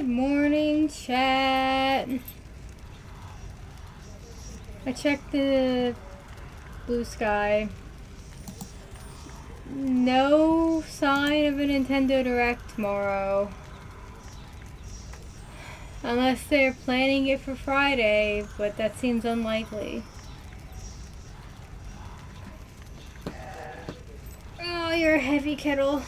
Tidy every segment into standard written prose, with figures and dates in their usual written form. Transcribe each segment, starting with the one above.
morning, chat. I checked the blue sky. No sign of a Nintendo Direct tomorrow. Unless they're planning it for Friday, but that seems unlikely. Oh, you're a heavy kettle.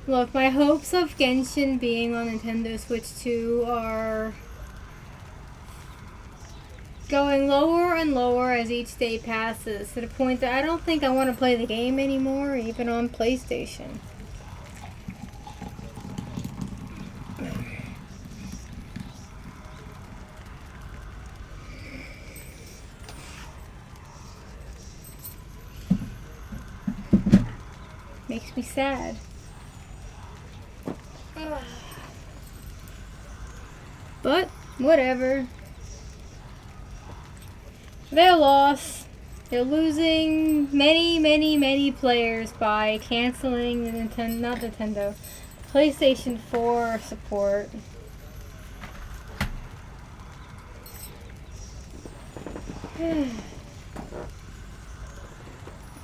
Look, my hopes of Genshin being on Nintendo Switch 2 are going lower and lower as each day passes, to the point that I don't think I want to play the game anymore, even on PlayStation. Makes me sad. But, whatever. Their loss. They're losing many players by canceling the PlayStation 4 support.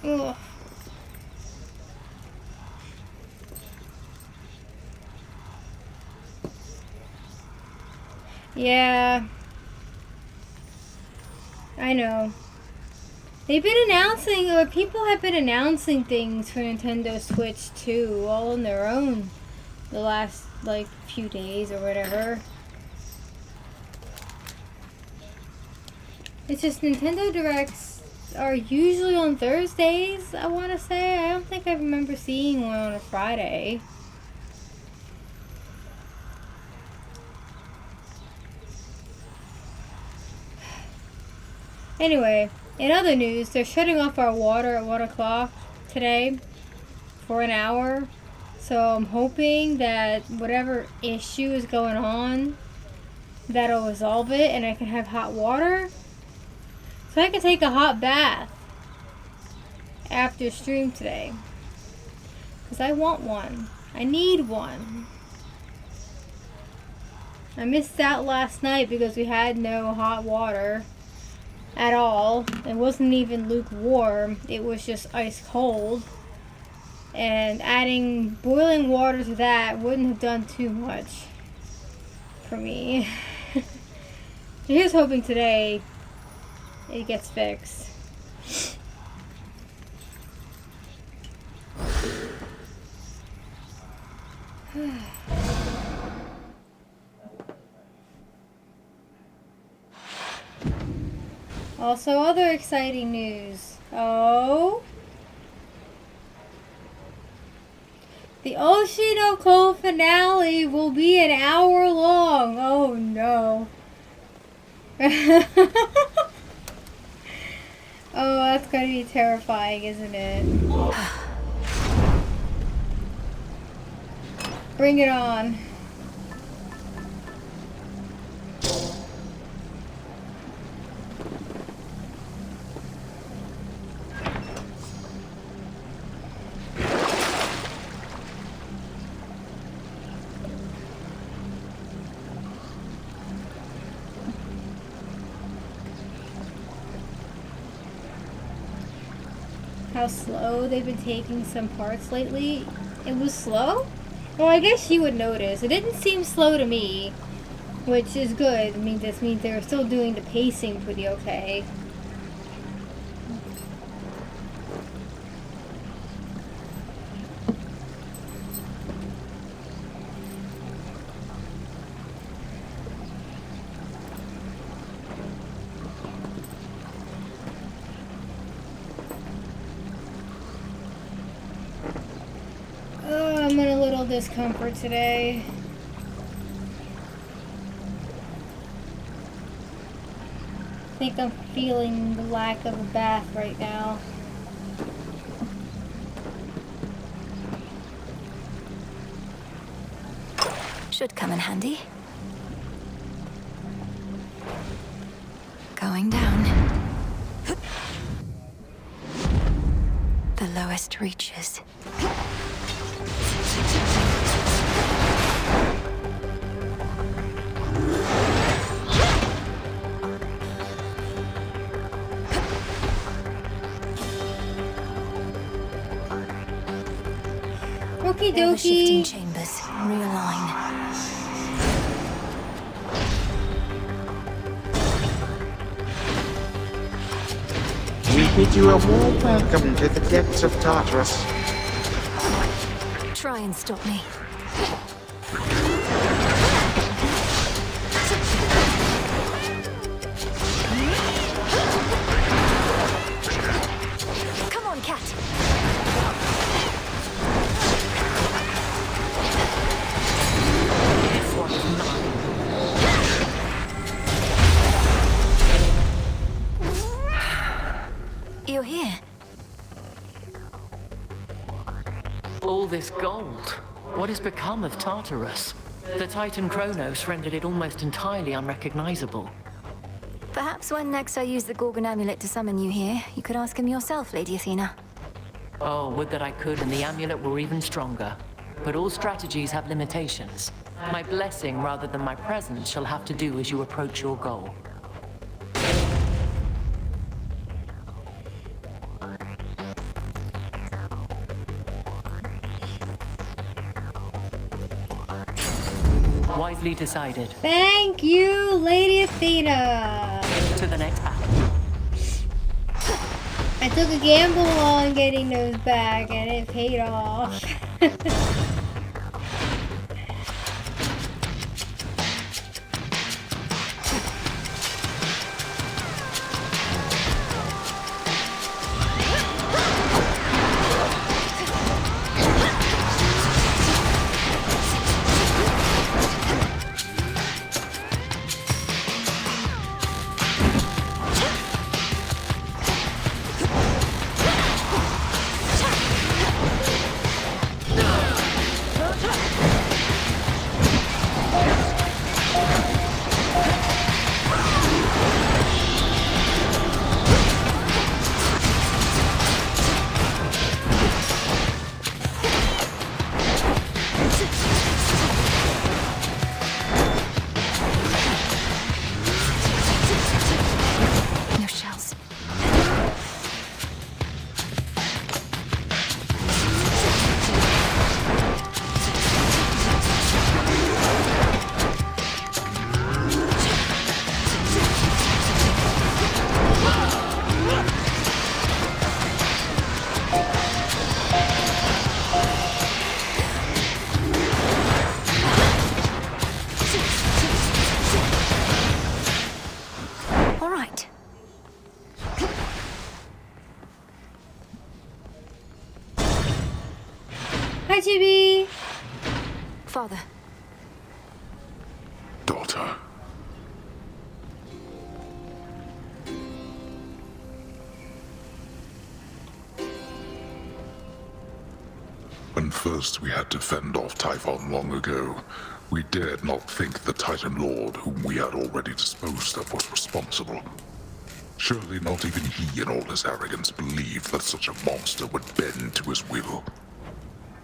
Ugh. Yeah, I know. They've been announcing, or people have been announcing things for Nintendo Switch 2 all on their own the last, like, few days or whatever. It's just Nintendo Directs are usually on Thursdays, I want to say. I don't think I remember seeing one on a Friday. Anyway, in other news, they're shutting off our water at 1 o'clock today for an hour. So I'm hoping that whatever issue is going on, that'll resolve it and I can have hot water. So I can take a hot bath after stream today. Because I want one. I need one. I missed out last night because we had no hot water at all. It wasn't even lukewarm, it was just ice cold, and adding boiling water to that wouldn't have done too much for me. Here's hoping today it gets fixed. Also, other exciting news. Oh, the Oshinoko finale will be an hour long. Oh no. Oh, that's gonna be terrifying, isn't it? Bring it on. How slow they've been taking some parts lately. It was slow? Well, I guess you would notice. It didn't seem slow to me, which is good. I mean, this means they were still doing the pacing pretty okay. I'm in a little discomfort today. I think I'm feeling the lack of a bath right now. Should come in handy. Going down. The lowest reaches. Okie Clear the shifting dokie. chambers. Realign. We bid you a warm welcome to the depths of Tartarus. Try and stop me. Come on, cat. This one is mine. You're here. All this gold. What has become of Tartarus? The Titan Chronos rendered it almost entirely unrecognizable. Perhaps when next I use the Gorgon amulet to summon you here, you could ask him yourself, Lady Athena. Oh, would that I could, and the amulet were even stronger. But all strategies have limitations. My blessing rather than my presence shall have to do as you approach your goal. Wisely decided. Thank you, Lady Athena. To the next battle. I took a gamble on getting those back and it paid off. No shells. All right. Hi, Chibi. Father. Daughter. When first we had to fend off Typhon long ago, we dared not think the Titan Lord, whom we had already disposed of, was responsible. Surely not even he in all his arrogance believed that such a monster would bend to his will.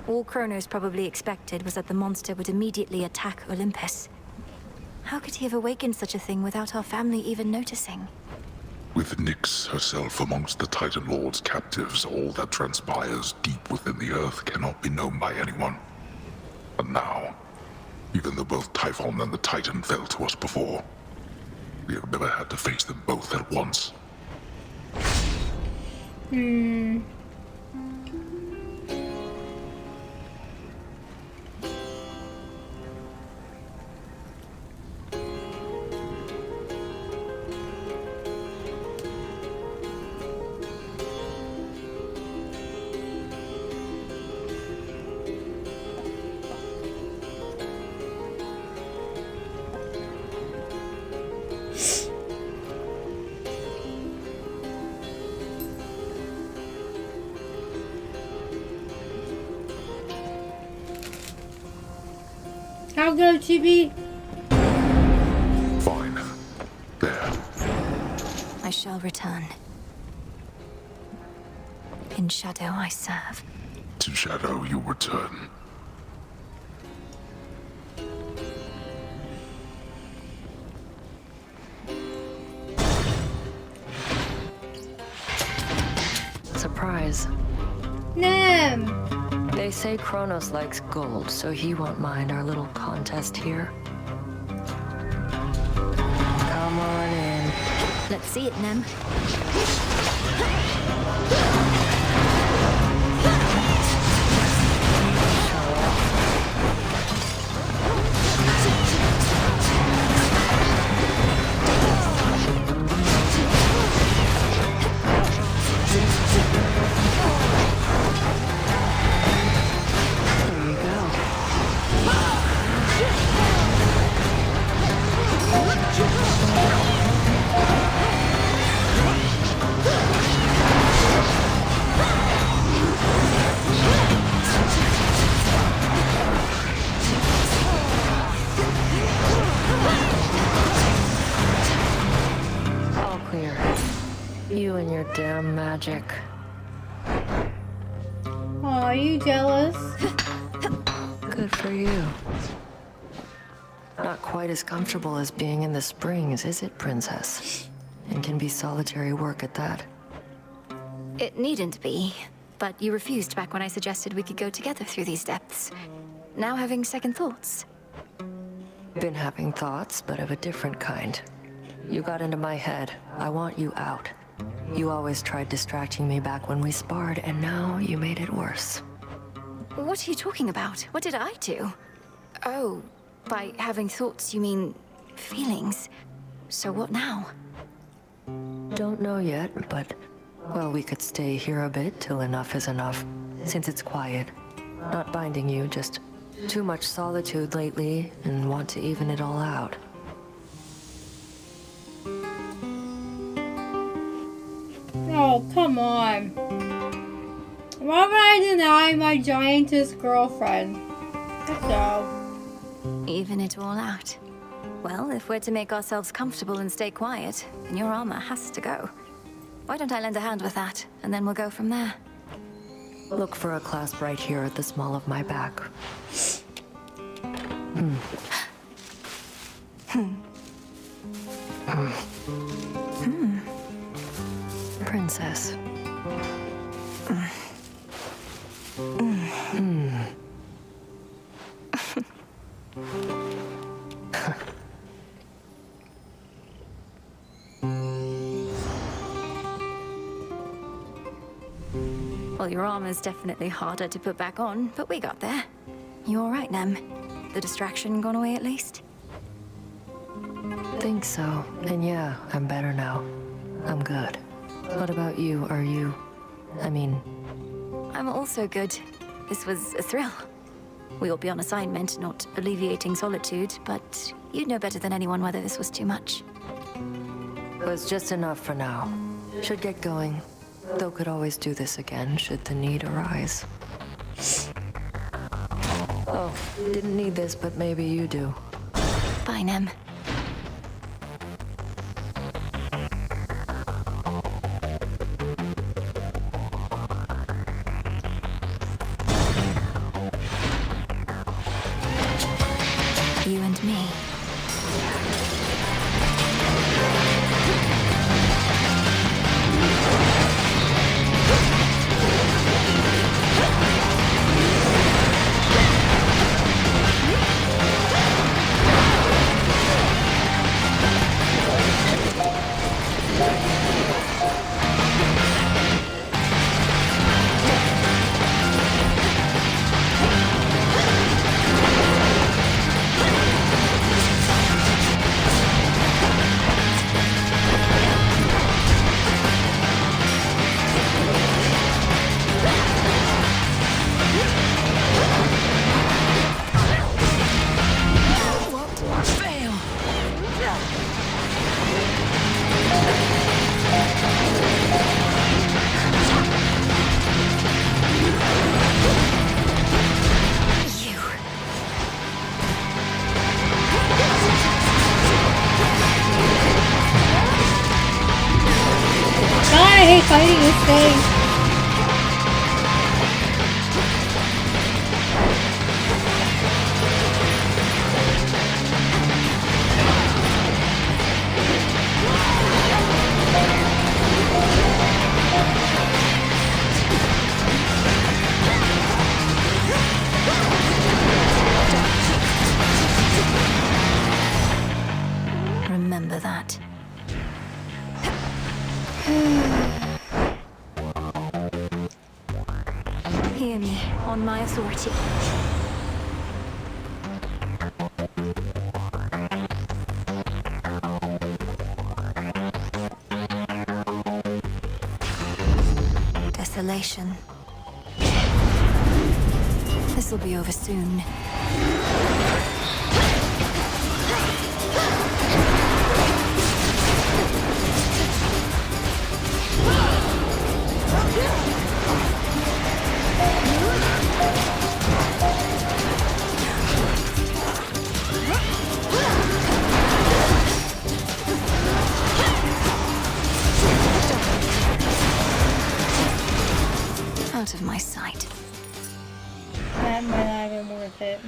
All Chronos probably expected was that the monster would immediately attack Olympus. How could he have awakened such a thing without our family even noticing? With Nyx herself amongst the Titan Lord's captives, all that transpires deep within the earth cannot be known by anyone. And now, even though both Typhon and the Titan fell to us before, we have never had to face them both at once. How go, Chibi? Fine. There. I shall return. In shadow I serve. To Shadow you return. Surprise. Nem. They say Chronos likes gold, so he won't mind our little contest here. Come on in. Let's see it, Nem. All clear. You and your damn magic. Aw, are you jealous? Good for you. Not quite as comfortable as being in the springs, is it, Princess? And can be solitary work at that. It needn't be, but you refused back when I suggested we could go together through these depths. Now having second thoughts. Been having thoughts, but of a different kind. You got into my head. I want you out. You always tried distracting me back when we sparred, and now you made it worse. What are you talking about? What did I do? Oh, by having thoughts, you mean feelings. So what now? Don't know yet, but... well, we could stay here a bit till enough is enough. Since it's quiet. Not binding you, just too much solitude lately, and want to even it all out. Oh, come on. Why would I deny my giantess girlfriend? That's all. Even it all out. Well, if we're to make ourselves comfortable and stay quiet, then your armor has to go. Why don't I lend a hand with that, and then we'll go from there? Look for a clasp right here at the small of my back. Princess. Well, your armor's definitely harder to put back on, but we got there. You all right, Nem? The distraction gone away at least? Think so. And yeah, I'm better now. I'm good. What about you? Are you... I mean... I'm also good. This was a thrill. We'll be on assignment, not alleviating solitude, but you'd know better than anyone whether this was too much. It was just enough for now. Should get going. Though could always do this again, should the need arise. Oh, didn't need this, but maybe you do. Bye, Nem. You and me. I hate fighting this thing. on my authority. Desolation. This'll be over soon. Out of my sight. That might not have been worth it.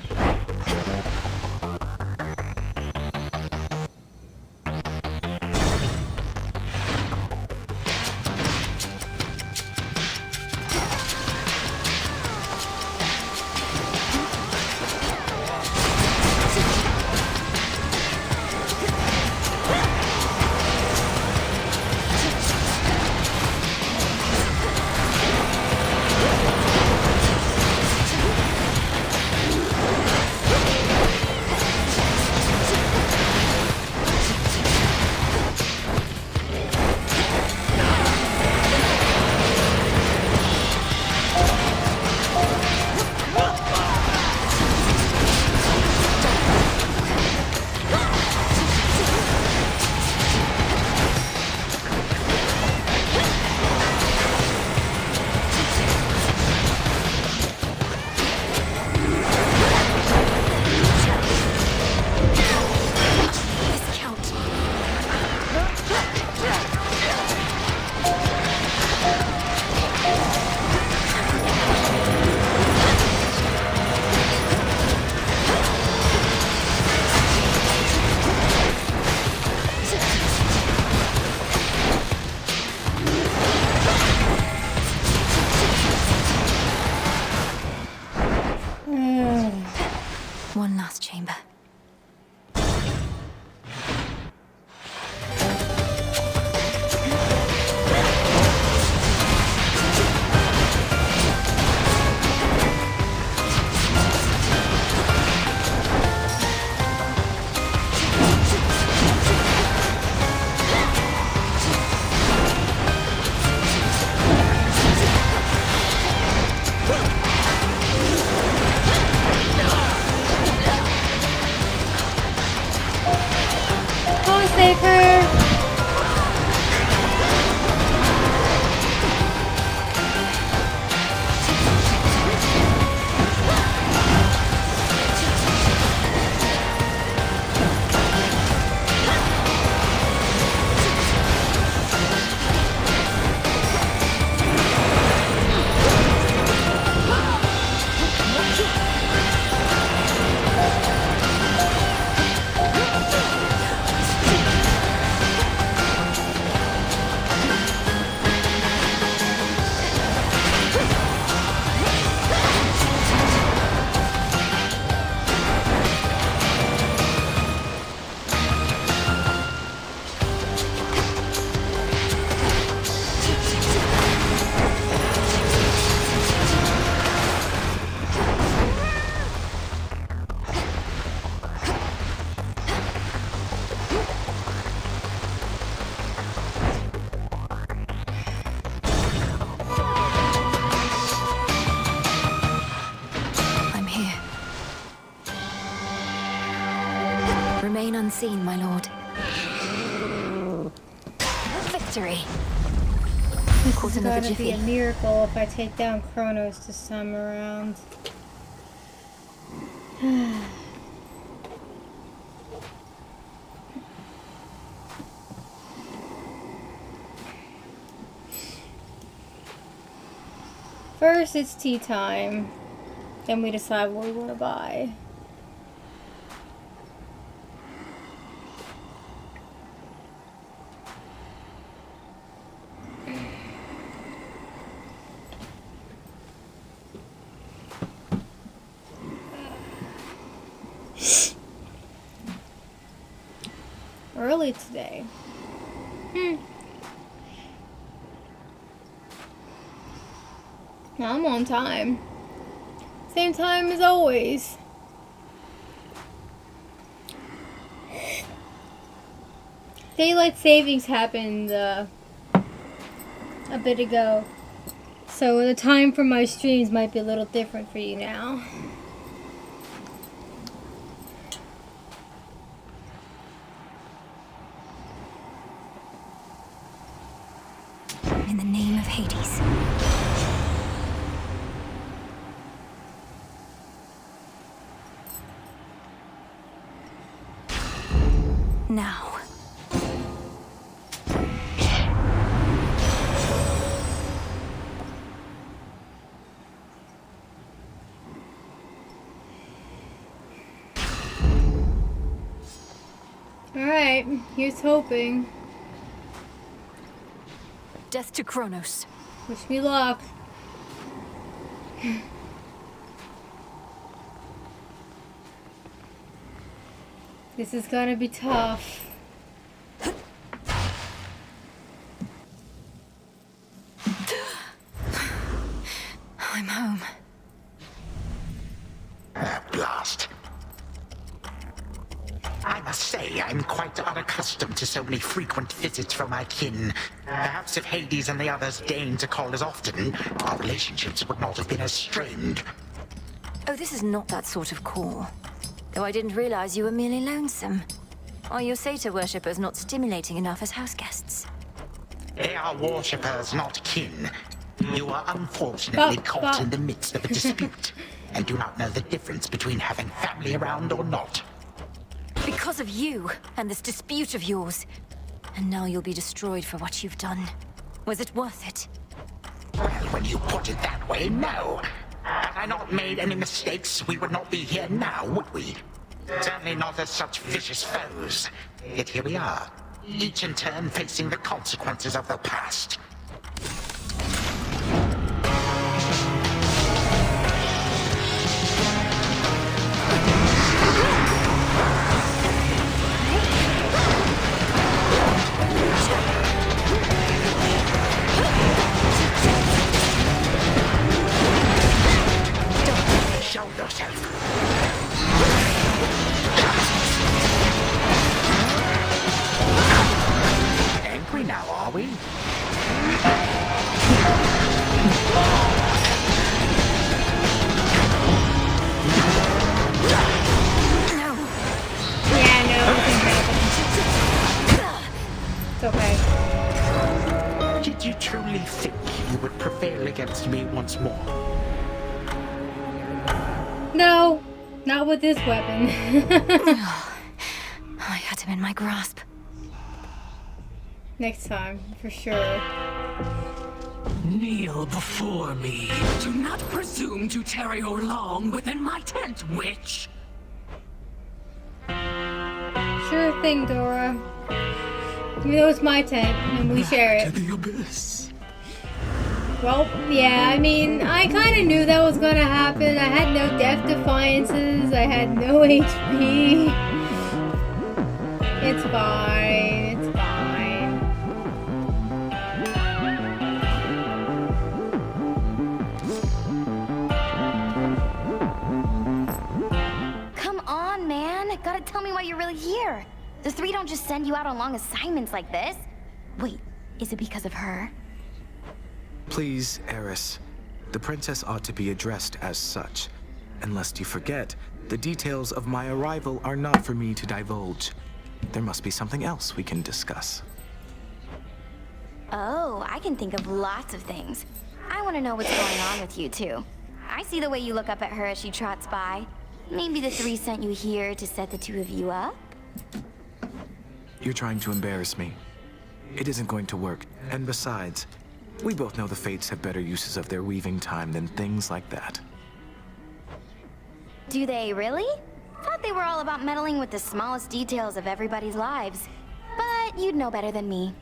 One last chamber. Save her! Remain unseen, my lord. Victory! This Caught is another gotta be jiffy. a miracle if I take down Chronos this time around. First it's tea time, then we decide what we want to buy. Early today. I'm on time. same time as always. Daylight savings happened a bit ago, so the time for my streams might be a little different for you now. In the name of Hades. Now. Alright, here's hoping. Death to Chronos. Wish me luck. This is gonna be tough. I'm home. Blast. I must say, I'm quite unaccustomed to so many frequent visits from my kin. Perhaps if Hades and the others deigned to call as often, our relationships would not have been as strained. Oh, this is not that sort of call. Though I didn't realize you were merely lonesome. Are your Satyr worshippers not stimulating enough as house guests? They are worshippers, not kin. You are unfortunately caught in the midst of a dispute, and do not know the difference between having family around or not. Because of you, and this dispute of yours. And now you'll be destroyed for what you've done. Was it worth it? Well, when you put it that way, no. Had I not made any mistakes, we would not be here now, would we? Certainly not as such vicious foes. Yet here we are, each in turn facing the consequences of the past. Show yourself. Angry now, are we? Yeah, no, nothing happened. It's okay. Did you truly think you would prevail against me once more? No, not with this weapon. I had him in my grasp. Next time, for sure. Kneel before me. Do not presume to tarry or long within my tent, witch. Sure thing, Dora. Even though it's my tent and we share To it. the abyss. Well, yeah, I mean, I kind of knew that was gonna happen. I had no death defiances. I had no HP. It's fine. It's fine. Come on, man. Gotta tell me why you're really here. The three don't just send you out on long assignments like this. Wait, is it because of her? Please, Eris. The princess ought to be addressed as such. And lest you forget, the details of my arrival are not for me to divulge. There must be something else we can discuss. Oh, I can think of lots of things. I want to know what's going on with you, too. I see the way you look up at her as she trots by. Maybe the three sent you here to set the two of you up? You're trying to embarrass me. It isn't going to work. And besides, we both know the Fates have better uses of their weaving time than things like that. Do they really? Thought they were all about meddling with the smallest details of everybody's lives. But you'd know better than me.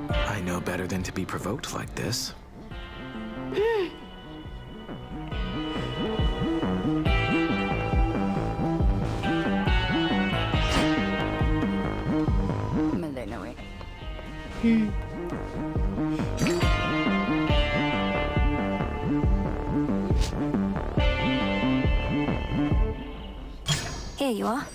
I know better than to be provoked like this. Here you are.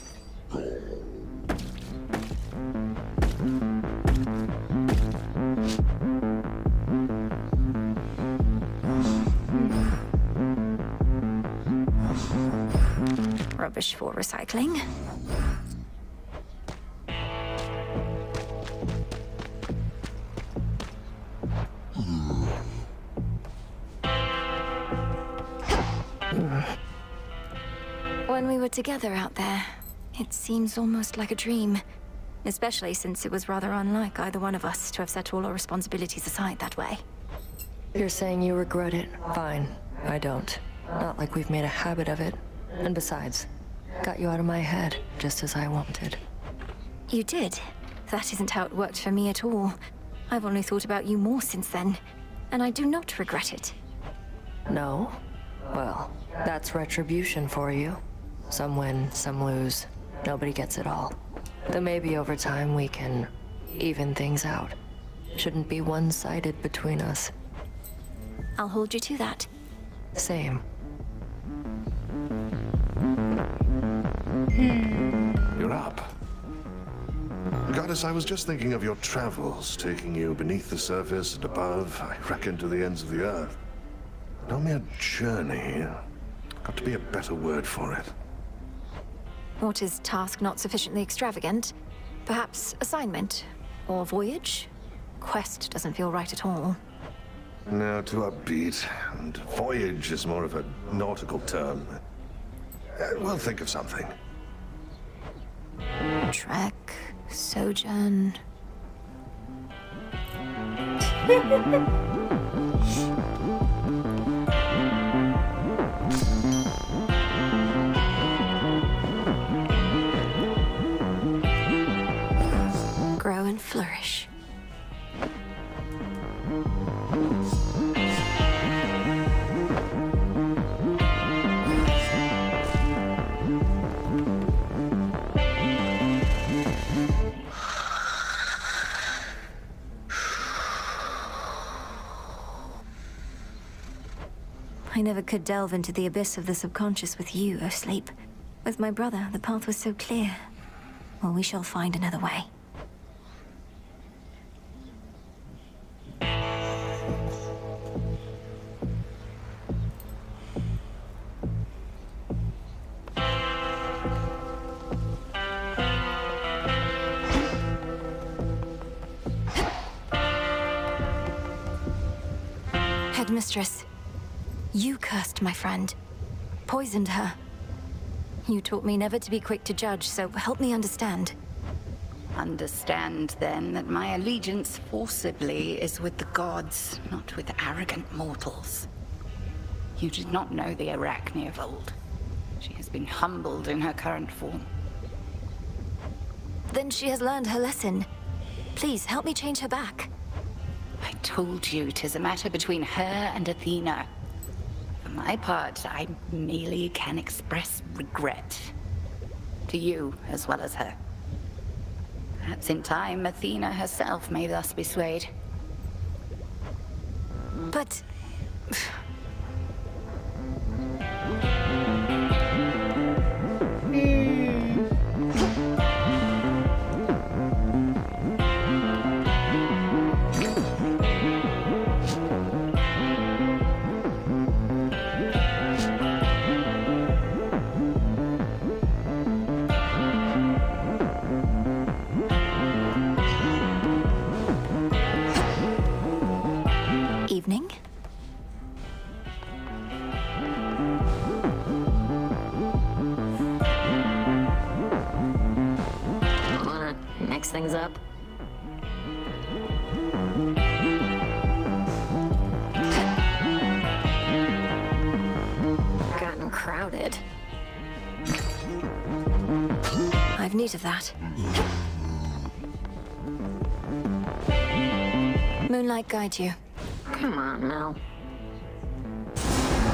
Rubbish for recycling. When we were together out there, it seems almost like a dream. Especially since it was rather unlike either one of us to have set all our responsibilities aside that way. You're saying you regret it? Fine. I don't. Not like we've made a habit of it. And besides, got you out of my head, just as I wanted. You did? That isn't how it worked for me at all. I've only thought about you more since then, and I do not regret it. No? Well, that's retribution for you. Some win, some lose. Nobody gets it all. Though maybe over time we can even things out. Shouldn't be one-sided between us. I'll hold you to that. Same. You're up. Goddess, I was just thinking of your travels, taking you beneath the surface and above, I reckon to the ends of the earth. No mere journey. Got to be a better word for it. What is task not sufficiently extravagant? Perhaps assignment? Or voyage? Quest doesn't feel right at all. No, too upbeat. And voyage is more of a nautical term. We'll think of something. Trek, sojourn. Grow and flourish. I never could delve into the abyss of the subconscious with you, O Sleep. With my brother, the path was so clear. Well, we shall find another way. Headmistress. You cursed my friend. Poisoned her. You taught me never to be quick to judge, so help me understand. Understand, then, that my allegiance forcibly is with the gods, not with arrogant mortals. You did not know the Arachne of old. She has been humbled in her current form. Then she has learned her lesson. Please, help me change her back. I told you 'tis a matter between her and Athena. For my part, I merely can express regret. To you, as well as her. Perhaps in time, Athena herself may thus be swayed. But... Evening? Wanna mix things up? Gotten crowded. I've need of that. Moonlight guide you. Come on now.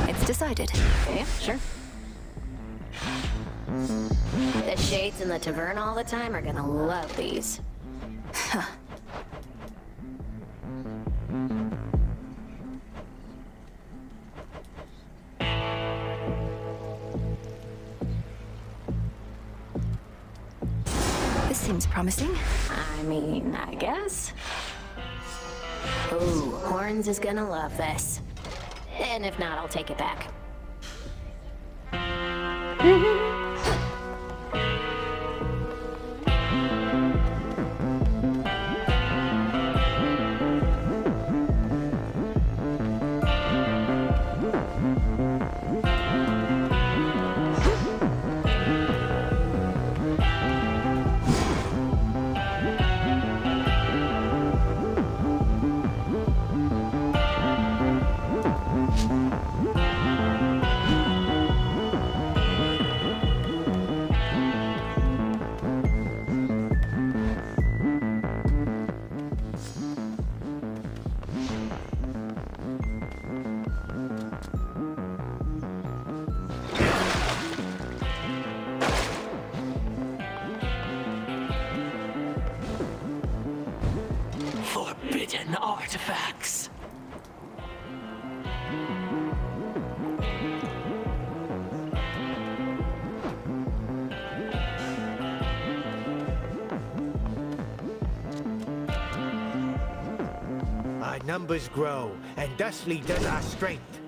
It's decided. Yeah, sure. The shades in the tavern all the time are gonna love these. Huh. Seems promising. I mean, I guess. Ooh, Horns is gonna love this. And if not, I'll take it back. Forbidden artifacts. Our numbers grow, and thusly does our strength.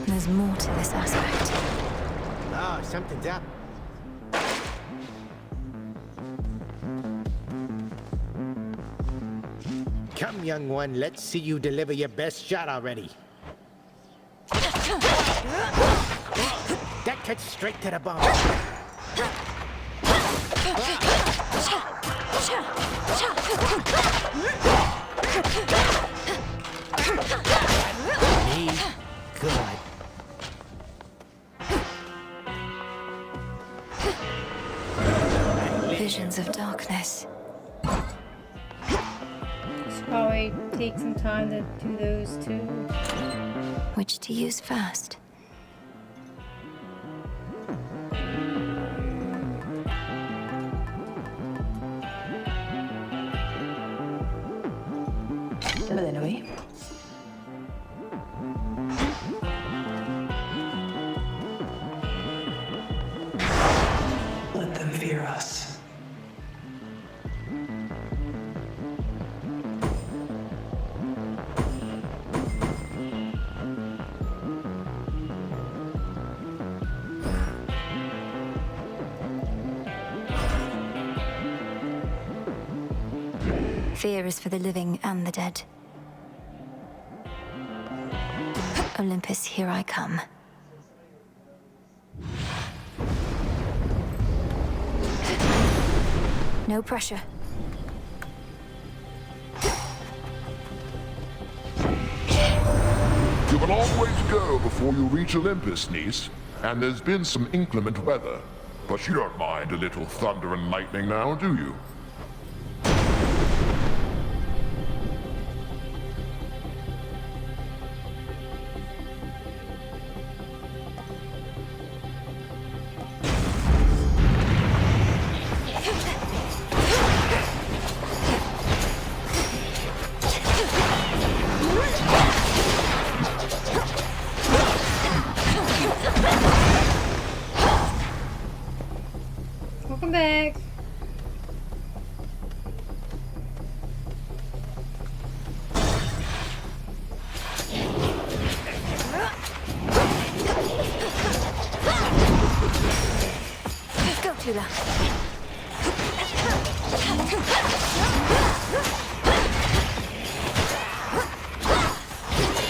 There's more to this aspect. Oh, something's up. Come, young one, let's see you deliver your best shot already. That cuts straight to the bone. Me good. Visions of darkness. Should probably take some time to do those too. Which to use first? Let them fear us. Fear is for the living and the dead. Olympus, here I come. No pressure. You've a long way to go before you reach Olympus, niece. And there's been some inclement weather. But you don't mind a little thunder and lightning now, do you? Welcome back. Go, Tula.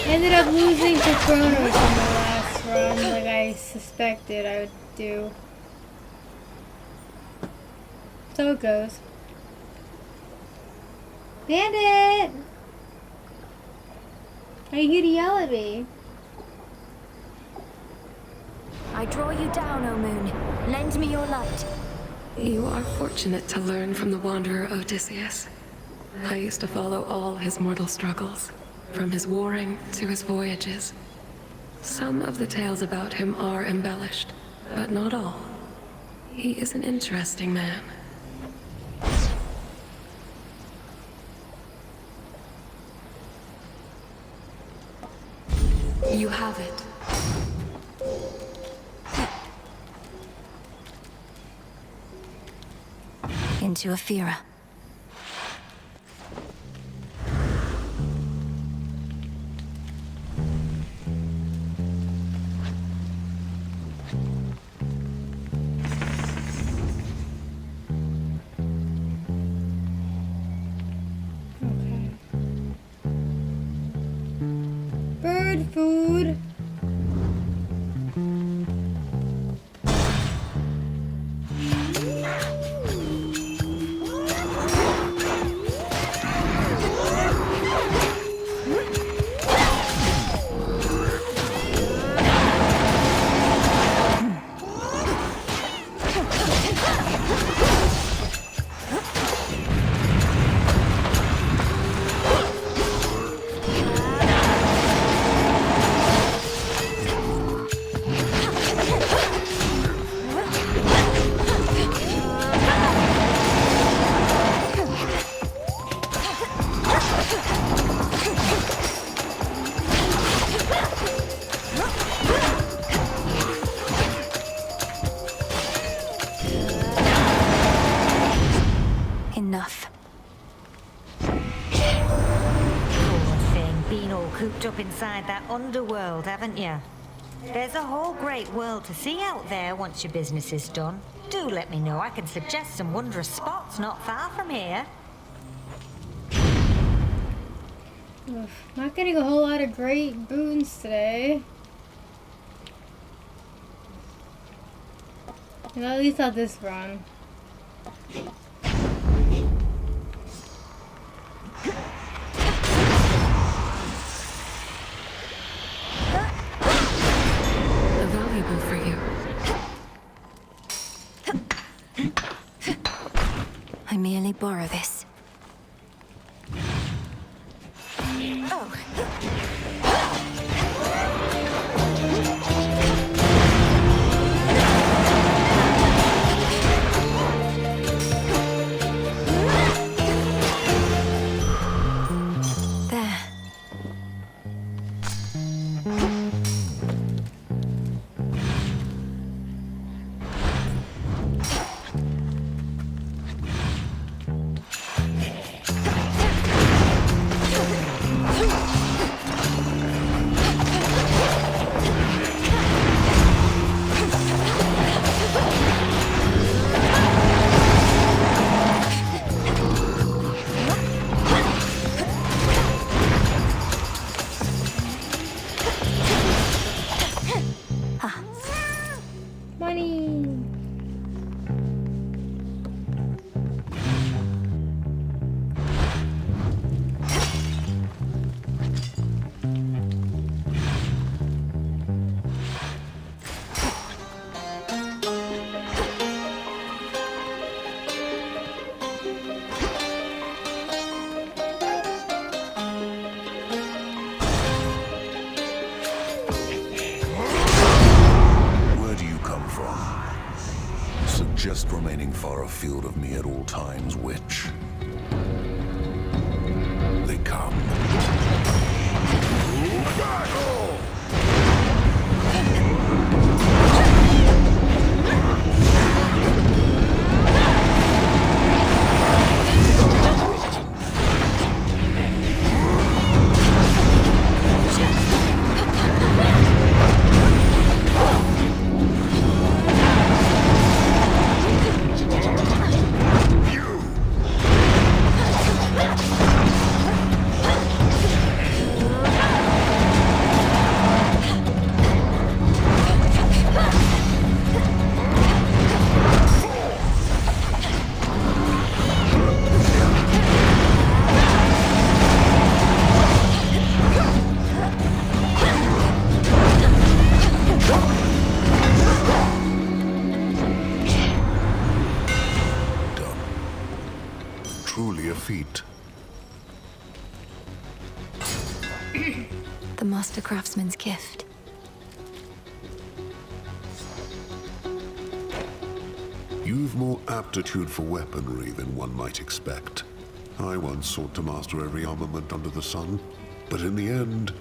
Ended up losing to Chronos in the last run, like I suspected I would do. So it goes. Bandit! Are you here to yell at me? I draw you down, O moon. Lend me your light. You are fortunate to learn from the wanderer Odysseus. I used to follow all his mortal struggles, from his warring to his voyages. Some of the tales about him are embellished, but not all. He is an interesting man. You have it. Into Aphira. Bird food. Enough. Poor thing, been all cooped up inside that underworld, haven't you? There's a whole great world to see out there once your business is done. Do let me know. I can suggest some wondrous spots not far from here. Not getting a whole lot of great boons today. And at least not this run. Valuable for you. I merely borrow this. Oh. Just remaining far afield of me at all times, witch. They come. Battle! feet. The Master Craftsman's gift. You've more aptitude for weaponry than one might expect. I once sought to master every armament under the sun, but in the end,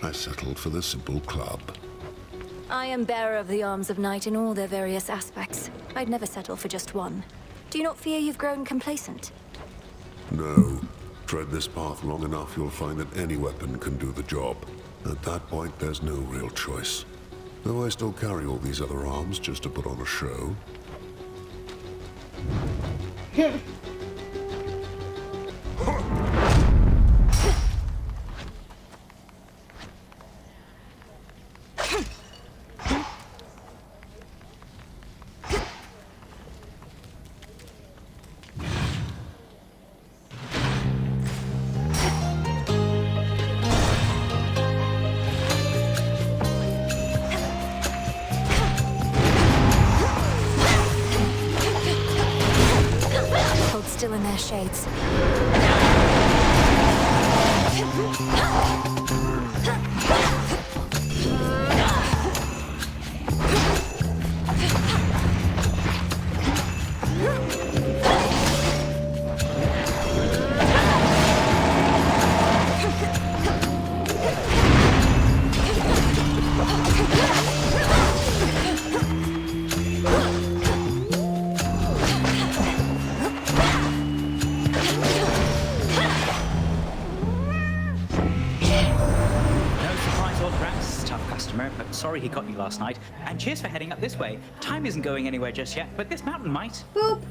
I settled for the simple club. I am bearer of the arms of Night in all their various aspects. I'd never settle for just one. Do you not fear you've grown complacent? No. Tread this path long enough, you'll find that any weapon can do the job. At that point, there's no real choice. Though I still carry all these other arms just to put on a show. Hold still in their shades. But sorry he caught you last night. And cheers for heading up this way. Time isn't going anywhere just yet, but this mountain might. Boop.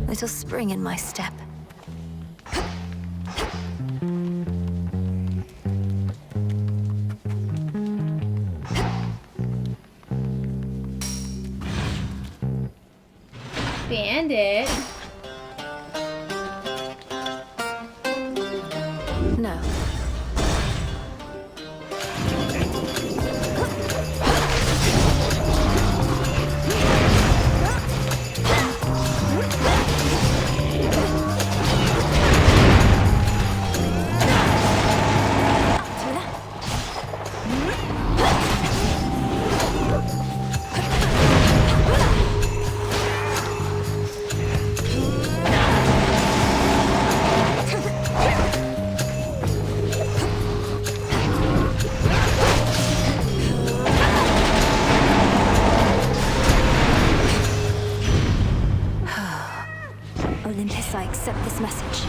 Little spring in my step. Bandit? No. Olympus, I accept this message.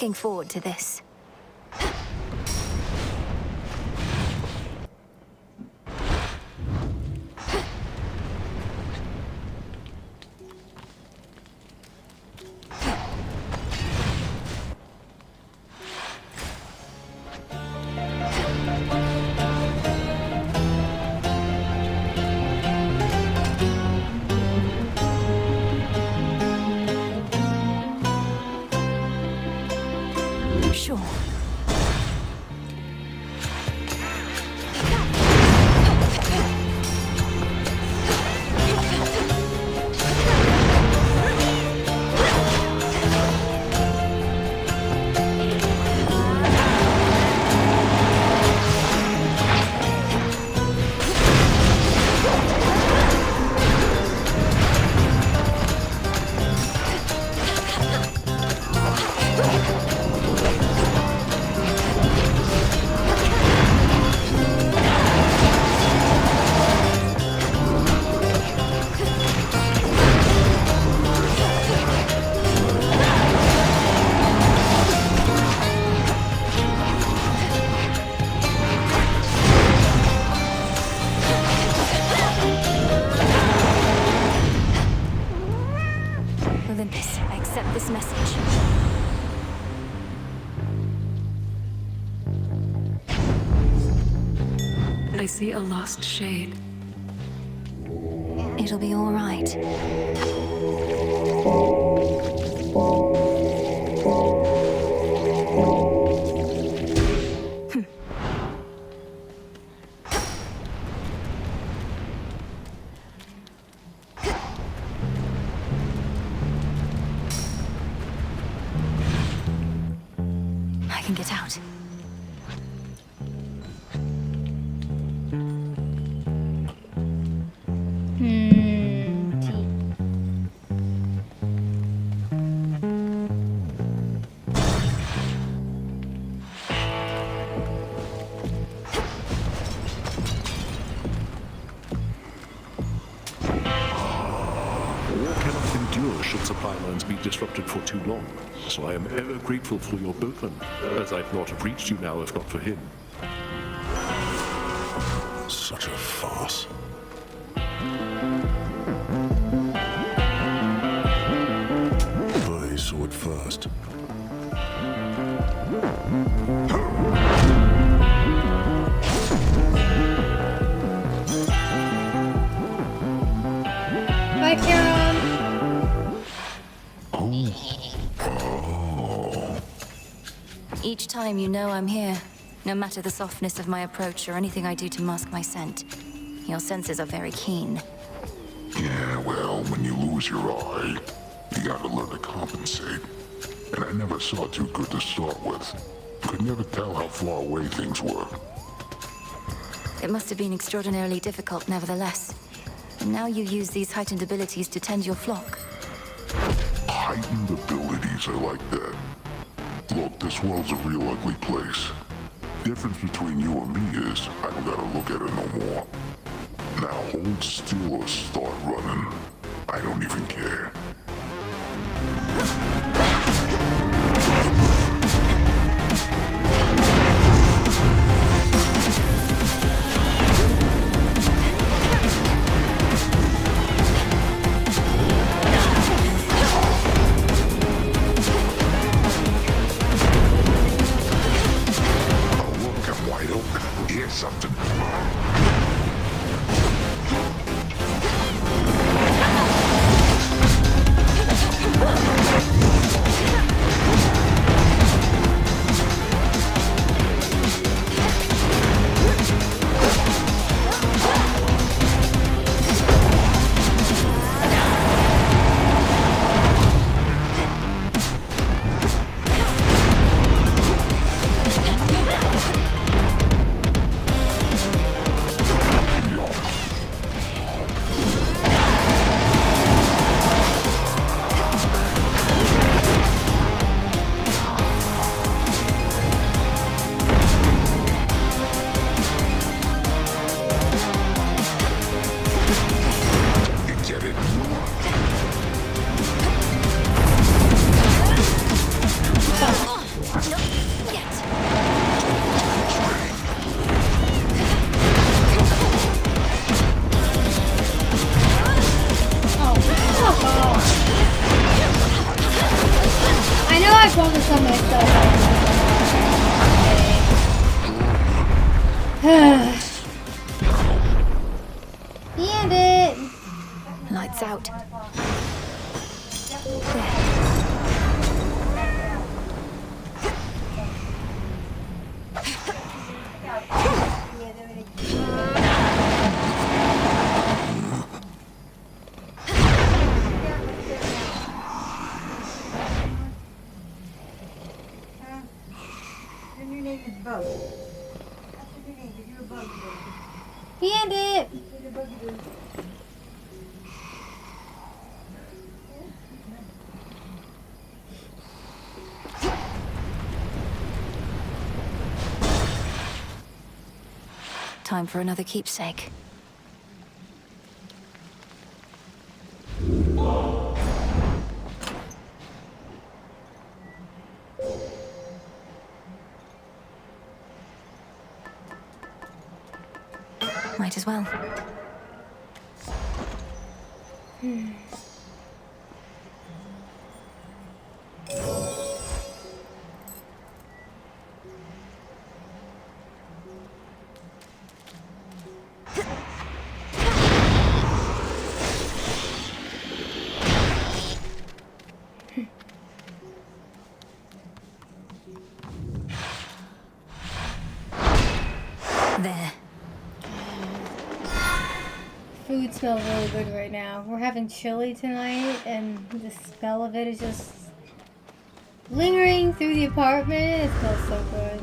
looking forward to this. Sure. Olympus, I accept this message. I see a lost shade. It'll be all right. I can get out. Should supply lines be disrupted for too long, so I am ever grateful for your boatman, as I'd not have reached you now if not for him. Such a farce. I saw it first. Bye, Carol. Each time you know I'm here, no matter the softness of my approach or anything I do to mask my scent. Your senses are very keen. Yeah, well, when you lose your eye, you gotta learn to compensate. And I never saw too good to start with. Could never tell how far away things were. It must have been extraordinarily difficult, nevertheless. And now you use these heightened abilities to tend your flock. Heightened abilities are like that. Look, this world's a real ugly place. Difference between you and me is I don't gotta look at it no more. Now hold still or start running. I don't even care. Something. I probably saw myself. And it. Lights out. And it. Time for another keepsake. Might as well. There. Food smells really good right now. We're having chili tonight, and the smell of it is just lingering through the apartment. It smells so good.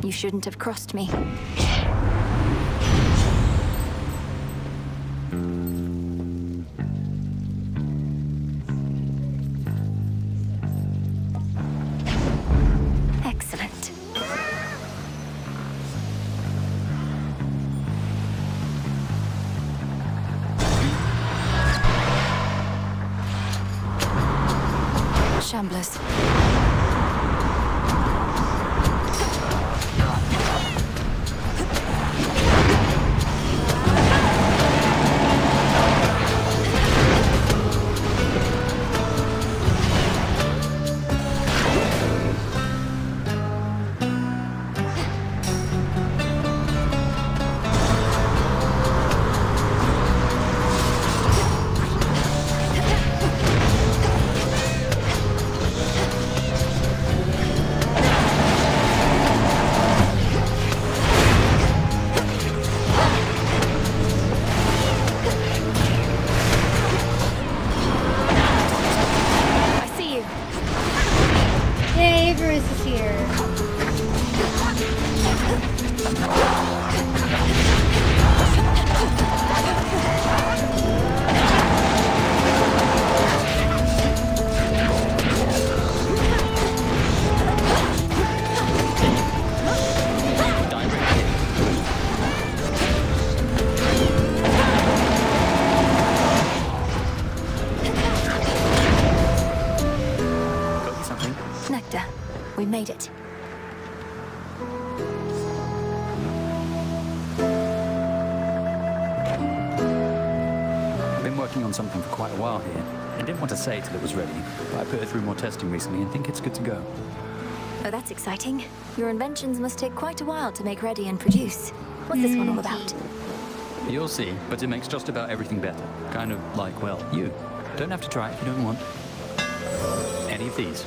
Shouldn't have crossed me. Excellent. Shamblers. We made it. I've been working on something for quite a while here. I didn't want to say till it was ready, but I put it through more testing recently and think it's good to go. Oh, that's exciting. Your inventions must take quite a while to make ready and produce. What's this one all about? You'll see, but it makes just about everything better. Kind of like, well, you. Don't have to try it if you don't want. Any of these.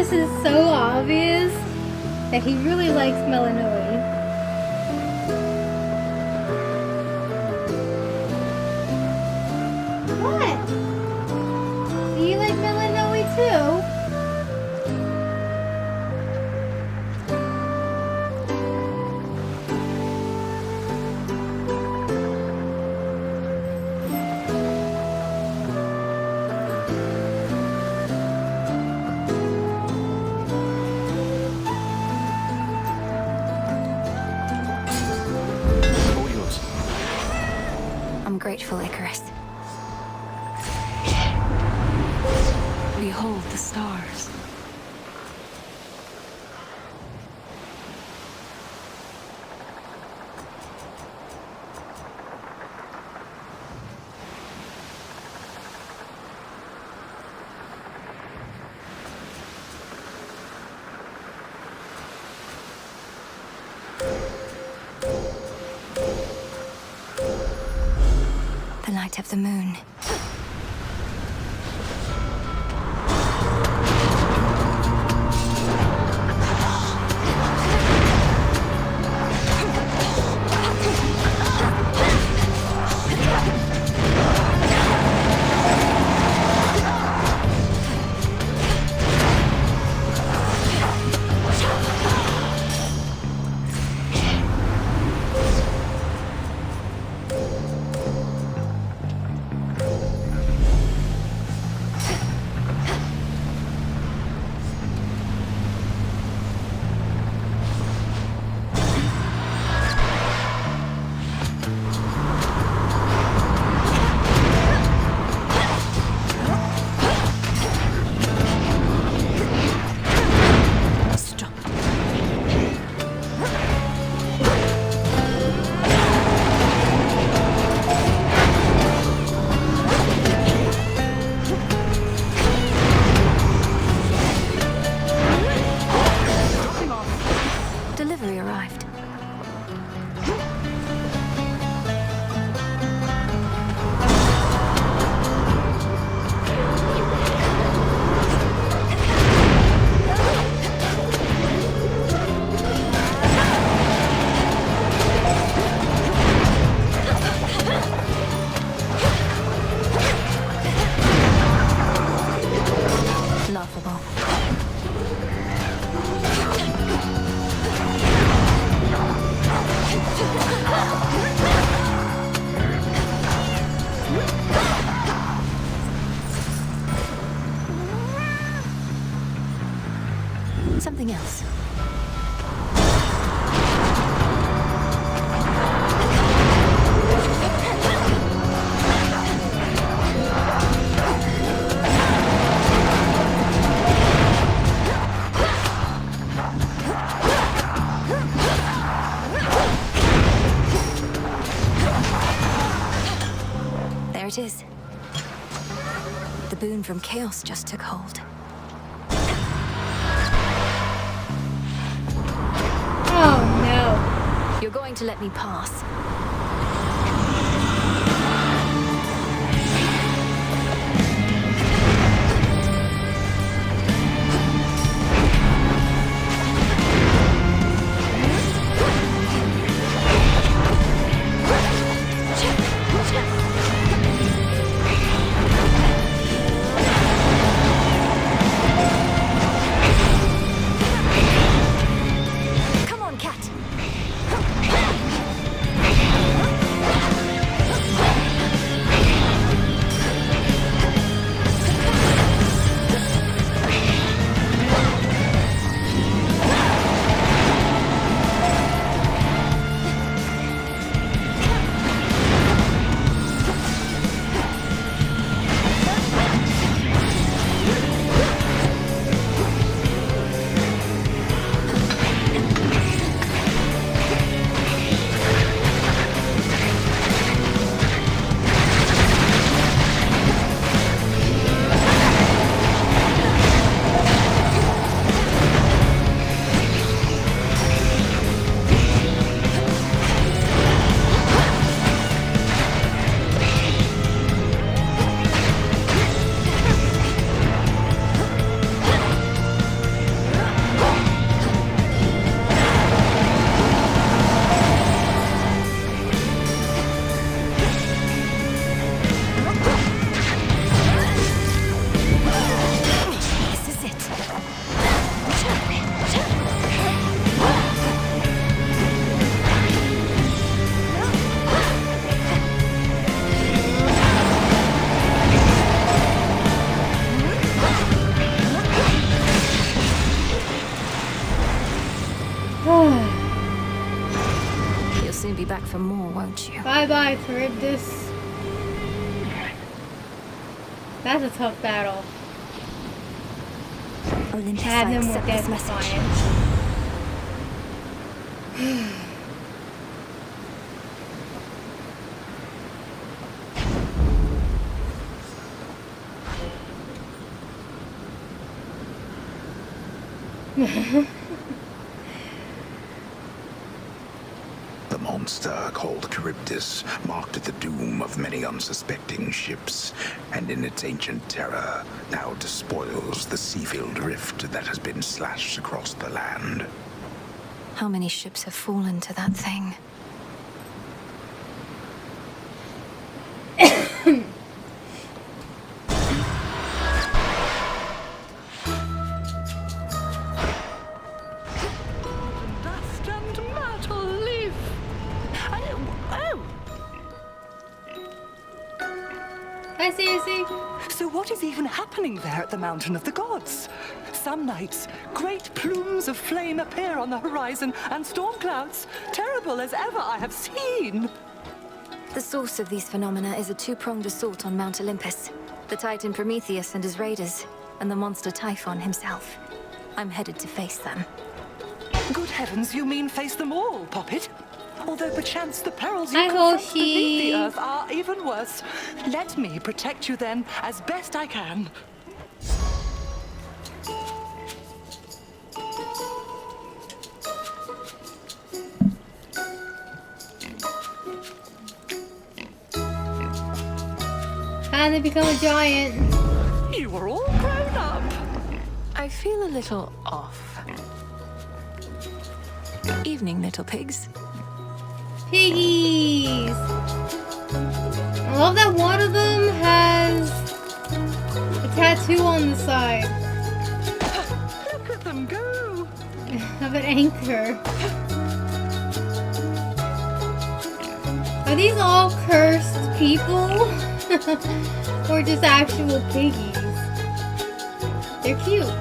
this is so obvious that he really likes Melanoi. What? Do you like Melanoi too? I'm grateful, Icarus. Behold the stars. The light of the moon. Delivery arrived. Laughable. Something else. There it is. The boon from Chaos just took hold. Oh no. You're going to let me pass. Come on, cat. soon be back for more, won't you? Bye-bye, Charybdis. That's a tough battle. Olympus, Have I him with accept that this message. defiance. The monster called Charybdis marked the doom of many unsuspecting ships, and in its ancient terror now despoils the sea-filled rift that has been slashed across the land. How many ships have fallen to that thing? Dust and matter live. Hi, Cece. So what is even happening there at the Mountain of the Gods? Some nights, great plumes of flame appear on the horizon, and storm clouds, terrible as ever I have seen. The source of these phenomena is a two-pronged assault on Mount Olympus. The Titan Prometheus and his raiders, and the monster Typhon himself. I'm headed to face them. Good heavens, you mean face them all, Poppet? Although perchance the perils Hi, you confront Hoshi. beneath the earth are even worse. Let me protect you then, as best I can. Finally become a giant. You are all grown up. I feel a little off. Evening, little pigs. Piggies! I love that one of them has a tattoo on the side Look at them go. of an anchor. Are these all cursed people? Or just actual piggies? They're cute.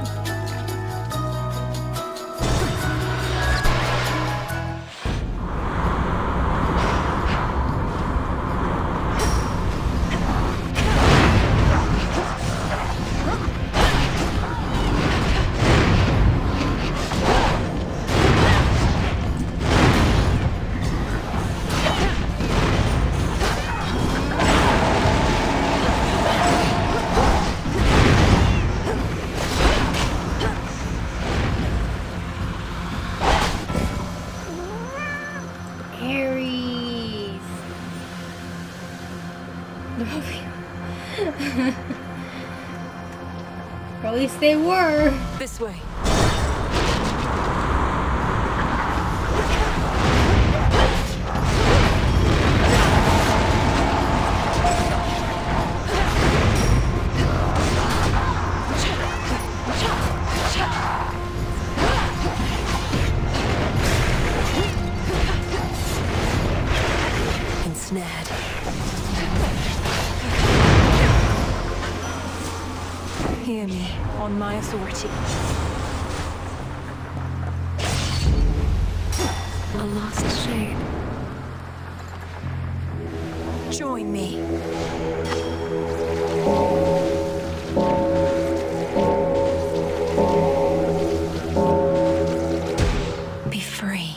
Or at least they were. This way. Ensnared. Hear me, on my authority. A lost shade. Join me. Be free.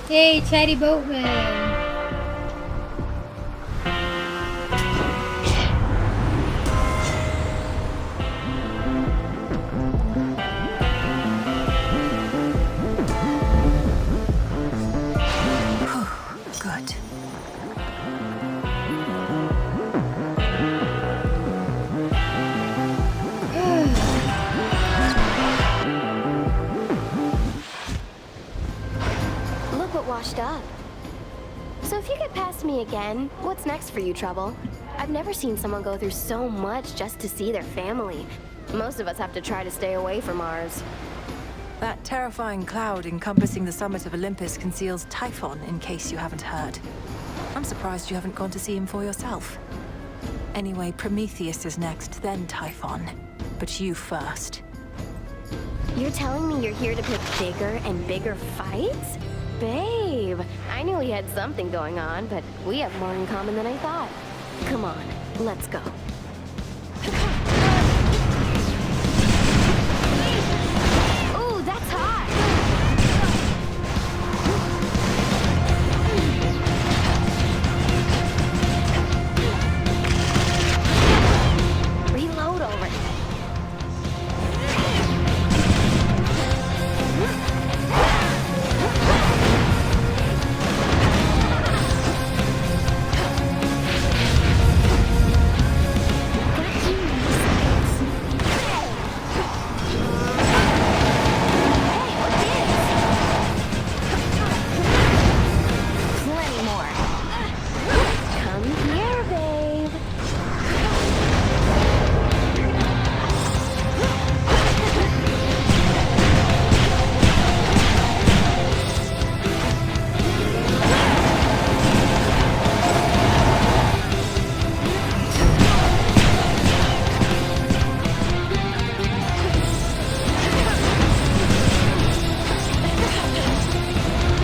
Hey, Chatty Boatman. Good. Look what washed up. So if you get past me again, what's next for you, Trouble? I've never seen someone go through so much just to see their family. Most of us have to try to stay away from ours. That terrifying cloud encompassing the summit of Olympus conceals Typhon, in case you haven't heard. I'm surprised you haven't gone to see him for yourself. Anyway, Prometheus is next, then Typhon. But you first. You're telling me you're here to pick bigger and bigger fights? Babe, I knew we had something going on, but we have more in common than I thought. Come on, let's go. Ooh, that's hot! Reload over. Plenty more. Come here, babe.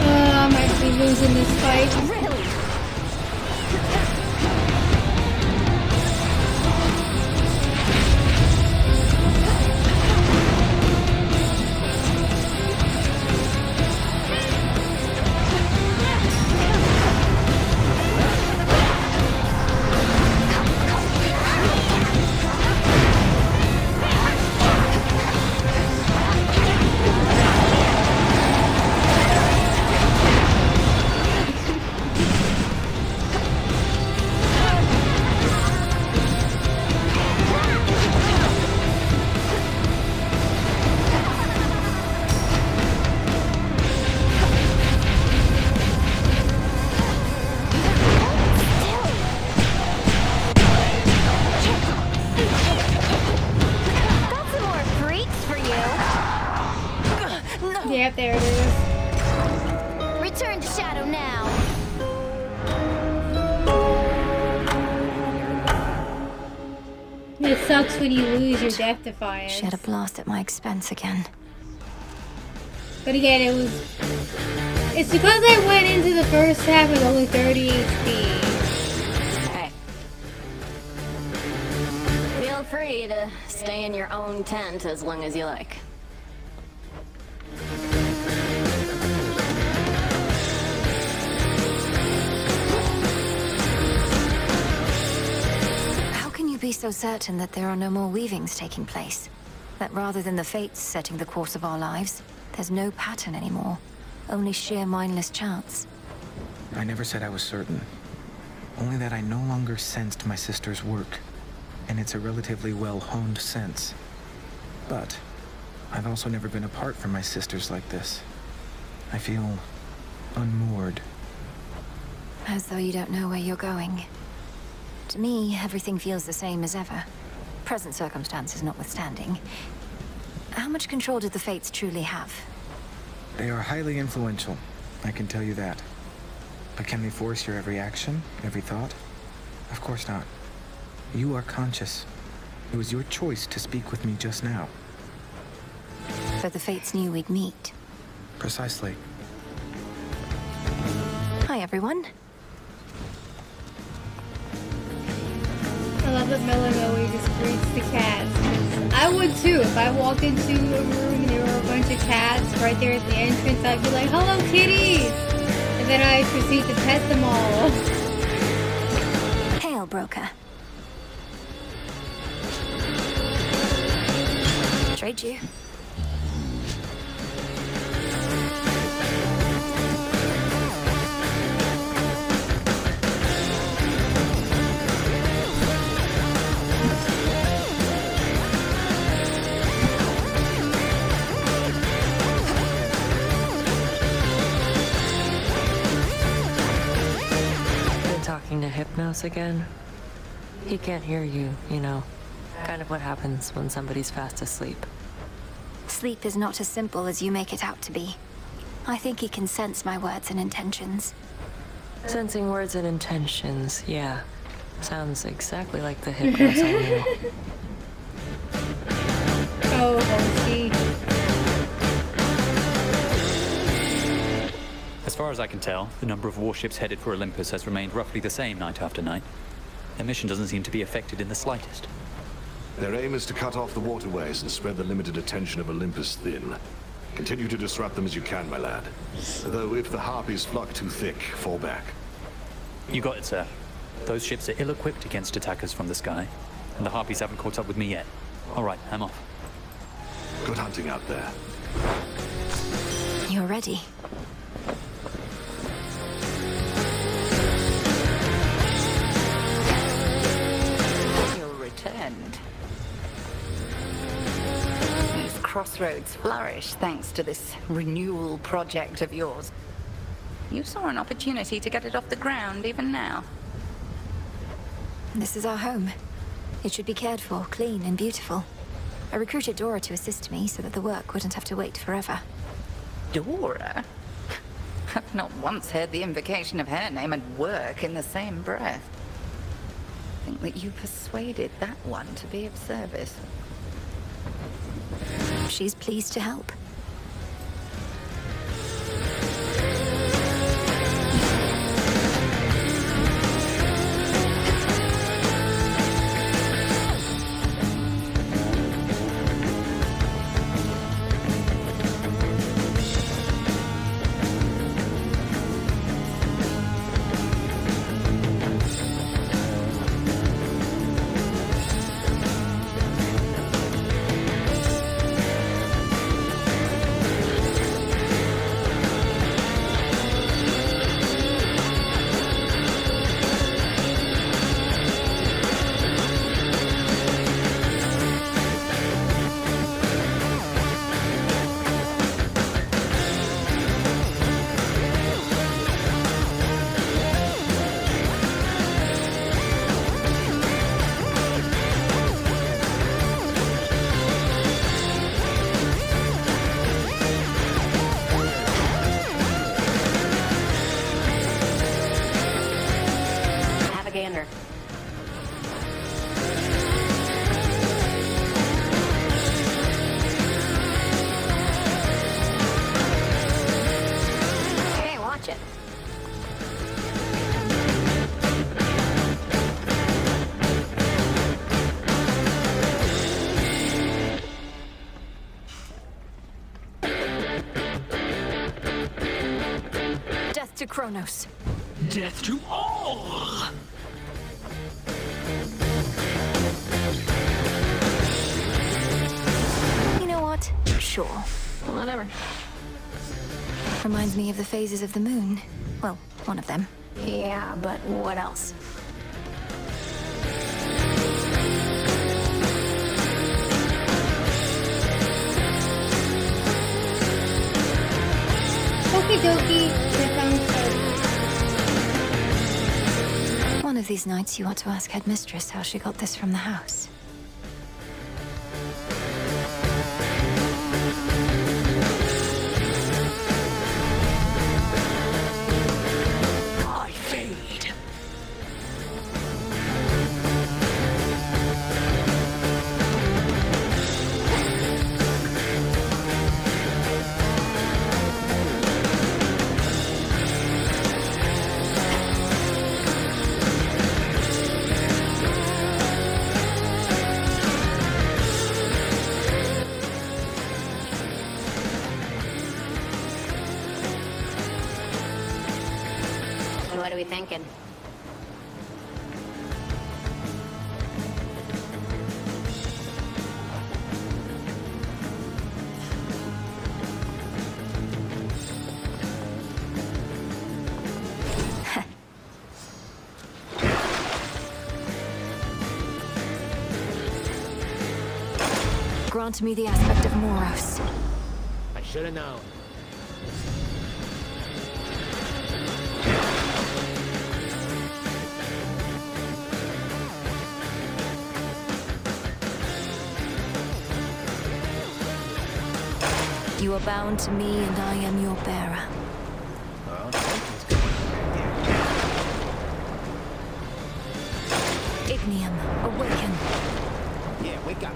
I might be losing this fight. Really? Got some more freaks for you. Yep, there it is. Return to Shadow now. It sucks when you lose your death defiance. She had a blast at my expense again. But again, it's because I went into the first half with only 30 HP. Hey. Feel free to stay in your own tent as long as you like. How can you be so certain that there are no more weavings taking place? That rather than the fates setting the course of our lives, there's no pattern anymore. Only sheer mindless chance. I never said I was certain. Only that I no longer sensed my sister's work. And it's a relatively well-honed sense. But I've also never been apart from my sisters like this. I feel unmoored. As though you don't know where you're going. To me, everything feels the same as ever. Present circumstances notwithstanding. How much control did the fates truly have? They are highly influential, I can tell you that. But can they force your every action, every thought? Of course not. You are conscious. It was your choice to speak with me just now. But the fates knew we'd meet. Precisely. Hi, everyone. I love that Melon always just greets the cats. I would too. If I walked into a room and there were a bunch of cats right there at the entrance, I'd be like, "Hello, kitties!" And then I'd proceed to pet them all. Hail, broker. Trade you. Talking to Hypnos again? He can't hear you, you know. Kind of what happens when somebody's fast asleep. Sleep is not as simple as you make it out to be. I think he can sense my words and intentions. Sensing words and intentions, yeah. Sounds exactly like the Hypnos I knew. Oh, Kofi. As far as I can tell, the number of warships headed for Olympus has remained roughly the same night after night. Their mission doesn't seem to be affected in the slightest. Their aim is to cut off the waterways and spread the limited attention of Olympus thin. Continue to disrupt them as you can, my lad. Though if the Harpies flock too thick, fall back. You got it, sir. Those ships are ill-equipped against attackers from the sky, and the Harpies haven't caught up with me yet. All right, I'm off. Good hunting out there. You're ready. You're returned. These crossroads flourish thanks to this renewal project of yours. You saw an opportunity to get it off the ground even now. This is our home. It should be cared for, clean and beautiful. I recruited Dora to assist me so that the work wouldn't have to wait forever. Dora? I've not once heard the invocation of her name and work in the same breath. I think that you persuaded that one to be of service. She's pleased to help. To Chronos. Death to all! You know what? Sure. Whatever. Reminds me of the phases of the moon. Well, one of them. Yeah, but what else? Okie dokie, that sounds good. One of these nights you ought to ask Headmistress how she got this from the house. I fade. What are we thinking? Grant me the aspect of Moros. I should have known. You are bound to me, and I am your bearer. Ignium, awaken. Yeah, wake up.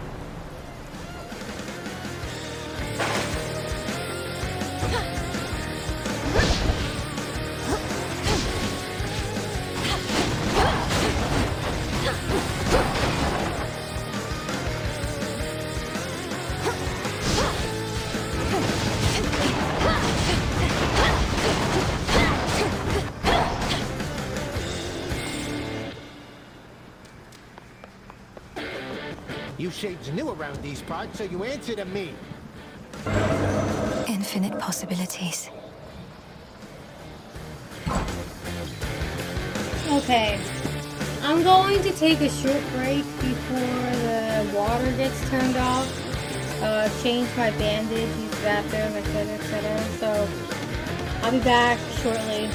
You shades new around these parts, so you answer to me. Infinite possibilities. Okay. I'm going to take a short break before the water gets turned off. Change my bandage, use the bathroom, etc., etc. So, I'll be back shortly.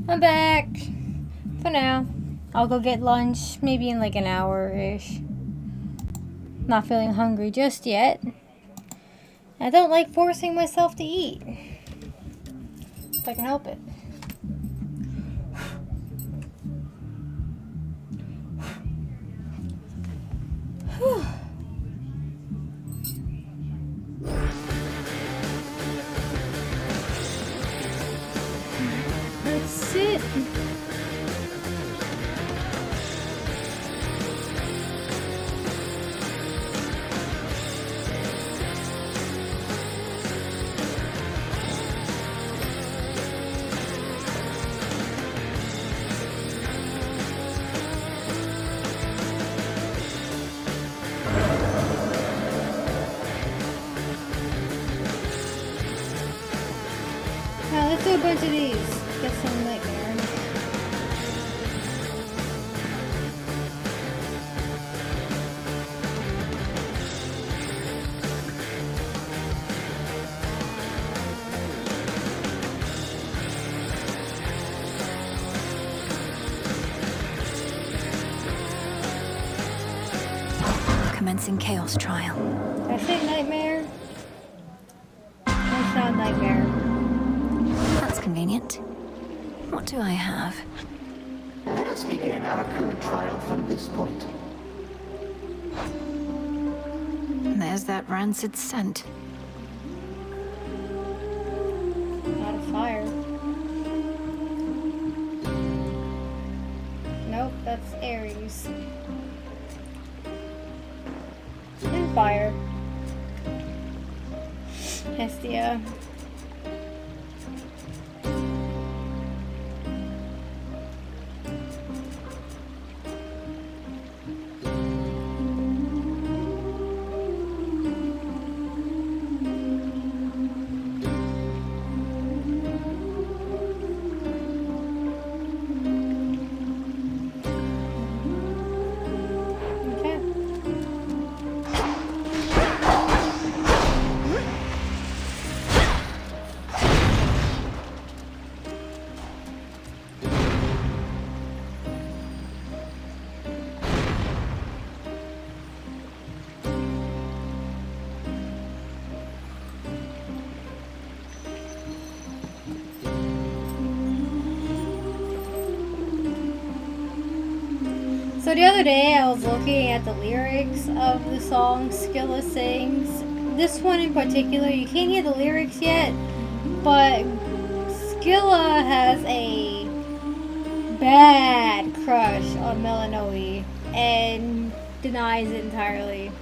I'm back. For now. I'll go get lunch, maybe in like an hour-ish. Not feeling hungry just yet. I don't like forcing myself to eat. If I can help it. Whew. That's it. Now let's do a bunch of these. Get some nightmare. Commencing Chaos Trial. Did I say nightmare? That's not nightmare. That's convenient. What do I have? Let us begin our current trial from this point. There's that rancid scent. Not a fire. Nope, that's Aries. And fire. Hestia. So the other day I was looking at the lyrics of the song Skilla sings. This one in particular, you can't hear the lyrics yet, but Skilla has a bad crush on Melanoe and denies it entirely.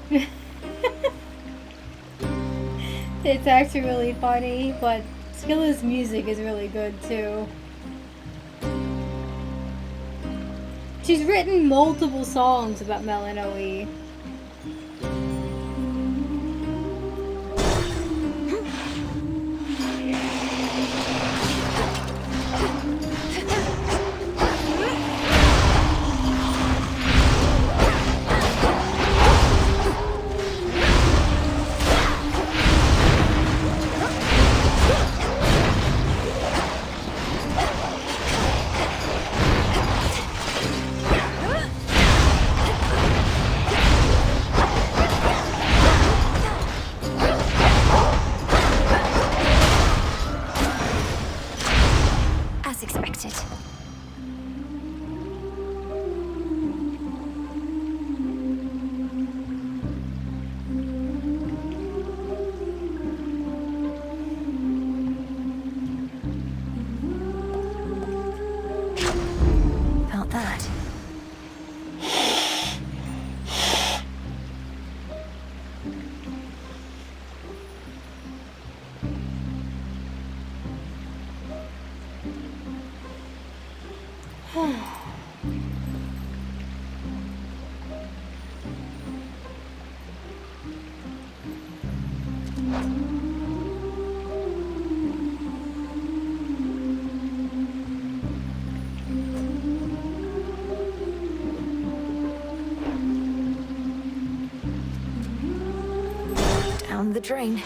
It's actually really funny, but Skilla's music is really good too. She's written multiple songs about Melanoe. Down the drain.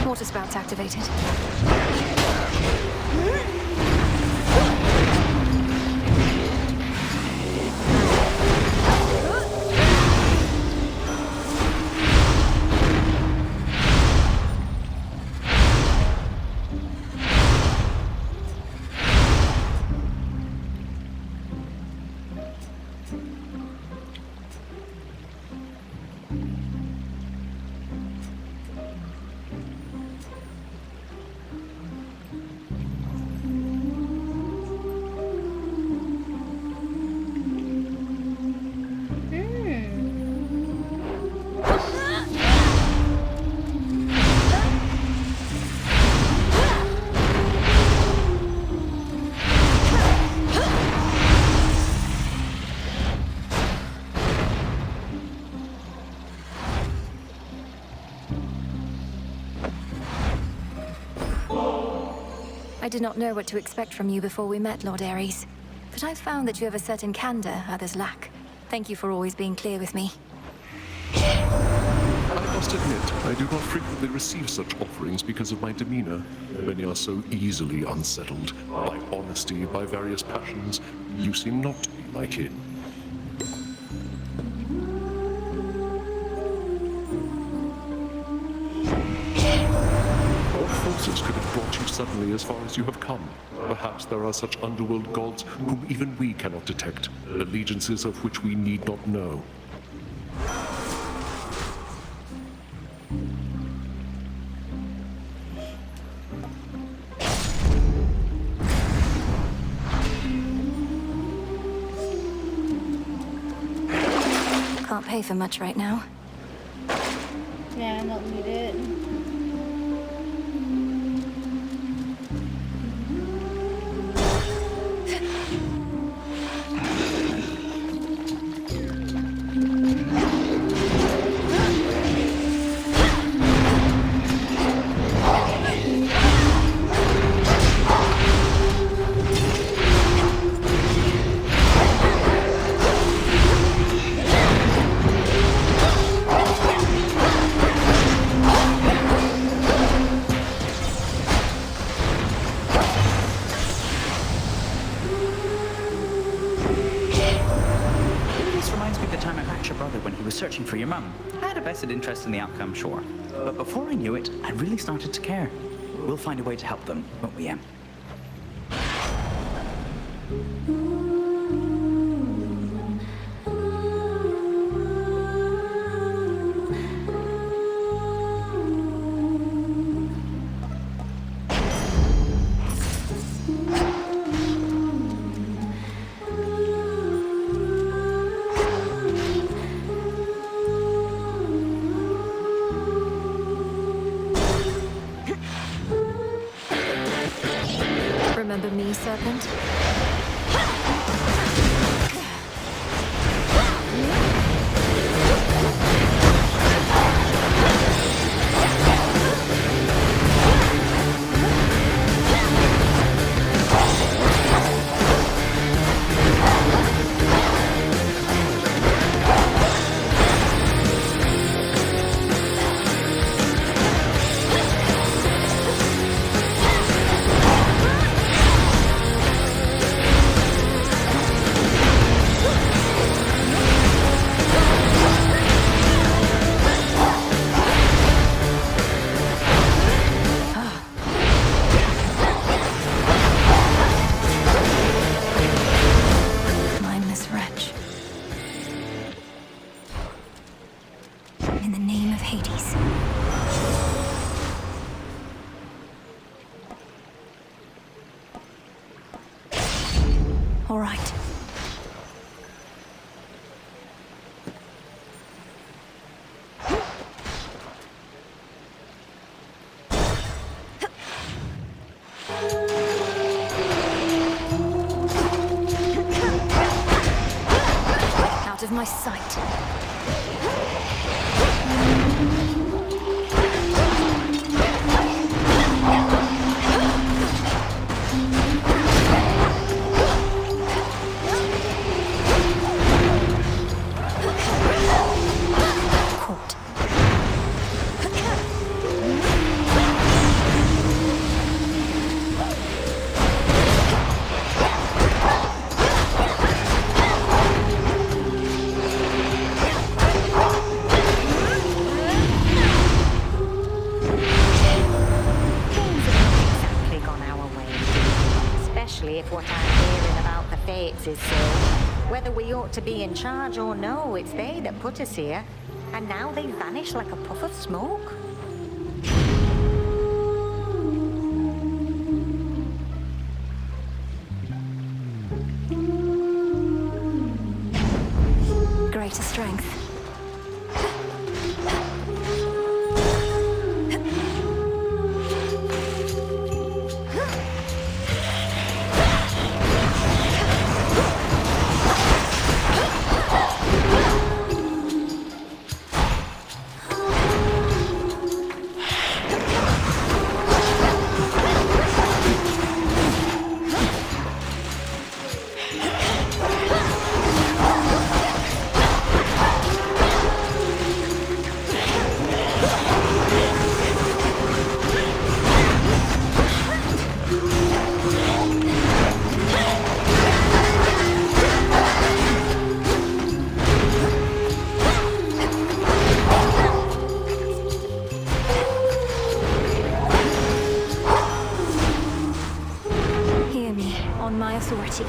Water spouts activated. I did not know what to expect from you before we met, Lord Ares. But I've found that you have a certain candor others lack. Thank you for always being clear with me. I must admit, I do not frequently receive such offerings because of my demeanor. Many are so easily unsettled by honesty, by various passions. You seem not to be like it. What forces could have brought you suddenly as far as you have come? Perhaps there are such underworld gods whom even we cannot detect, allegiances of which we need not know. Can't pay for much right now. Yeah, I don't need it. shot your brother when he was searching for your mum. I had a vested interest in the outcome, sure. But before I knew it, I really started to care. We'll find a way to help them, won't we, Em? Remember me, Serpent? All right. Out of my sight. If what I'm hearing about the fates is so. Whether we ought to be in charge or no, it's they that put us here. And now they vanish like a puff of smoke. Greater strength. Authority.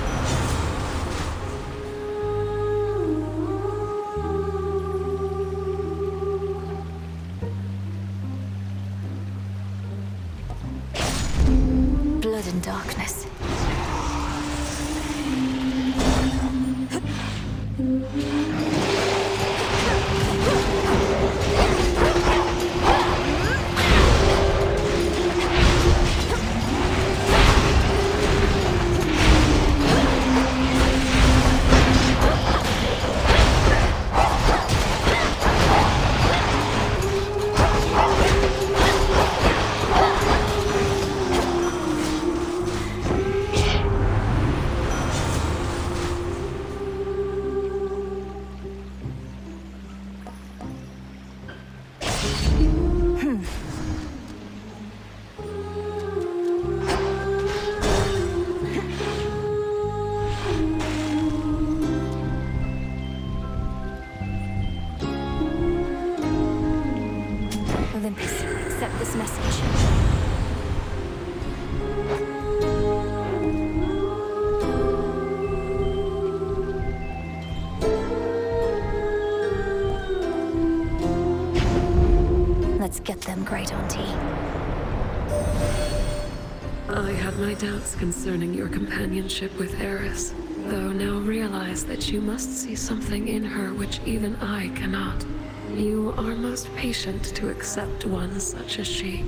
Blood and darkness. message. Let's get them, Great Auntie. I had my doubts concerning your companionship with Eris, though now realize that you must see something in her which even I cannot. You are most patient to accept one such as she.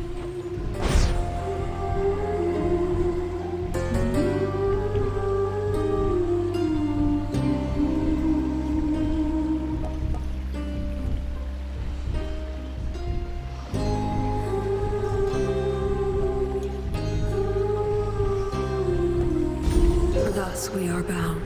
Thus we are bound.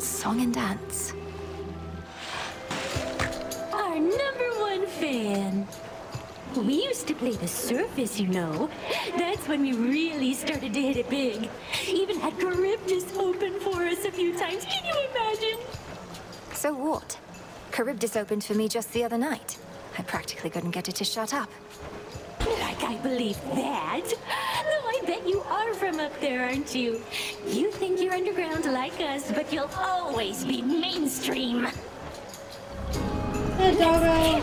Song and dance. Our #1 fan. We used to play the surface, you know. That's when we really started to hit it big. Even had Charybdis open for us a few times. Can you imagine? So what? Charybdis opened for me just the other night. I practically couldn't get it to shut up. Like I believe that. Though I bet you are from up there, aren't you? You think you're underground like us, but you'll always be mainstream. Hey, doggo.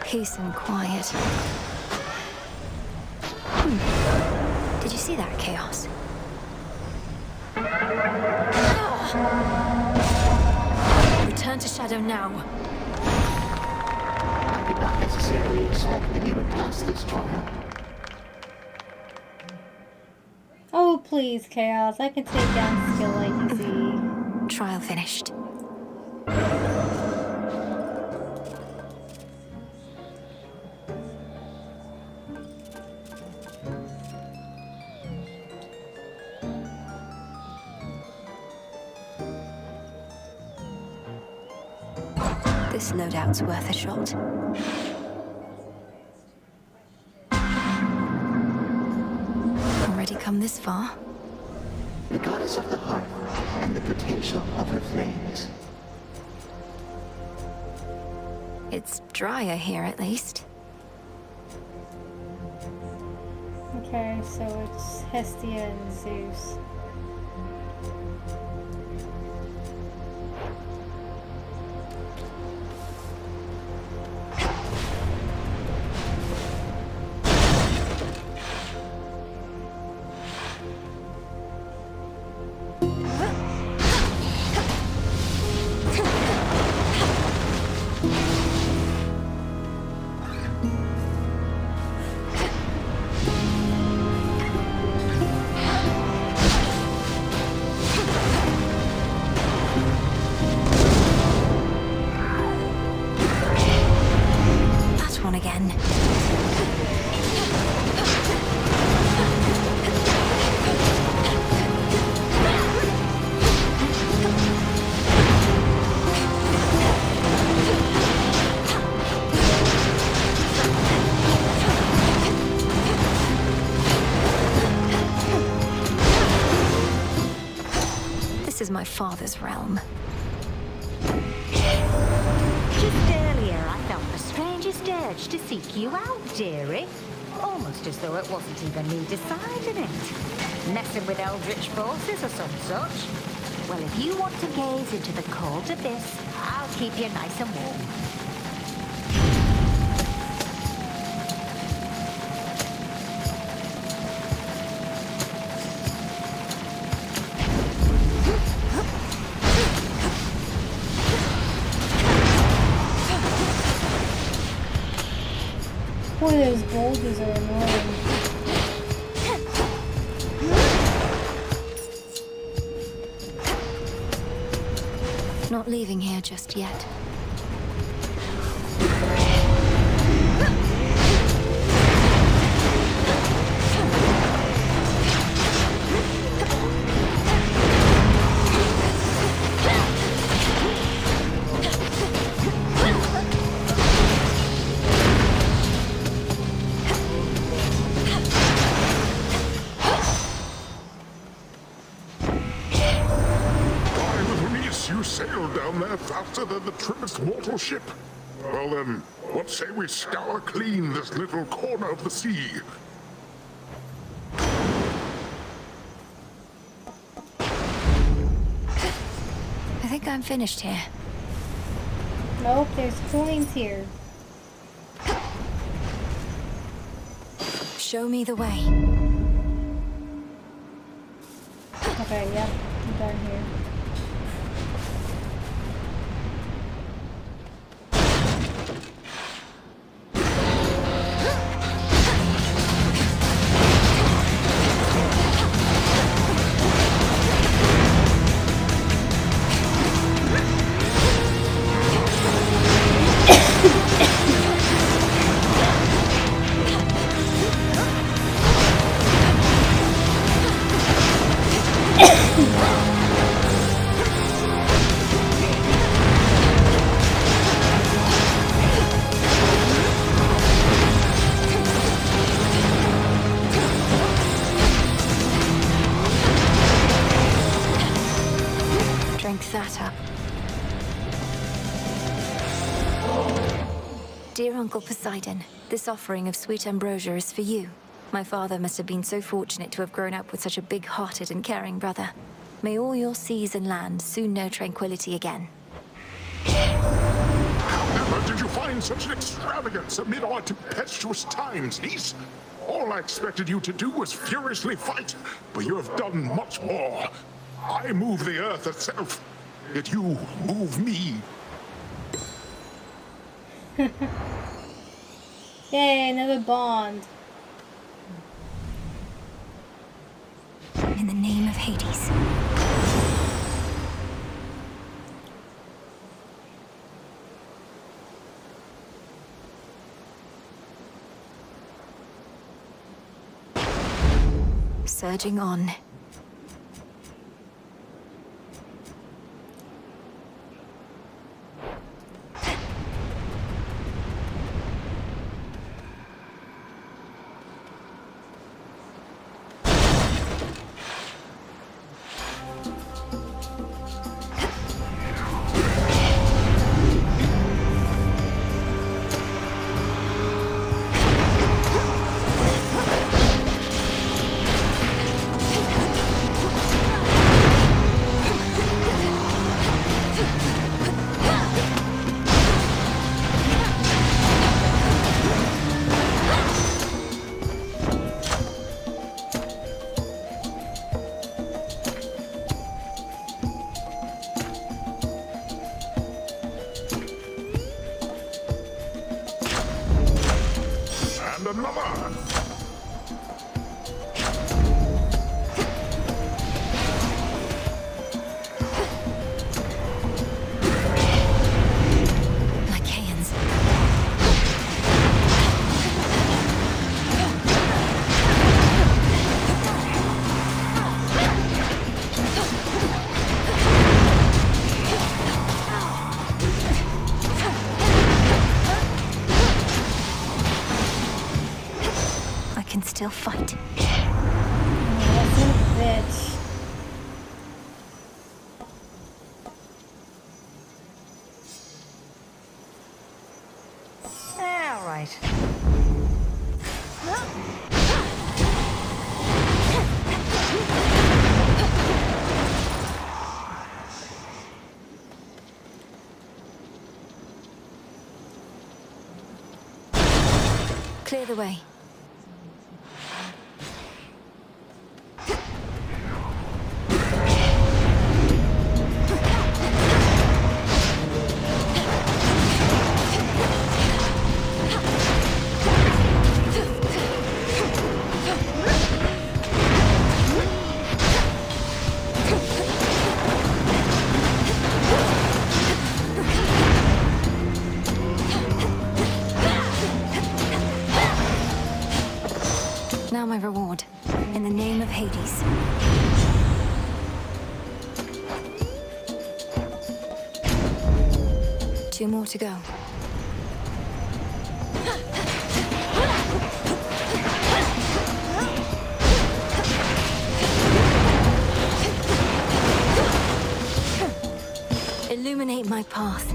Peace and quiet. Did you see that, Chaos? Return to Shadow now. I did not necessarily expect that you would pass this trial. Oh, please, Chaos. I can take down skill like easy. Trial finished. This loadout's worth a shot. Already come this far? The goddess of the hearth and the potential of her flames. It's drier here, at least. Okay, so it's Hestia and Zeus. This is my father's realm. Just earlier, I felt the strangest urge to seek you out, dearie. Almost as though it wasn't even me deciding it. Messing with eldritch forces or some such. Well, if you want to gaze into the cold abyss, I'll keep you nice and warm. Boy, those boulders are annoying. Not leaving here just yet. You sail down there faster than the trimmest mortal ship. Well then, what say we scour clean this little corner of the sea? I think I'm finished here. Nope, there's coins here. Show me the way. Okay, yep, I'm done here. That up. Dear Uncle Poseidon, this offering of sweet ambrosia is for you. My father must have been so fortunate to have grown up with such a big-hearted and caring brother. May all your seas and land soon know tranquility again. However, did you find such an extravagance amid our tempestuous times, niece? All I expected you to do was furiously fight, but you have done much more. I move the earth itself, yet you move me. Yay, another bond. In the name of Hades. Surging on. can still fight. That's a bitch. All right. Clear the way. Now my reward. In the name of Hades. Two more to go. Illuminate my path.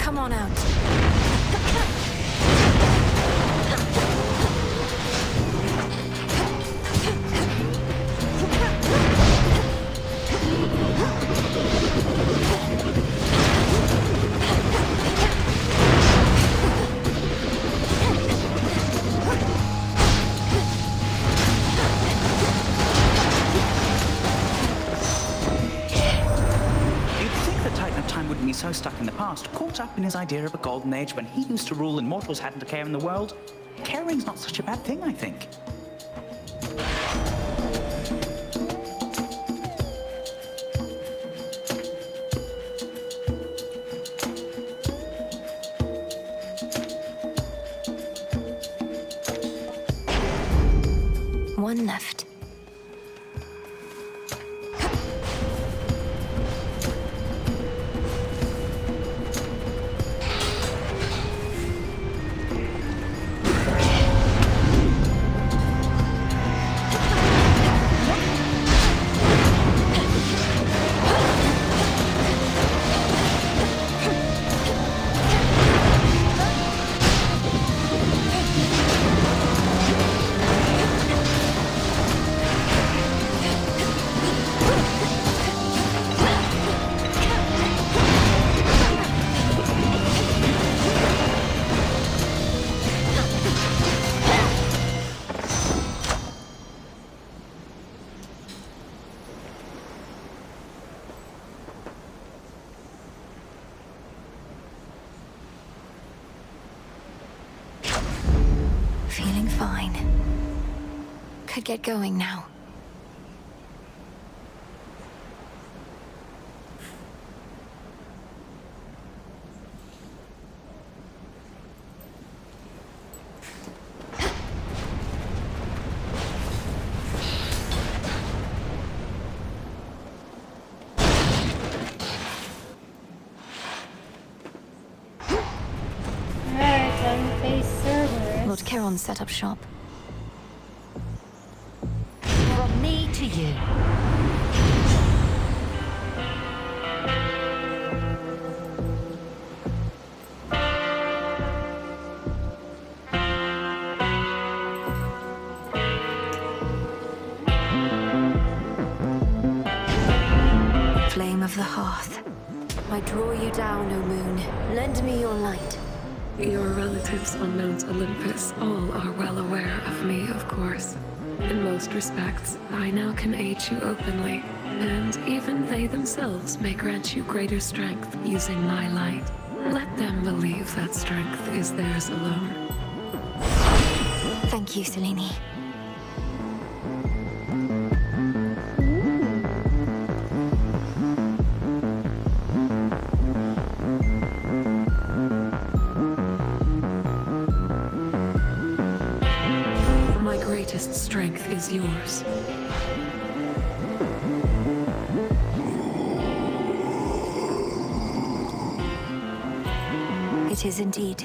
Come on out. So stuck in the past, caught up in his idea of a golden age when he used to rule and mortals hadn't a care in the world. Caring's not such a bad thing, I think. One left. Feeling fine. Could get going now. Lord Charon set up shop. From me to you. Flame of the hearth. I draw you down, O moon. Lend me your light. Your relatives on Mount Olympus all are well aware of me, of course. In most respects, I now can aid you openly, and even they themselves may grant you greater strength using my light. Let them believe that strength is theirs alone. Thank you, Selene. greatest strength is yours. It is indeed.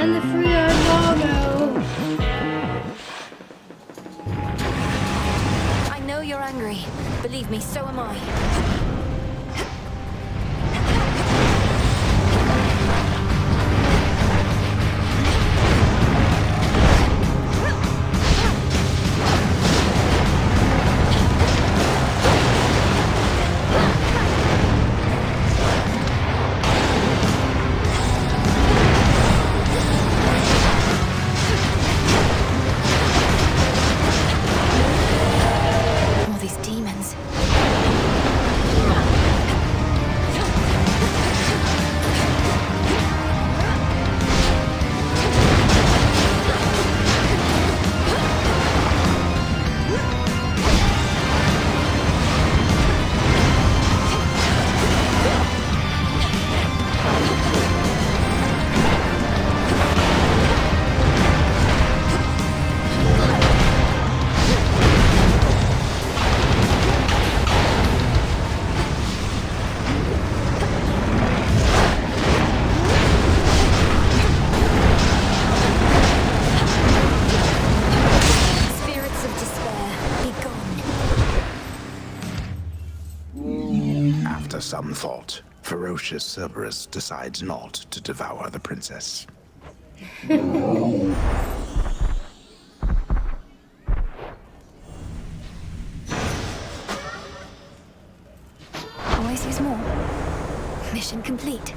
And the free logo. I know you're angry. Believe me, so am I. All these demons. Spirits of despair, be gone. After some thought, ferocious Cerberus decides not to devour the princess. Always use more. Mission complete.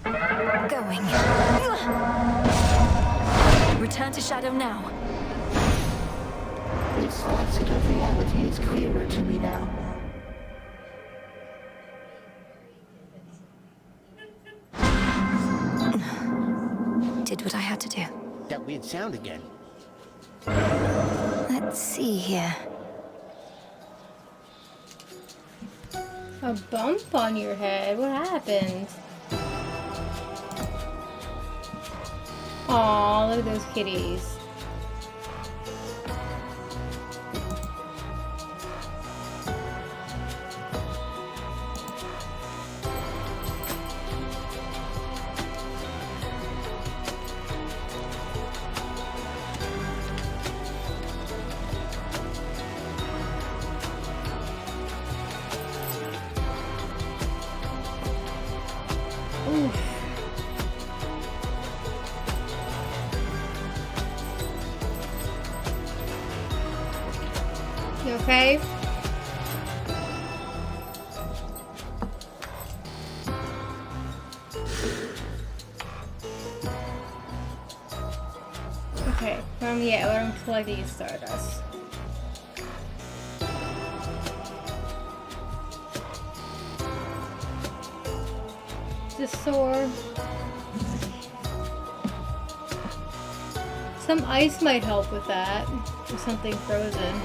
Going. Return to Shadow now. This facet of reality is clearer to me now. Did what I had to do. That weird sound again. Let's see here. A bump on your head? What happened? Aw, look at those kitties. Oof. You okay? Okay, yeah, let him collect these Stardust. Just sore. Some ice might help with that, or something frozen.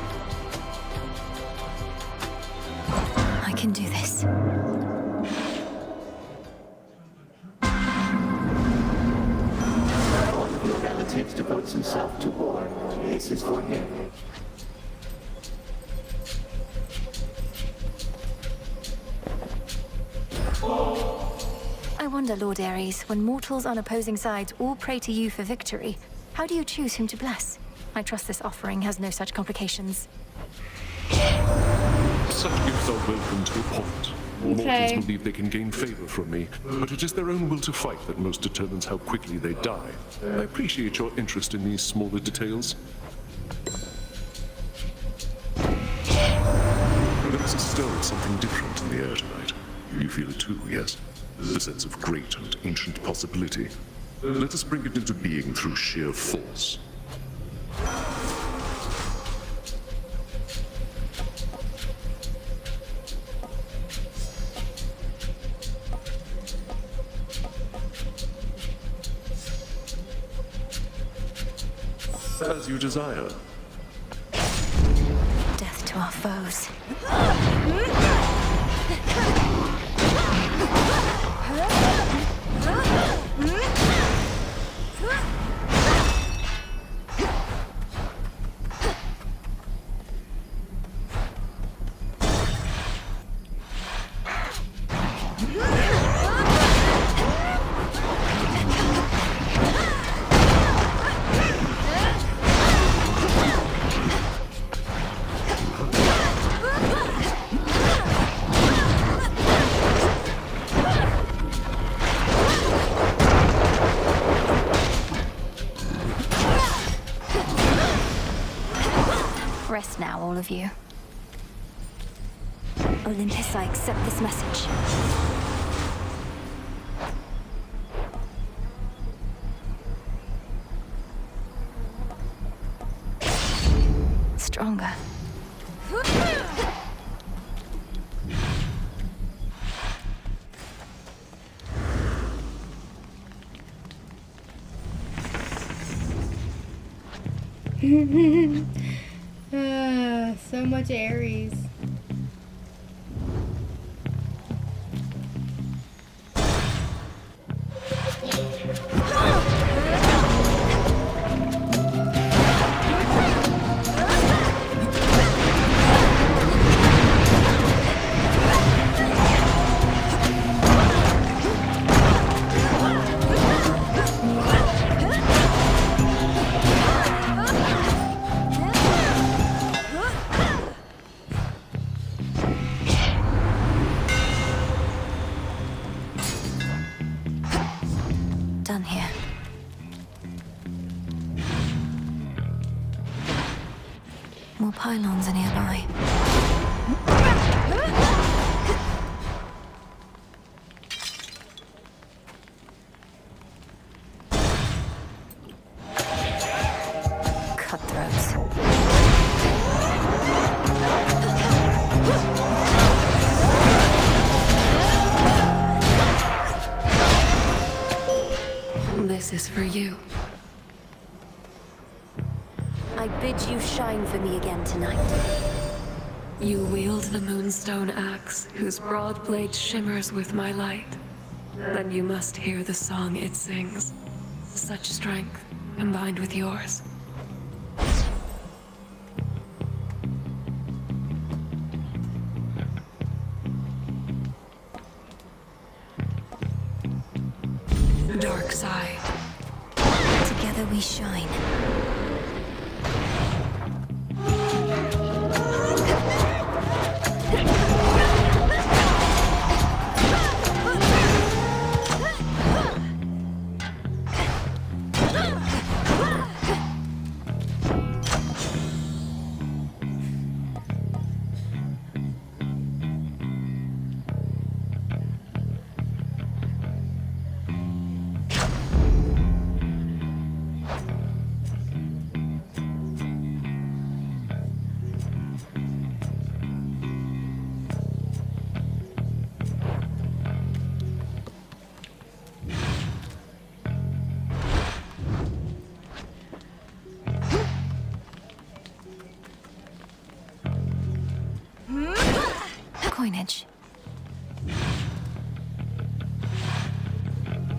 I can do this. One of your relatives devotes himself to war. This is for him. I wonder, Lord Ares, when mortals on opposing sides all pray to you for victory, how do you choose whom to bless? I trust this offering has no such complications. Such gifts are welcome to a point. Okay. Mortals believe they can gain favor from me, but it is their own will to fight that most determines how quickly they die. I appreciate your interest in these smaller details. There is a stir of something different in the air tonight. You feel it too, yes? The sense of great and ancient possibility. Let us bring it into being through sheer force. As you desire. Death to our foes. Rest now, all of you. Olympus, I accept this message. Stronger. So much Aries. Done here. More pylons are nearby. Cutthroats. This is for you. I bid you shine for me again tonight. You wield the moonstone axe, whose broad blade shimmers with my light. Then you must hear the song it sings. Such strength, combined with yours. Dark side. Together we shine. Coinage.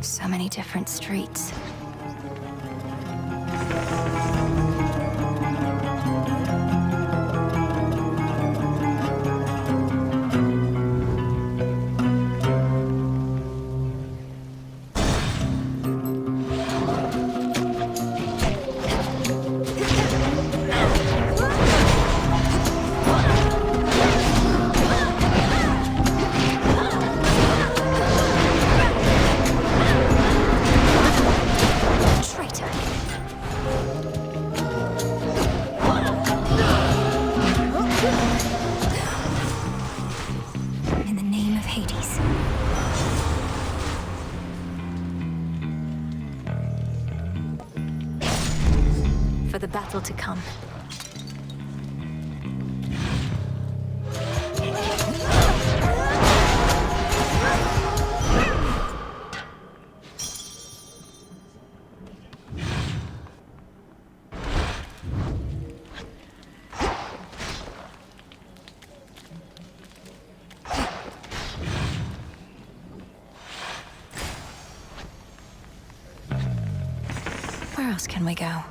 So many different streets. For the battle to come. Where else can we go?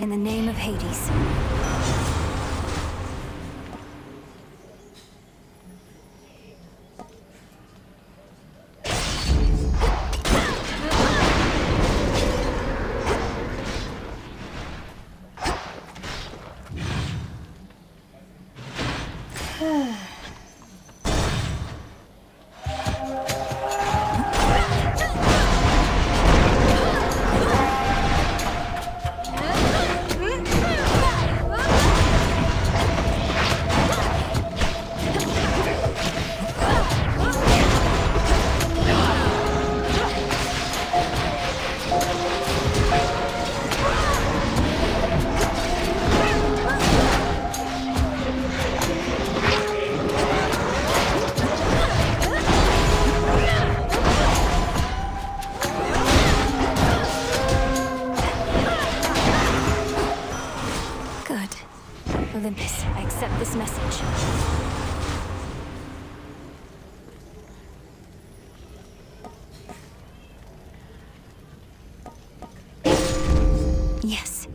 In the name of Hades. Olympus, I accept this message. Yes.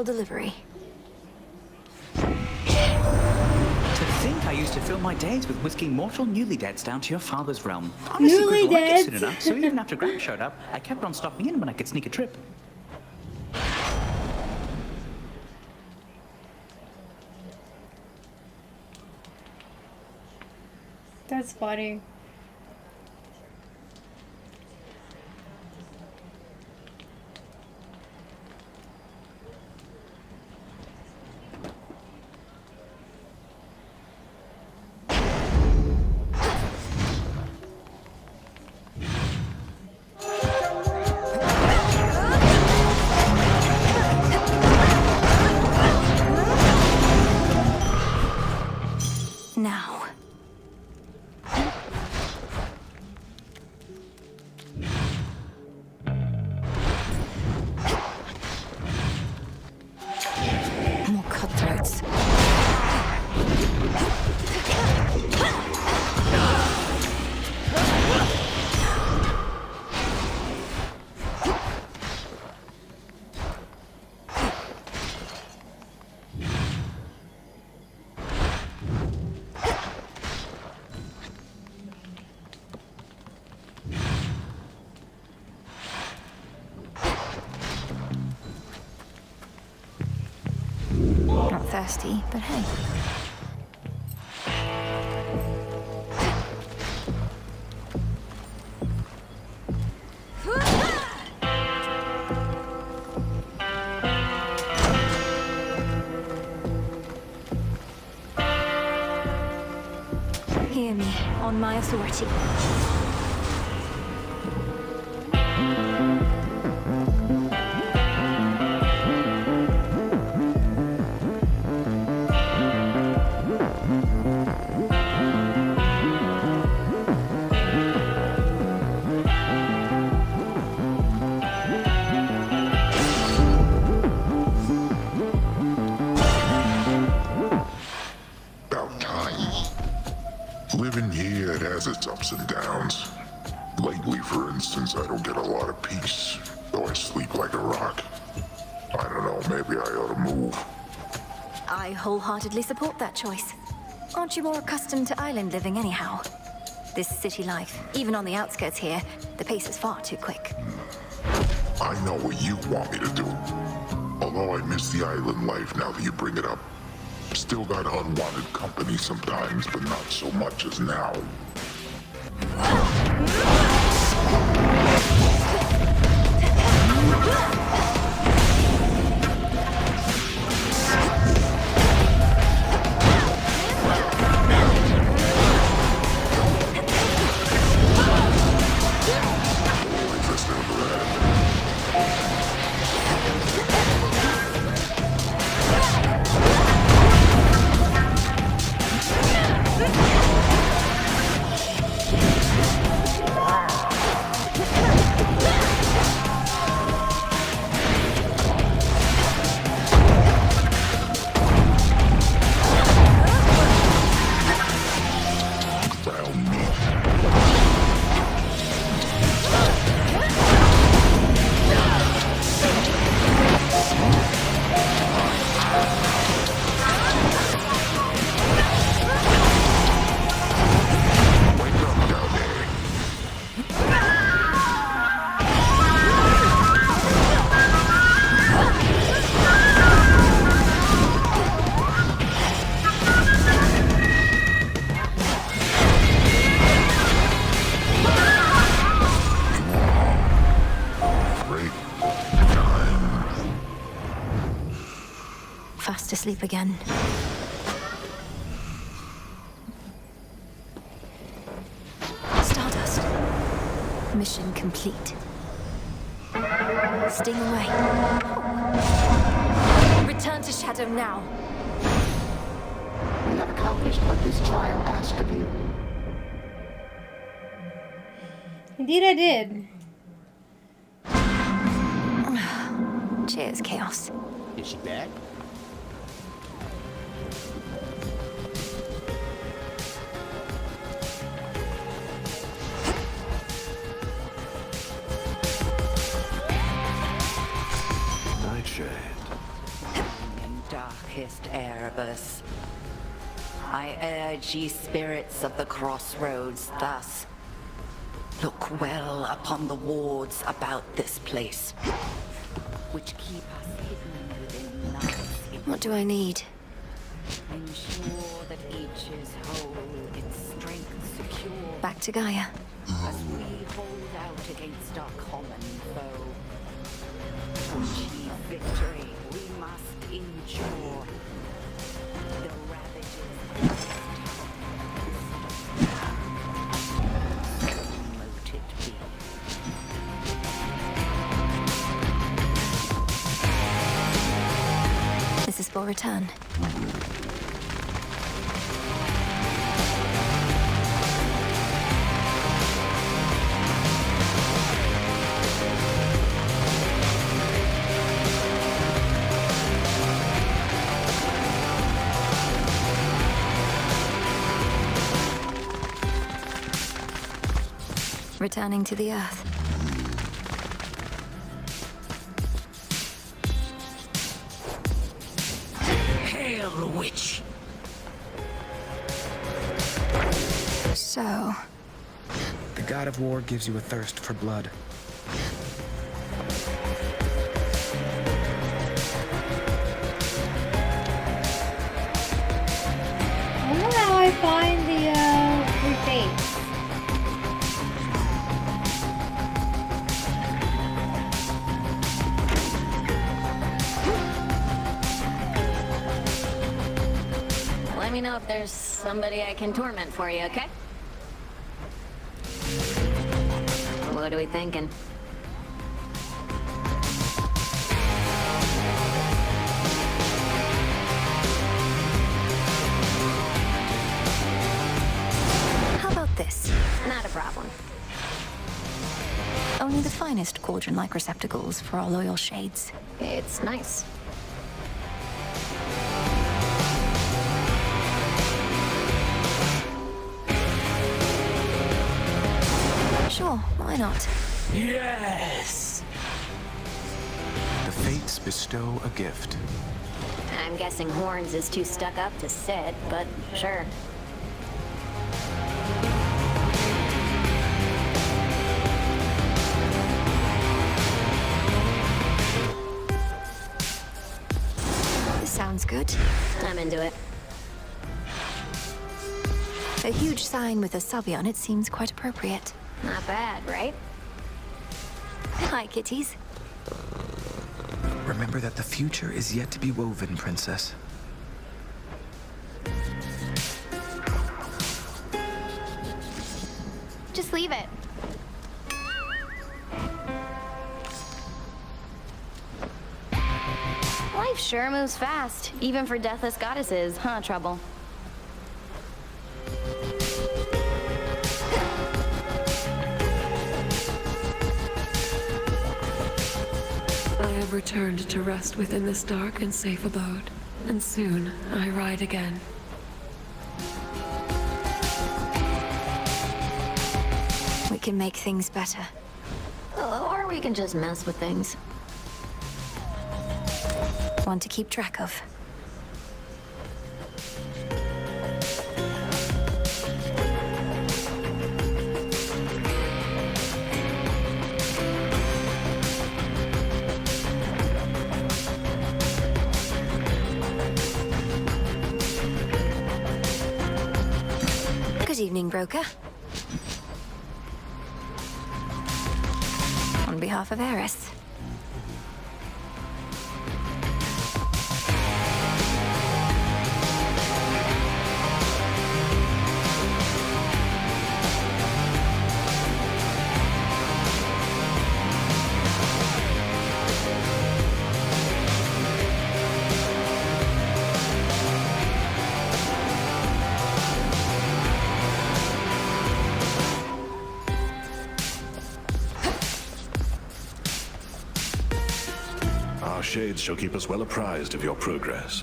Delivery. To think I used to fill my days with whisking mortal newlydeads down to your father's realm. Honestly, couldn't like it soon enough, so even after Grant showed up, I kept on stopping in when I could sneak a trip. That's funny. Now. More cutthroats. Not thirsty, but hey. me on my authority. Living here, it has its ups and downs. Lately, for instance, I don't get a lot of peace, though I sleep like a rock. I don't know, maybe I ought to move. I wholeheartedly support that choice. Aren't you more accustomed to island living anyhow? This city life, even on the outskirts here, the pace is far too quick. I know what you want me to do. Although I miss the island life now that you bring it up. Still got unwanted company sometimes, but not so much as now. Fast asleep again. Stardust. Mission complete. Sting away. Return to Shadow now. You have accomplished what this trial asked of you. Indeed I did. Cheers, Chaos. Is she back? Darkest Erebus, I urge ye spirits of the crossroads thus. Look well upon the wards about this place, which keep us hidden within lies. What do I need? Ensure that each is whole, its strength secure. Back to Gaia. As we hold out against our common foe. To achieve victory, we must endure the ravages of this mote it be. This is for return. Returning to the Earth. Hail, witch! So... The god of war gives you a thirst for blood. I wonder how I find the three fates. Let me know if there's somebody I can torment for you, okay? What are we thinking? How about this? Not a problem. Only the finest cauldron-like receptacles for our loyal shades. It's nice. Sure, why not? Yes! The fates bestow a gift. I'm guessing Horns is too stuck up to sit, but sure. This sounds good. I'm into it. A huge sign with a subby on it seems quite appropriate. Not bad, right? Hi, kitties. Remember that the future is yet to be woven, Princess. Just leave it. Life sure moves fast, even for deathless goddesses, huh, Trouble? I have returned to rest within this dark and safe abode, and soon I ride again. We can make things better. Or we can just mess with things. One to keep track of. Good evening, broker. On behalf of Eris. Our shades shall keep us well apprised of your progress.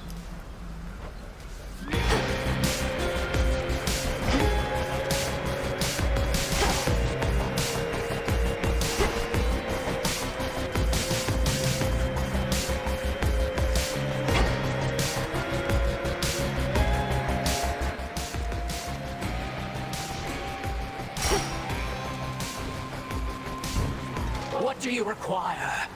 What do you require?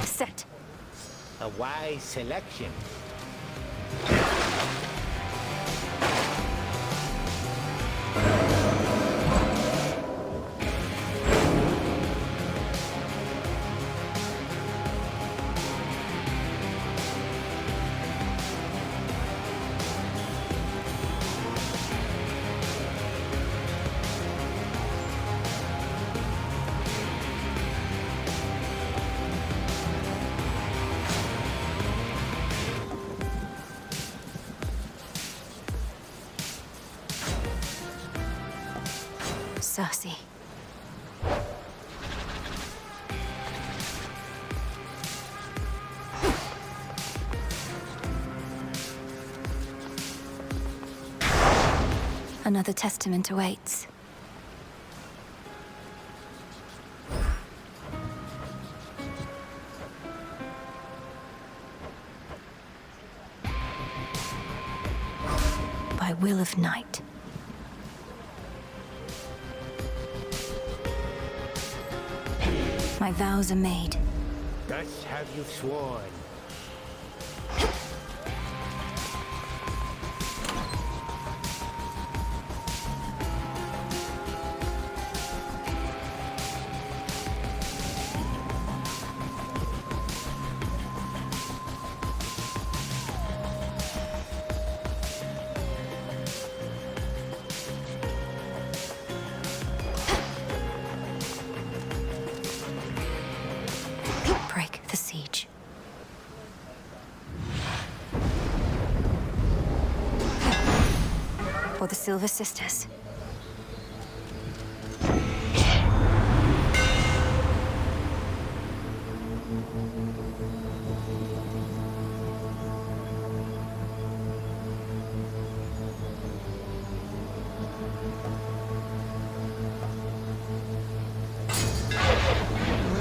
Set. A wise selection. Cersei. Another testament awaits. By will of Night. My vows are made. Thus have you sworn. Break the siege. For the Silver Sisters.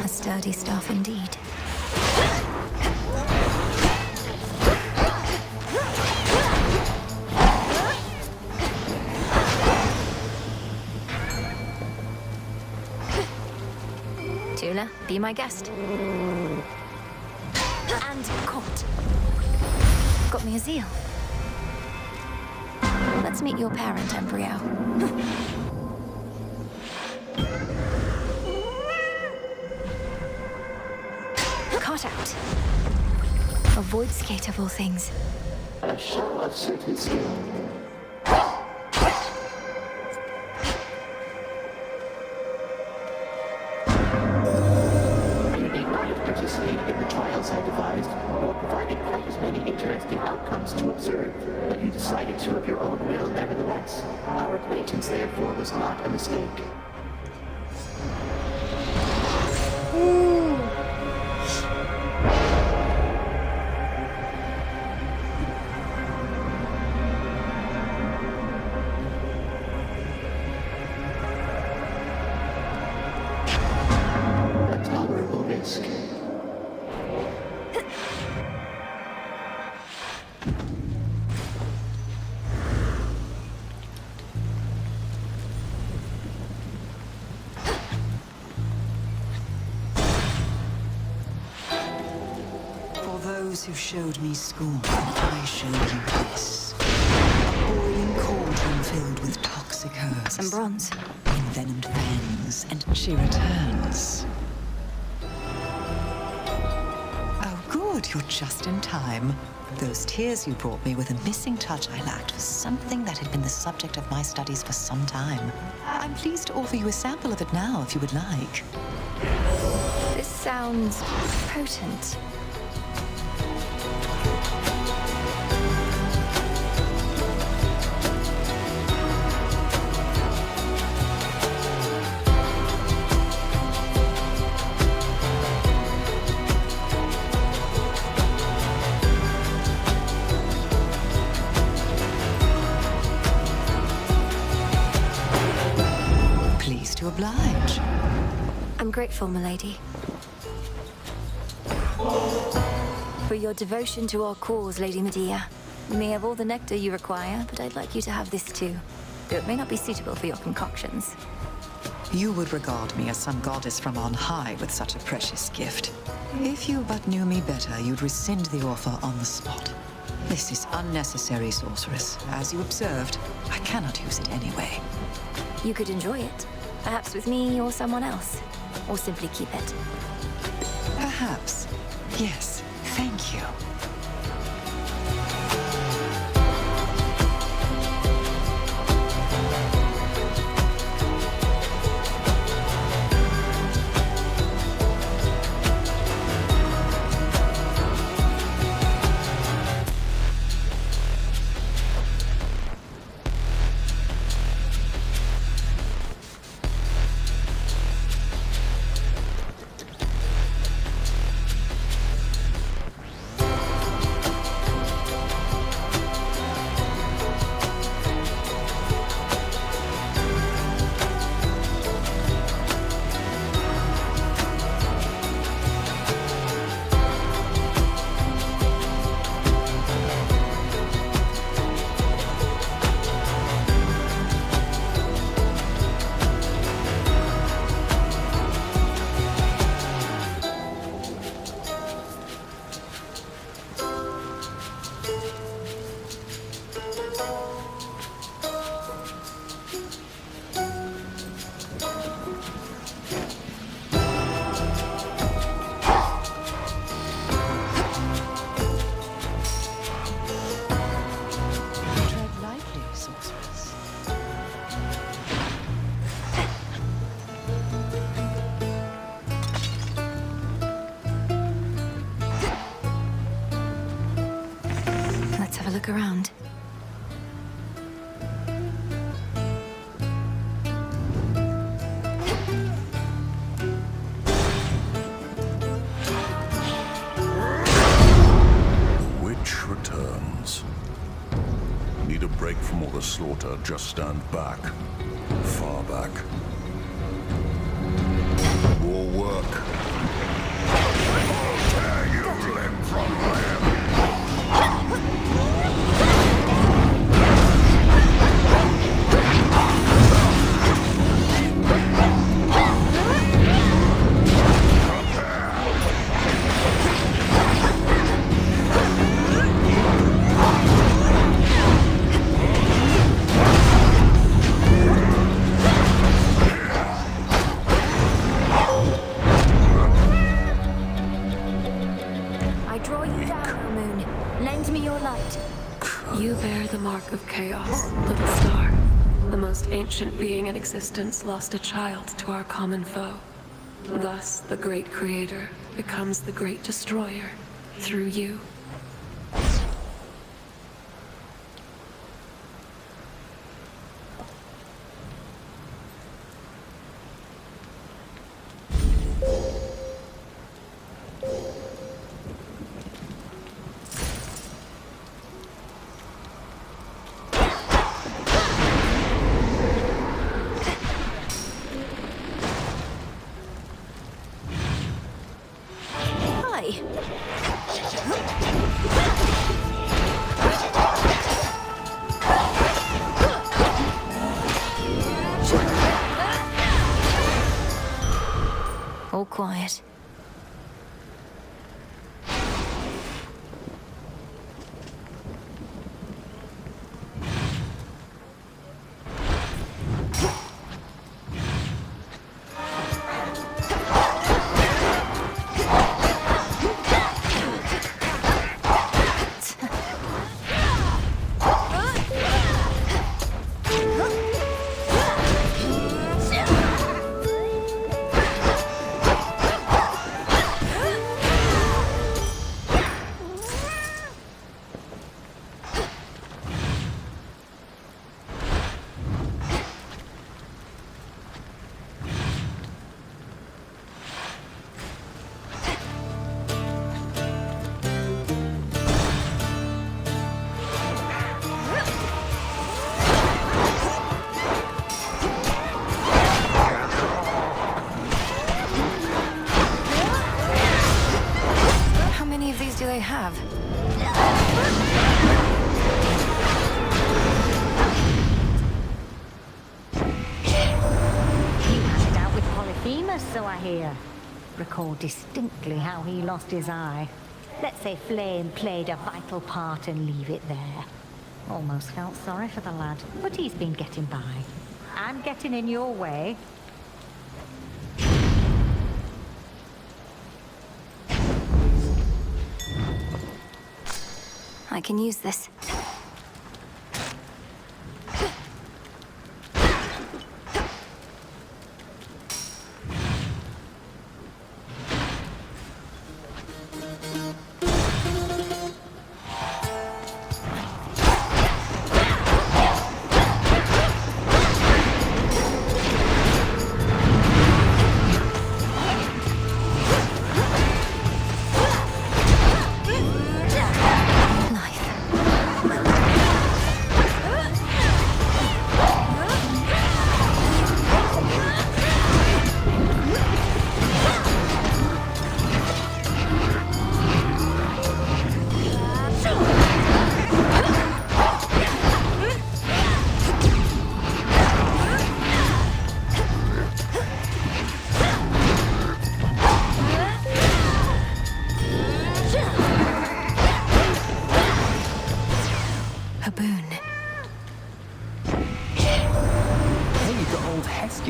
A sturdy staff indeed. Tula, be my guest. And caught. Got me a zeal. Let's meet your parent, embryo. Caught out. Avoid skate of all things. A show of certain skill. Participated in the trials I devised, or provided quite as many interesting outcomes to observe, but you decided to of your own will nevertheless. Our acquaintance therefore was not a mistake. A tolerable risk. For those who showed me scorn, I showed you this. A boiling cauldron filled with toxic herbs. Some bronze. Envenomed fangs, and she returns. Oh, good, you're just in time. Those tears you brought me were the missing touch I lacked for something that had been the subject of my studies for some time. I'm pleased to offer you a sample of it now, if you would like. This sounds potent. Pleased to oblige. I'm grateful, milady. For your devotion to our cause, Lady Medea. You may have all the nectar you require, but I'd like you to have this too. Though it may not be suitable for your concoctions. You would regard me as some goddess from on high with such a precious gift. If you but knew me better, you'd rescind the offer on the spot. This is unnecessary, sorceress. As you observed, I cannot use it anyway. You could enjoy it. Perhaps with me or someone else. Or simply keep it. Perhaps. Yes, thank you. around. Witch returns. Need a break from all the slaughter, just stand back. Far back. More work. I'll tear you limb from limb. You bear the mark of chaos, little star. The most ancient being in existence lost a child to our common foe. Thus, the great creator becomes the great destroyer through you. All quiet. Do they have? You had it out with Polyphemus, so I hear. Recall distinctly how he lost his eye. Let's say Flame played a vital part and leave it there. Almost felt sorry for the lad, but he's been getting by. I'm getting in your way. I can use this.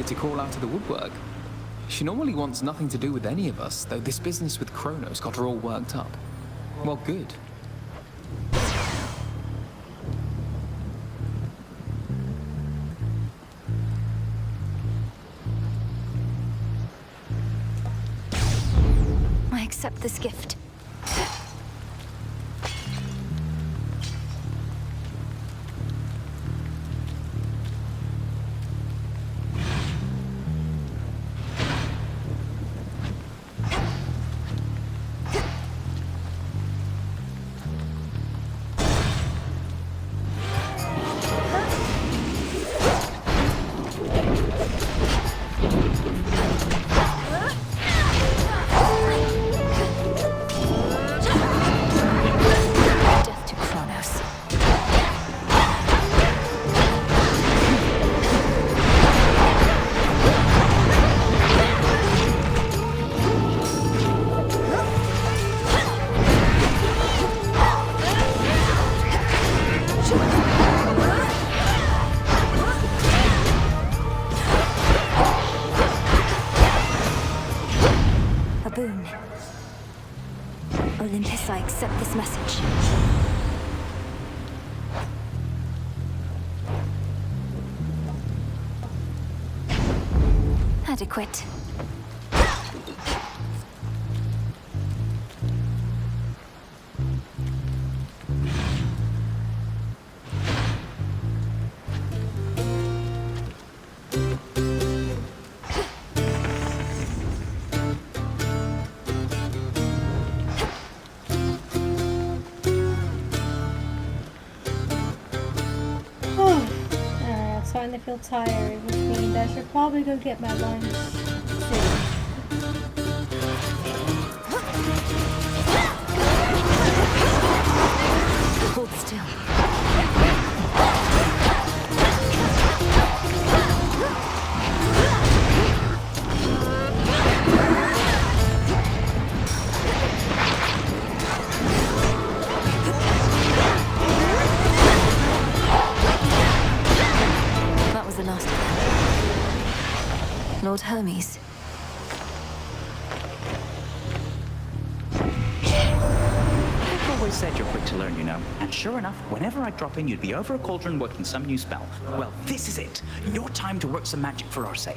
To crawl out of the woodwork. She normally wants nothing to do with any of us, though this business with Chronos got her all worked up. Well, good. I accept this gift. boon. Olympus, I accept this message. Adequate. Alright, I'm starting to feel tired, which means I should probably go get my lunch soon. Hold still. That was the last of them. Lord Hermes. Always said you're quick to learn, you know. And sure enough, whenever I drop in, you'd be over a cauldron working some new spell. Well, this is it. Your time to work some magic for our sake.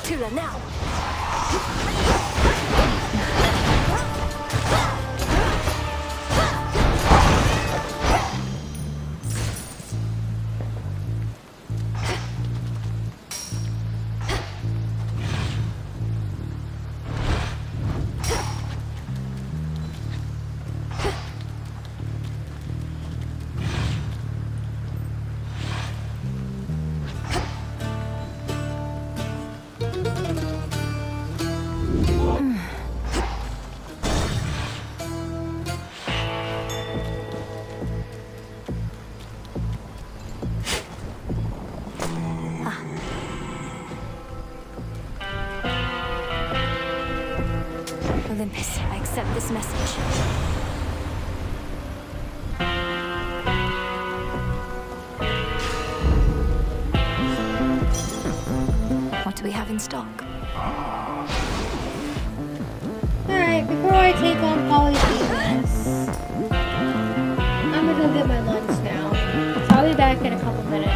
Tula now! Olympus, I accept this message. What do we have in stock? Alright, before I take on Polyphemus, I'm gonna go get my lunch now. So I'll be back in a couple minutes.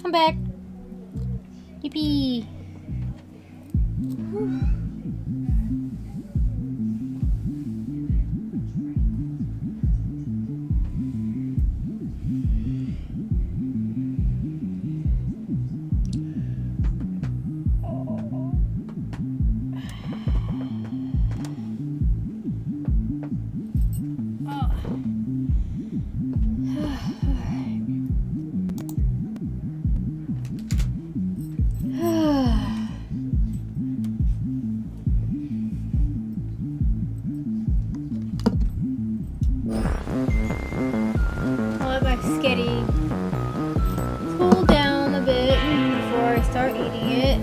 I'm back. Yippee. Cool down a bit before I start eating it.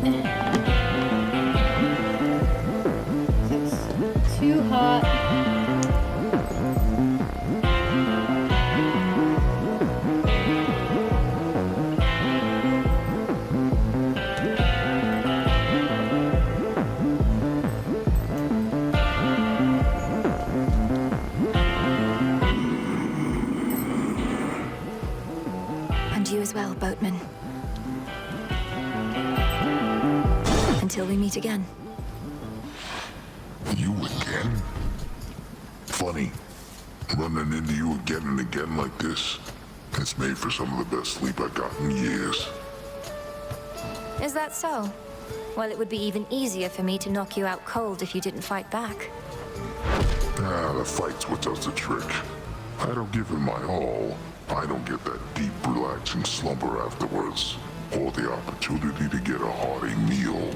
It's too hot. You as well, boatman. Until we meet again. You again? Funny. Running into you again and again like this. It's made for some of the best sleep I got in years. Is that so? Well, it would be even easier for me to knock you out cold if you didn't fight back. The fight's what does the trick. I don't give it my all. I don't get that deep, relaxing slumber afterwards, or the opportunity to get a hearty meal.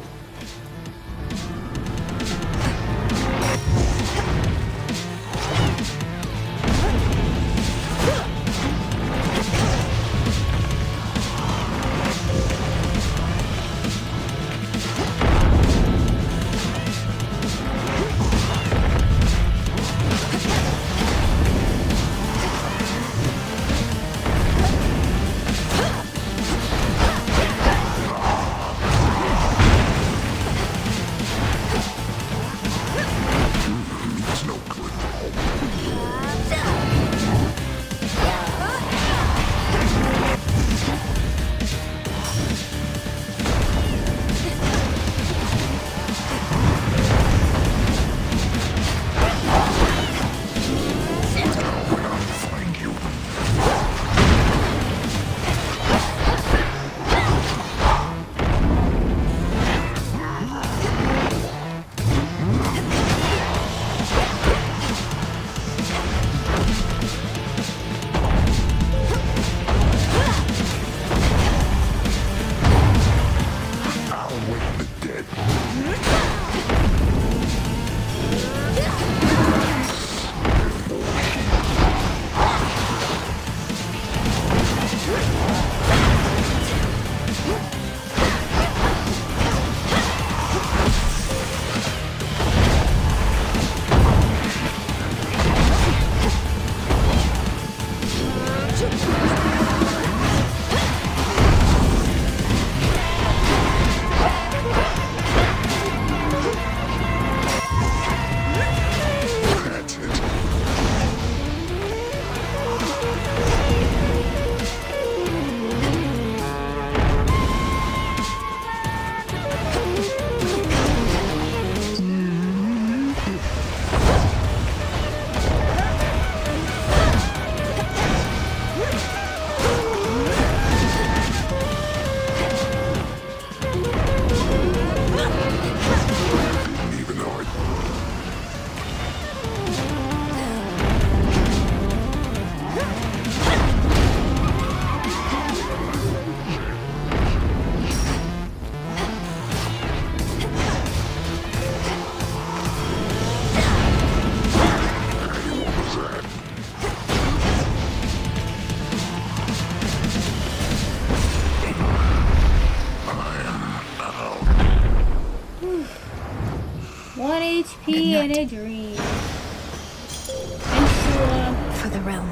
in a dream. Insula. For the realm.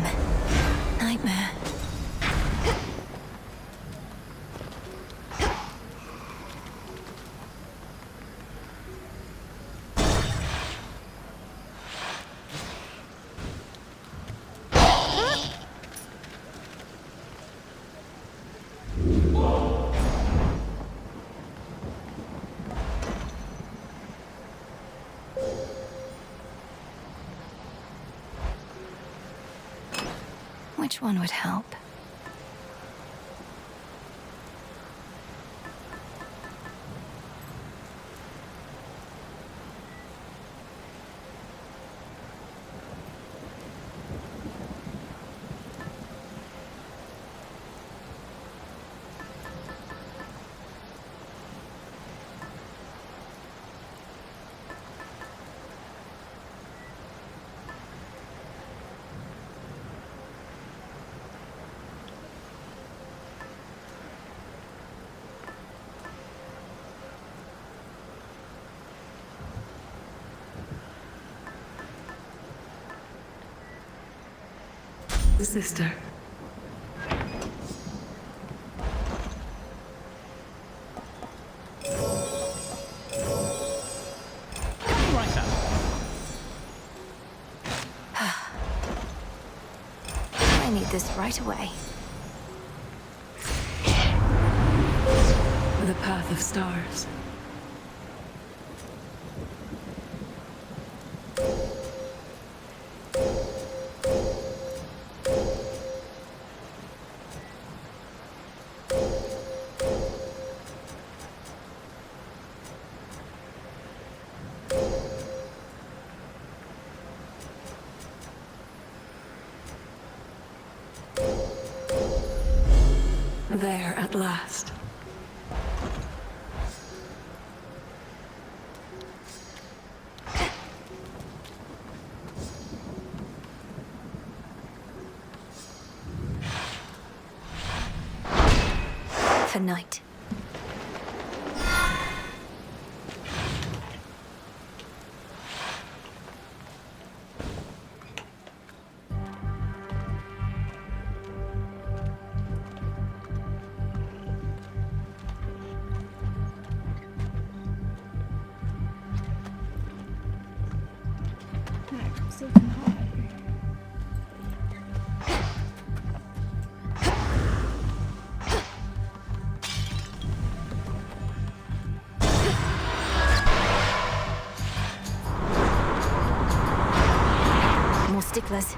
Nightmare. Which one would help? Sister. Right up. I need this right away. The path of stars. There at last. For night. Still too hot. More sticklers.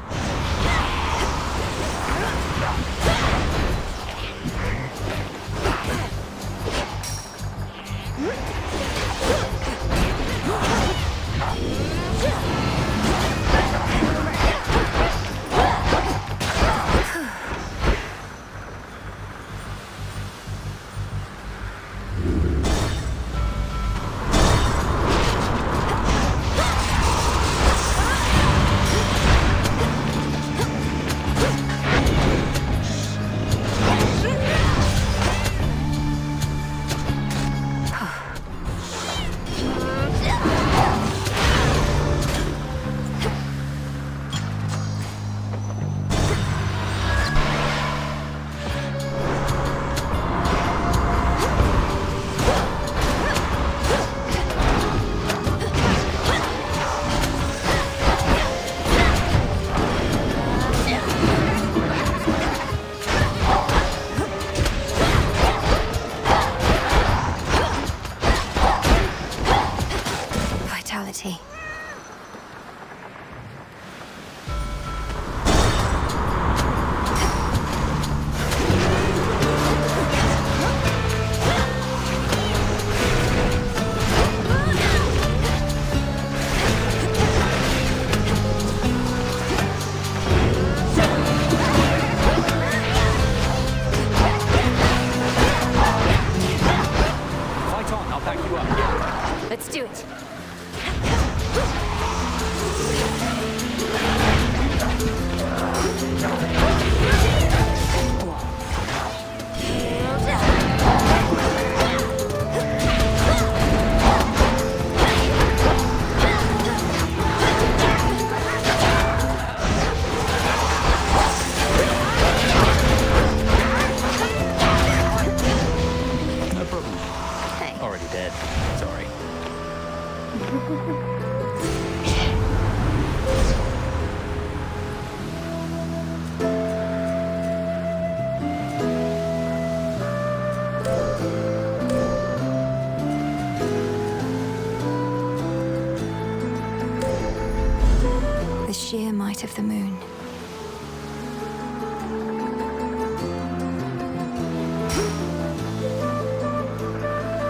the sheer might of the moon.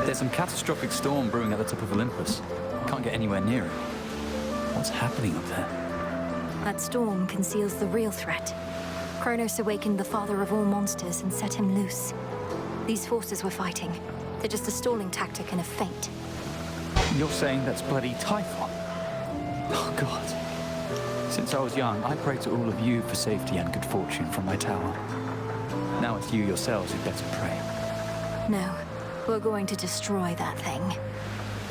There's some catastrophic storm brewing at the top of Olympus. Can't get anywhere near it. What's happening up there? That storm conceals the real threat. Chronos awakened the father of all monsters and set him loose. These forces we're fighting, they're just a stalling tactic and a feint. You're saying that's bloody Typhon? Oh, God. Since I was young, I prayed to all of you for safety and good fortune from my tower. Now it's you yourselves who better pray. No, we're going to destroy that thing.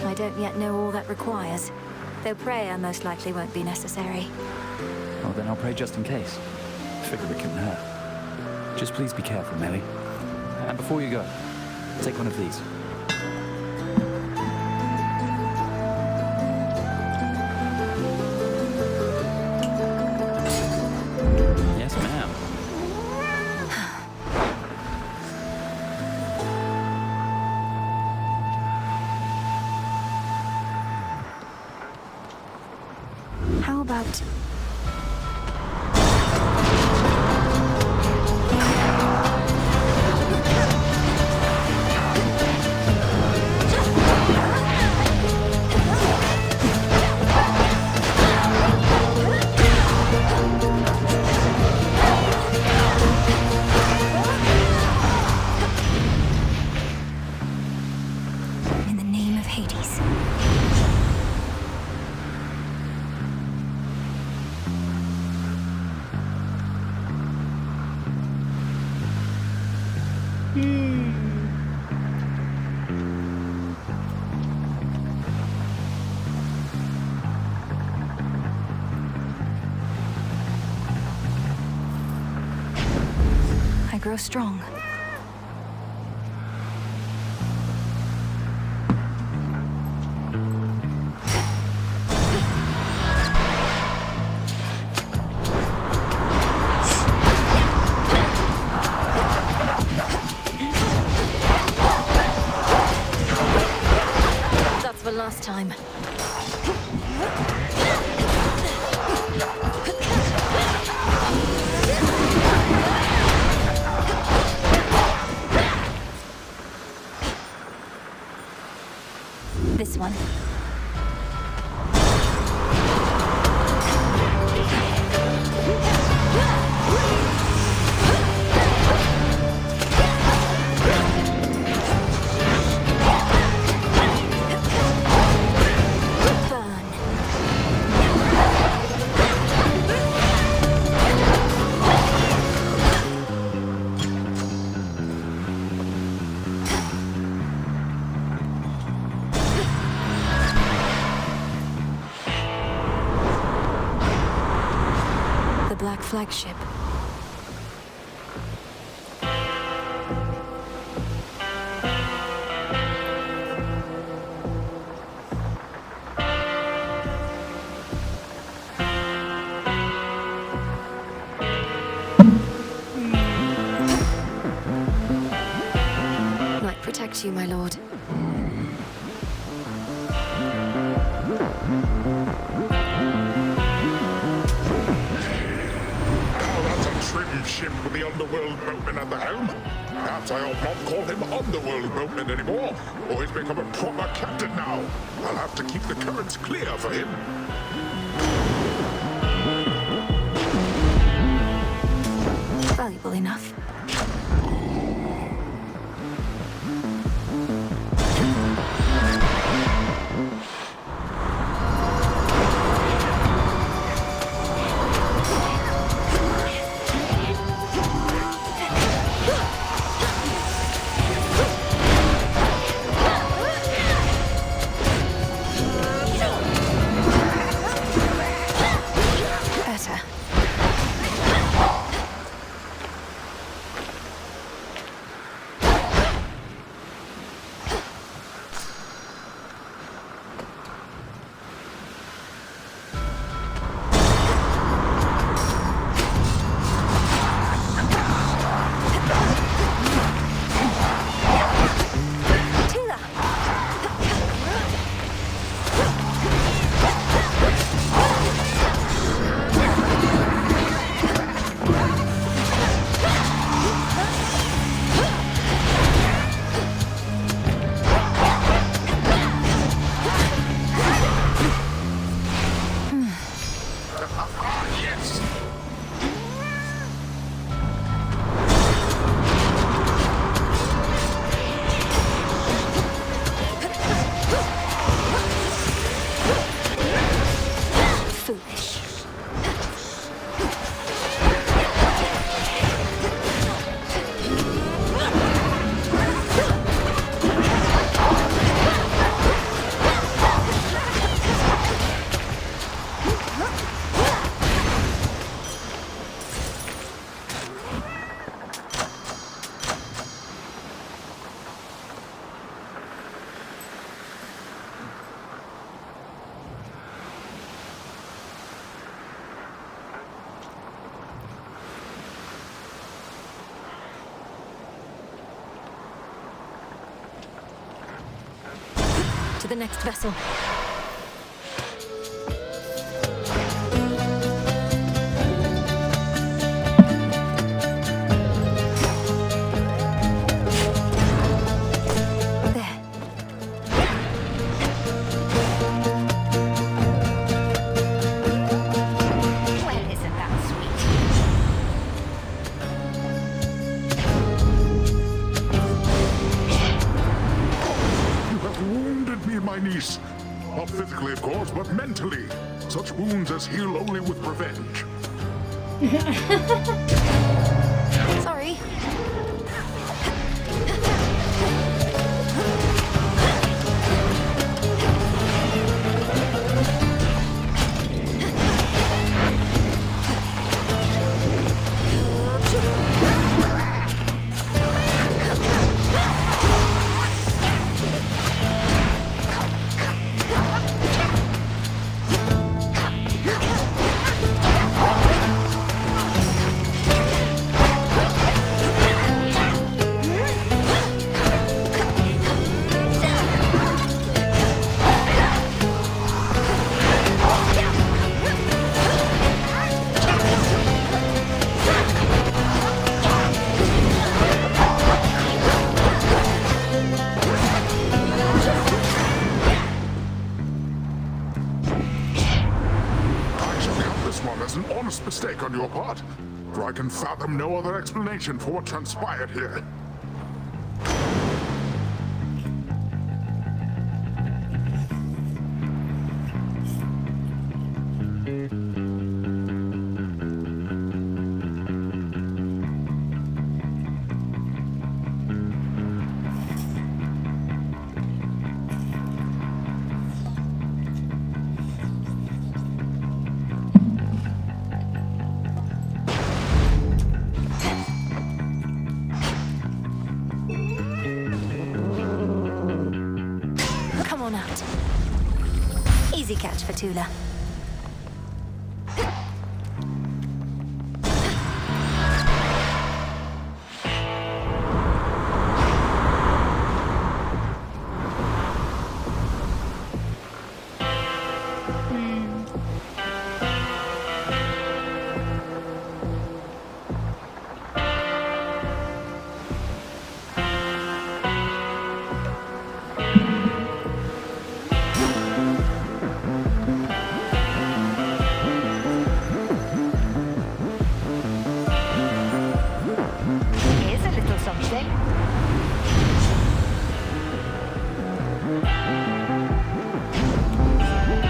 I don't yet know all that requires, though prayer most likely won't be necessary. Well, then I'll pray just in case. Figure it couldn't hurt. Just please be careful, Melly. And before you go, take one of these. Yes, ma'am. How about... in the name of Hades. I grow strong. That's the last time. This one. The Black Flagship. Might protect you, my lord. Trim ship with the underworld boatman at the helm. Perhaps I ought not call him underworld boatman anymore, or he's become a proper captain now. I'll have to keep the currents clear for him. Valuable enough. Yes! Foolish. To the next vessel. Well, isn't that sweet? You have wounded me, my niece. Not physically, of course, but mentally. Such wounds as heal only with revenge. Sorry. As an honest mistake on your part, for I can fathom no other explanation for what transpired here. Come on out. Easy catch for Tula. Here's a little something.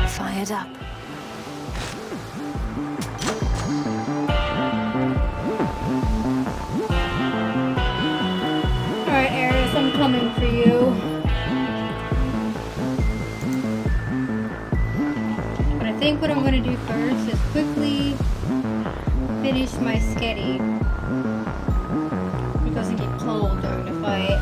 Fired up. Alright, Aries, I'm coming for you. But I think what I'm gonna do first is quickly finish my sketty. It doesn't get cold during the fight.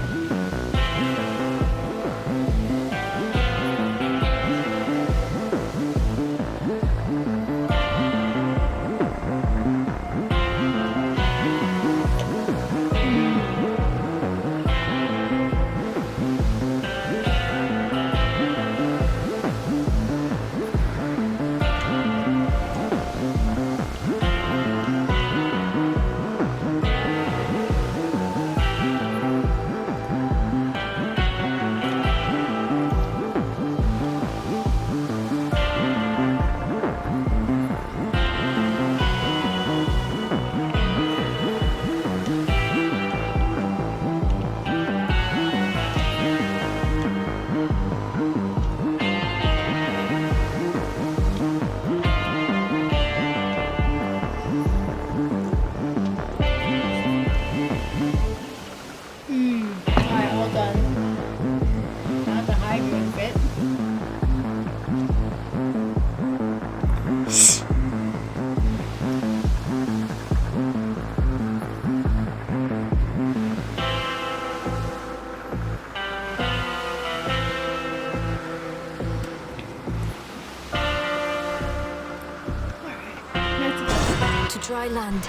to dry land. To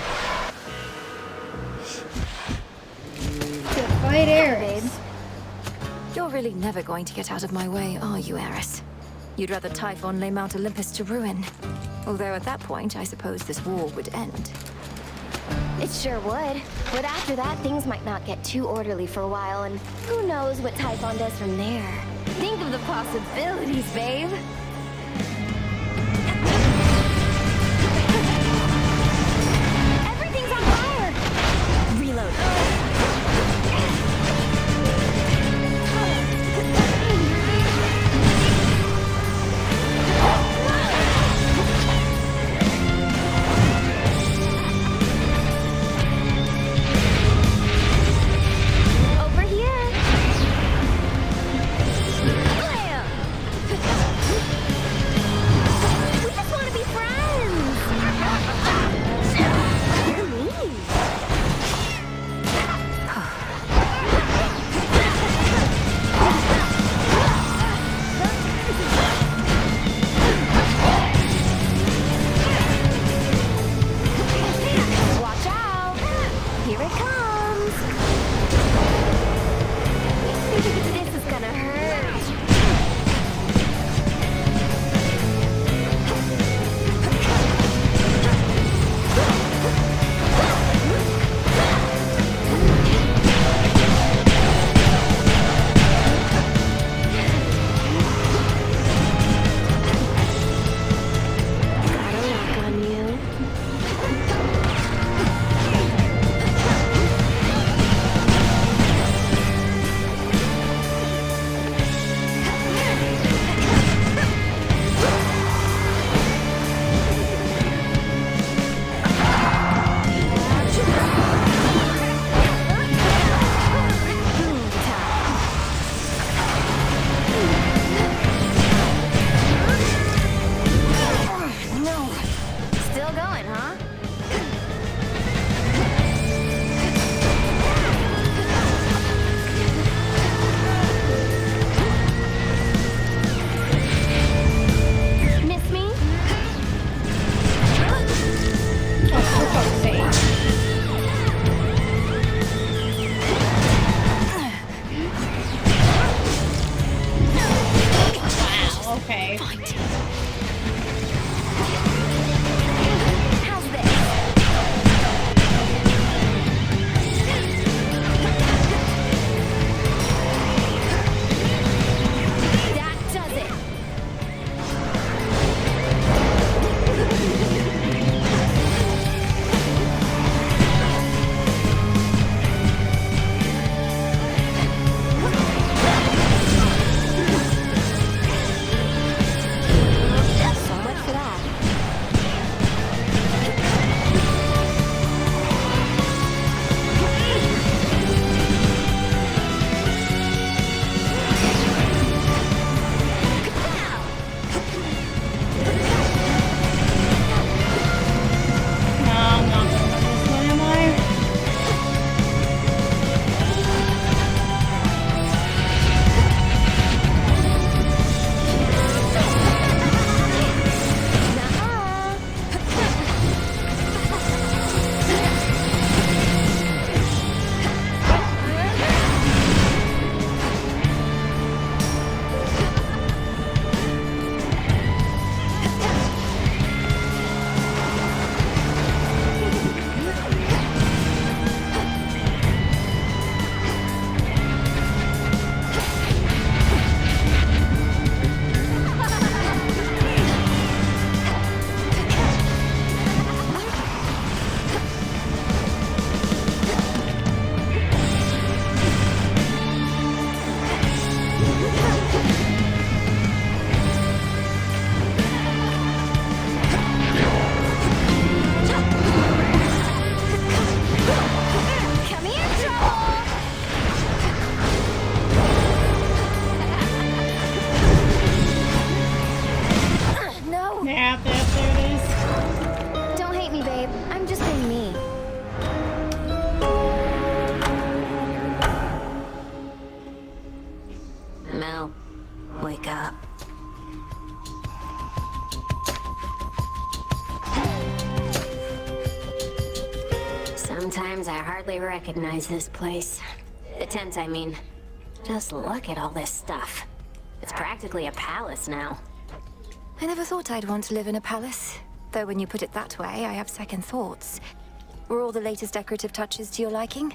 fight Ares. You're really never going to get out of my way, are you, Ares? You'd rather Typhon lay Mount Olympus to ruin. Although at that point, I suppose this war would end. It sure would. But after that, things might not get too orderly for a while, and who knows what Typhon does from there. Think of the possibilities, babe. Everything's on fire! Reload. Over here. Blam! We just want to be friends. You're mean. Watch out! Here it comes. This is gonna hurt. Got a lock on you. No. Still going, huh? Miss me? Oh, for fuck's sake. Wow, okay. How's this? Sometimes I hardly recognize this place. The tent, I mean. Just look at all this stuff. It's practically a palace now. I never thought I'd want to live in a palace. Though when you put it that way, I have second thoughts. Were all the latest decorative touches to your liking?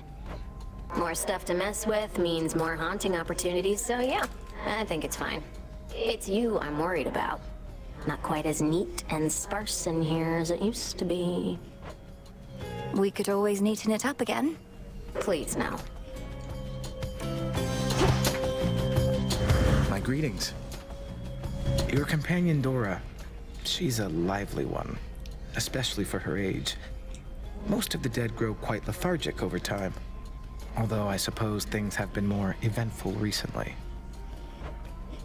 More stuff to mess with means more haunting opportunities, so yeah, I think it's fine. It's you I'm worried about. Not quite as neat and sparse in here as it used to be. We could always neaten it up again. Please, no. My greetings. Your companion Dora, she's a lively one, especially for her age. Most of the dead grow quite lethargic over time, although I suppose things have been more eventful recently.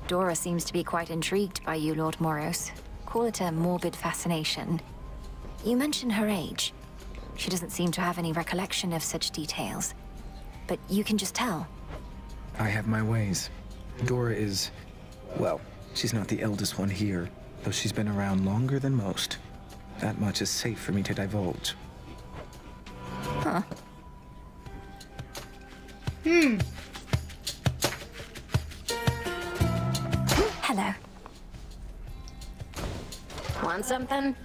Dora seems to be quite intrigued by you, Lord Moros. Call it a morbid fascination. You mentioned her age. She doesn't seem to have any recollection of such details. But you can just tell. I have my ways. Dora is, well, she's not the eldest one here, though she's been around longer than most. That much is safe for me to divulge. Huh. Hello. Want something?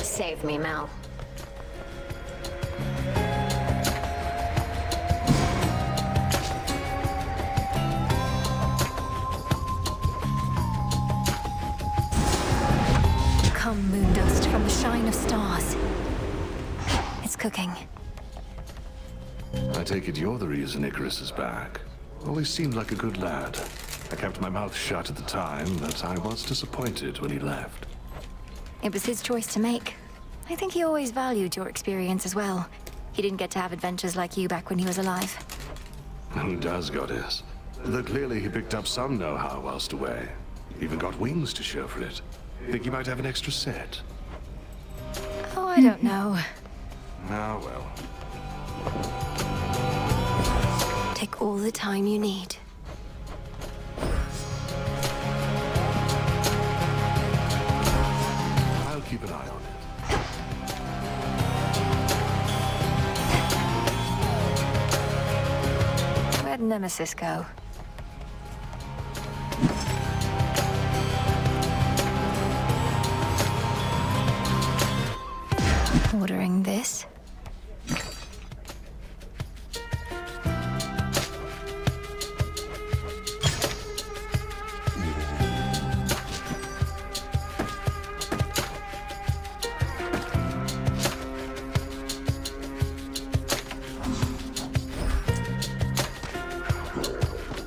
Save me, Mel. Come, moon dust from the shine of stars. It's cooking. I take it you're the reason Icarus is back. Always seemed like a good lad. I kept my mouth shut at the time, but I was disappointed when he left. It was his choice to make. I think he always valued your experience as well. He didn't get to have adventures like you back when he was alive. Who does, goddess? Though clearly he picked up some know-how whilst away. Even got wings to show for it. Think you might have an extra set? Oh, I don't know. Ah, well. Take all the time you need. I'll keep an eye on it. Where'd Nemesis go? Ordering this?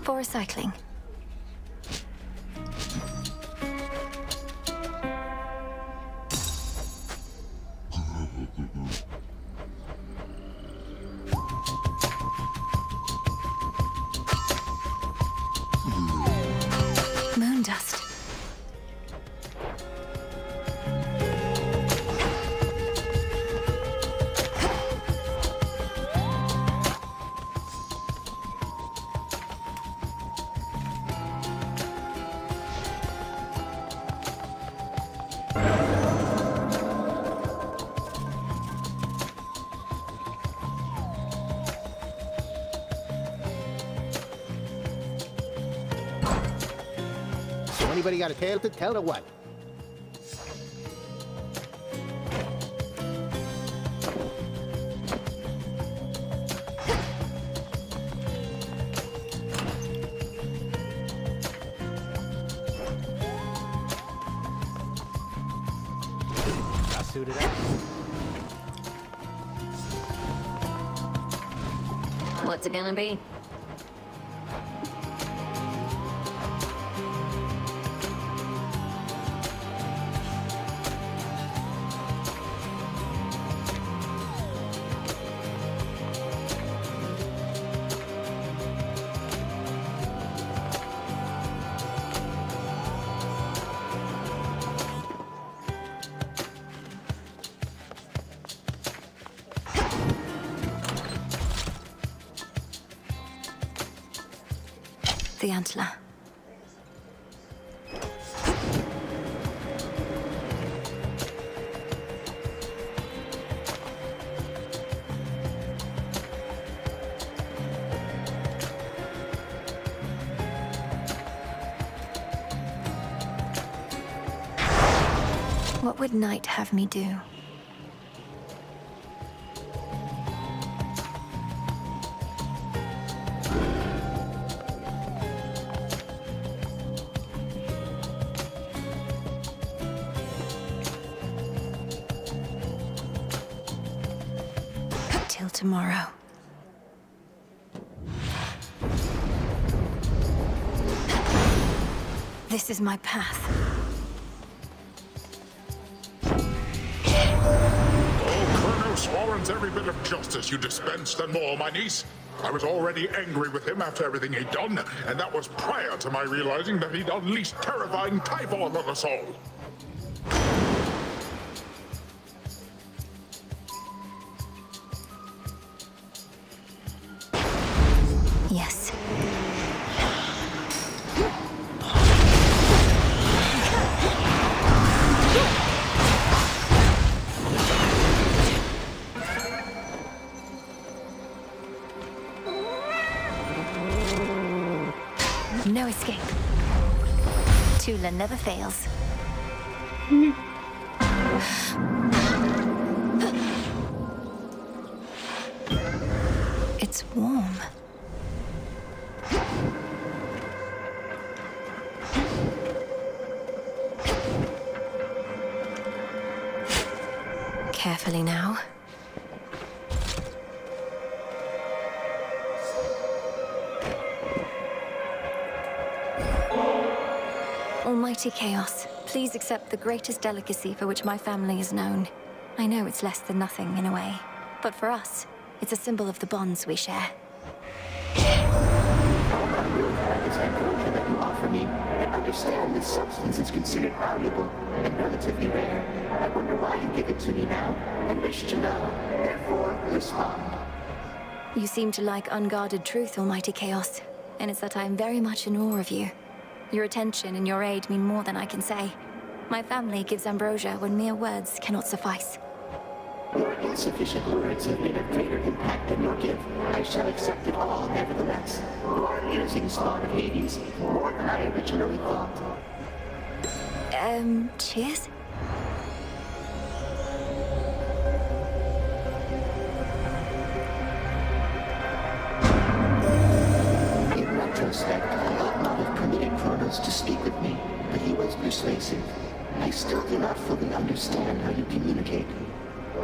For recycling. Moon dust. So anybody got a tale to tell or what? All suited up. What's it gonna be? the antler. What would Night have me do? Till tomorrow. This is my path. Chronos warrants every bit of justice you dispensed and more, my niece. I was already angry with him after everything he'd done, and that was prior to my realizing that he'd unleashed terrifying Typhon on us all. Yes. No escape. Tula never fails. It's warm. Carefully now. Almighty Chaos, please accept the greatest delicacy for which my family is known. I know it's less than nothing in a way, but for us, it's a symbol of the bonds we share. This ambrosia that you offer me, and understand this substance is considered valuable and relatively rare. I wonder why you give it to me now, and wish to know. Therefore, respond. You seem to like unguarded truth, Almighty Chaos, and it's that I am very much in awe of you. Your attention and your aid mean more than I can say. My family gives ambrosia when mere words cannot suffice. Your insufficient words have made a greater impact than your gift. I shall accept it all, nevertheless. You are a using spawn of Hades, more than I originally thought. Cheers? In retrospect, I ought not have permitted Chronos to speak with me, but he was persuasive. I still do not fully understand how you communicate.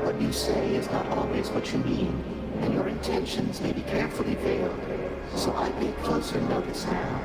What you say is not always what you mean, and your intentions may be carefully veiled, so I pay closer notice now.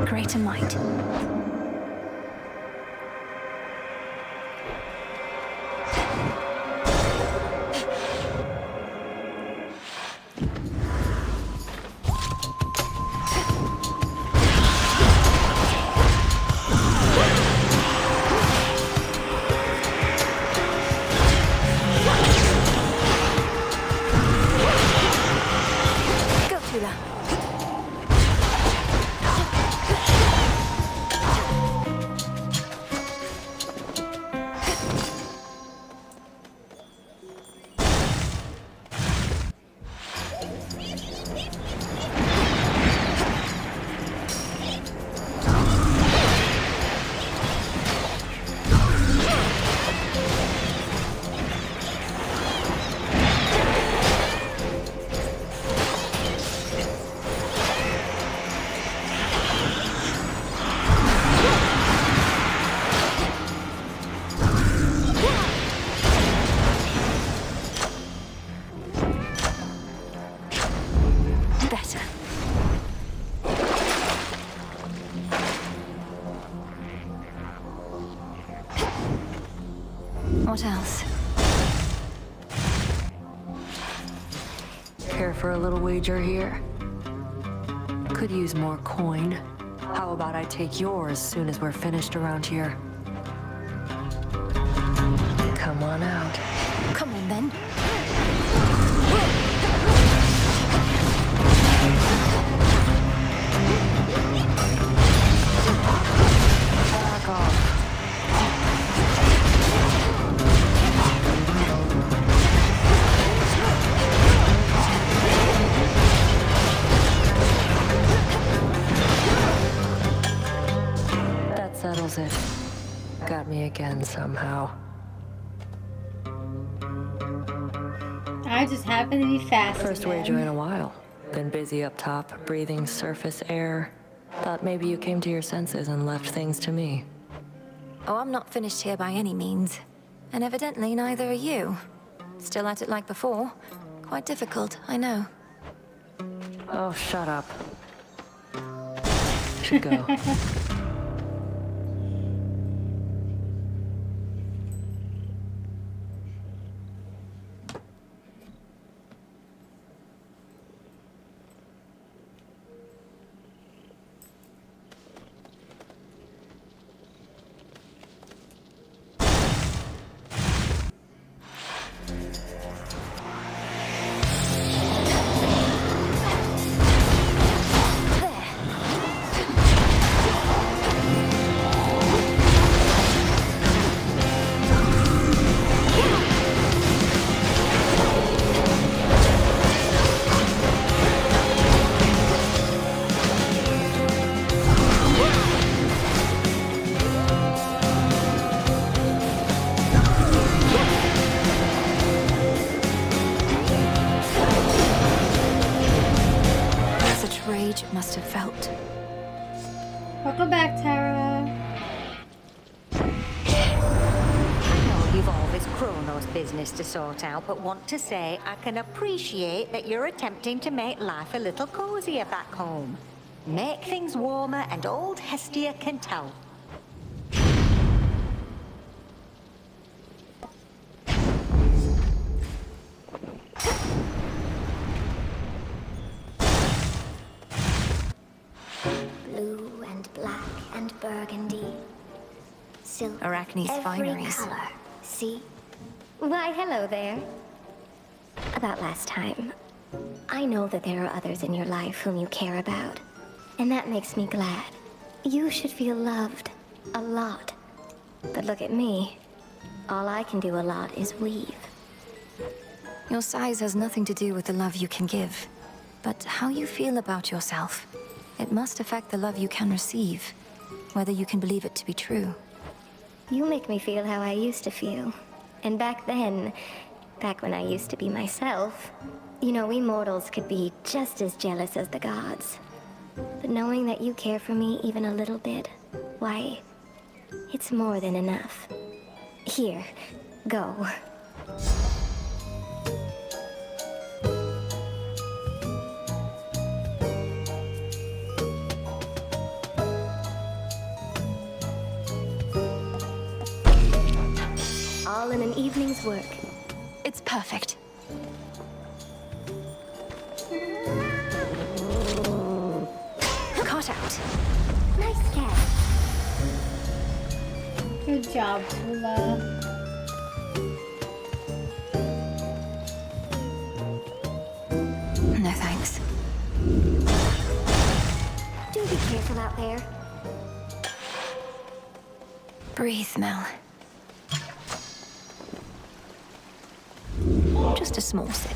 Greater might. Go, Tula. What else? Care for a little wager here? Could use more coin. How about I take yours as soon as we're finished around here? Come on out. Come on then. Back off. That settles it. Got me again somehow. I just happen to be fast. First wager in a while. Been busy up top, breathing surface air. Thought maybe you came to your senses and left things to me. Oh, I'm not finished here by any means. And evidently neither are you. Still at it like before. Quite difficult, I know. Oh, shut up. Should go. It must have felt. Welcome back, Tara. I know you've all this Chronos business to sort out, but want to say I can appreciate that you're attempting to make life a little cozier back home. Make things warmer, and old Hestia can tell. Blue and black and burgundy. Silk. Arachne's every fineries. color. See? Why, hello there. About last time. I know that there are others in your life whom you care about. And that makes me glad. You should feel loved. A lot. But look at me. All I can do a lot is weave. Your size has nothing to do with the love you can give. But how you feel about yourself. It must affect the love you can receive, whether you can believe it to be true. You make me feel how I used to feel. And back then, back when I used to be myself, you know, we mortals could be just as jealous as the gods. But knowing that you care for me even a little bit, why, it's more than enough. Here, go. All in an evening's work. It's perfect. Caught out. Nice catch. Good job, Tula. No thanks. Do be careful out there. Breathe, Mel. Just a small sip.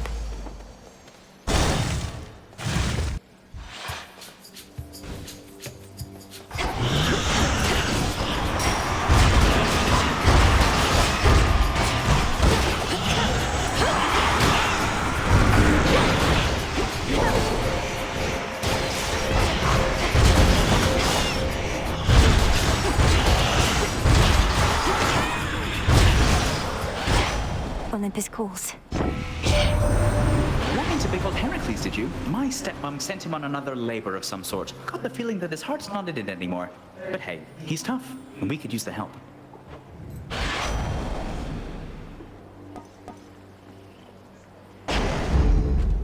Olympus calls. Ran into big old Heracles, did you? My stepmom sent him on another labor of some sort. Got the feeling that his heart's not in it anymore. But hey, he's tough, and we could use the help.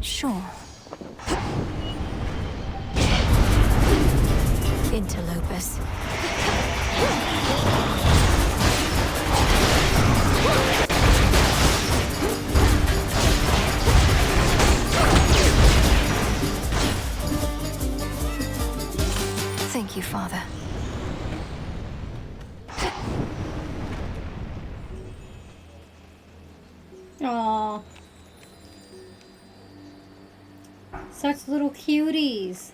Sure. Interlopers. Thank you, Father. Aww. Such little cuties.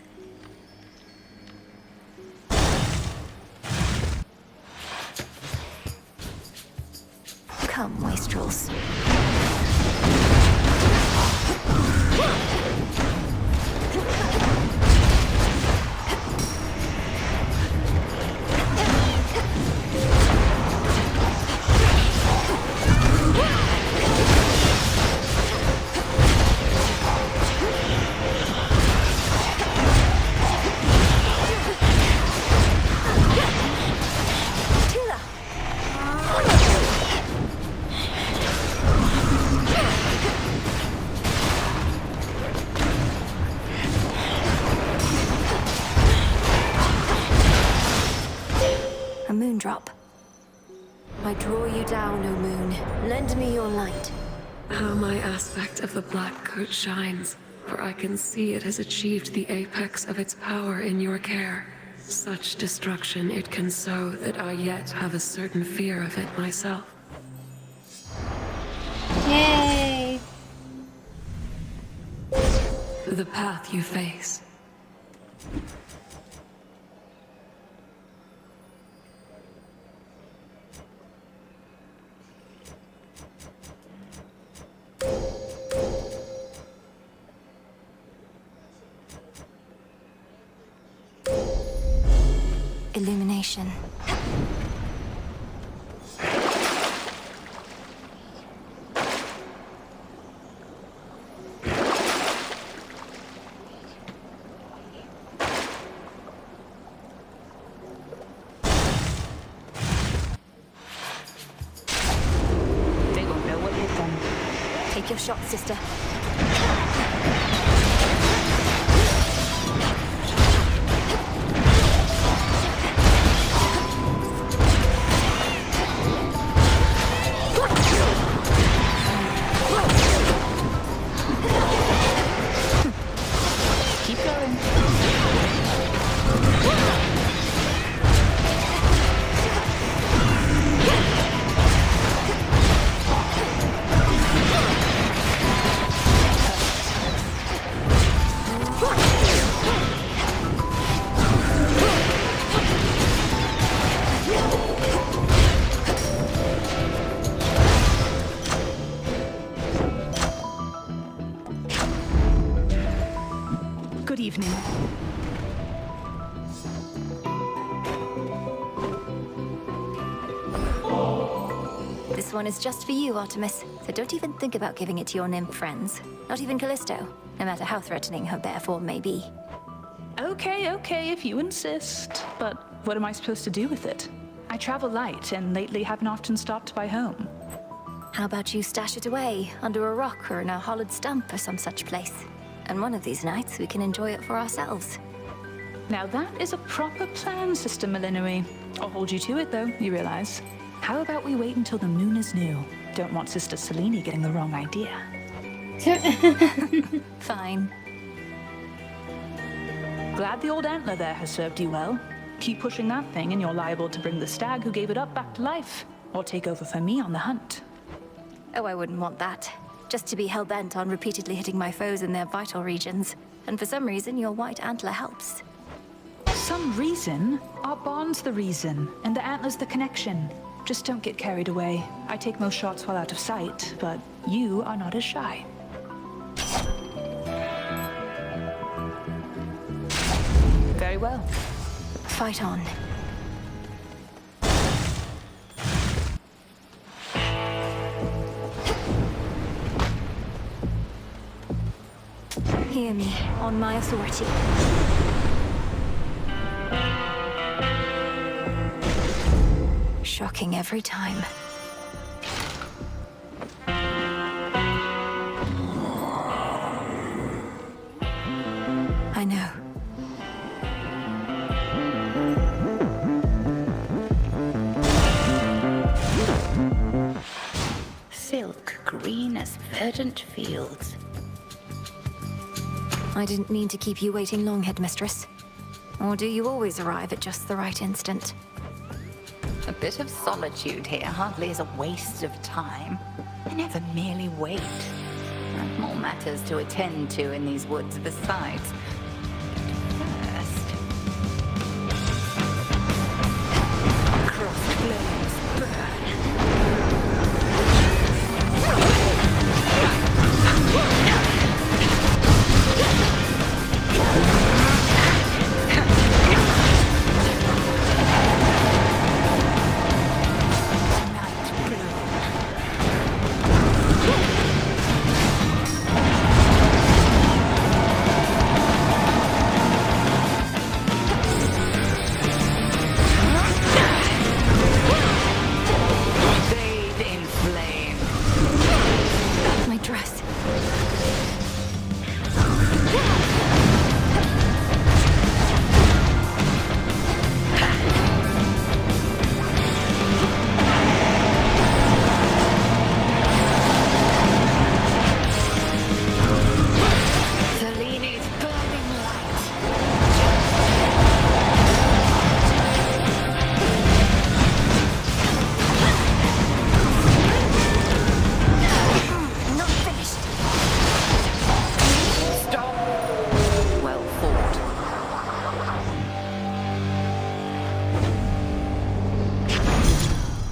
Come, wastrels. A moondrop. I draw you down, O moon. Lend me your light. How my aspect of the black coat shines, for I can see it has achieved the apex of its power in your care. Such destruction it can sow that I yet have a certain fear of it myself. Yay! The path you face. Illumination. They won't know what hit them. Take your shot, sister. Keep going. Good evening. This one is just for you, Artemis. So don't even think about giving it to your nymph friends. Not even Callisto, no matter how threatening her bare form may be. Okay, if you insist. But what am I supposed to do with it? I travel light, and lately haven't often stopped by home. How about you stash it away, under a rock or in a hollowed stump or some such place? And one of these nights we can enjoy it for ourselves. Now that is a proper plan, Sister Millenary. I'll hold you to it, though, you realize. How about we wait until the moon is new? Don't want Sister Selene getting the wrong idea. Fine. Glad the old antler there has served you well. Keep pushing that thing and you're liable to bring the stag who gave it up back to life. Or take over for me on the hunt. Oh, I wouldn't want that. Just to be hell-bent on repeatedly hitting my foes in their vital regions. And for some reason, your white antler helps. Some reason? Our bond's the reason, and the antler's the connection. Just don't get carried away. I take most shots while out of sight, but you are not as shy. Very well. Fight on. Hear me, on my authority. Shocking every time. I know. Silk green as verdant fields. I didn't mean to keep you waiting long, Headmistress. Or do you always arrive at just the right instant? A bit of solitude here hardly is a waste of time. I never merely wait. There are more matters to attend to in these woods besides. First... Cross flames burn.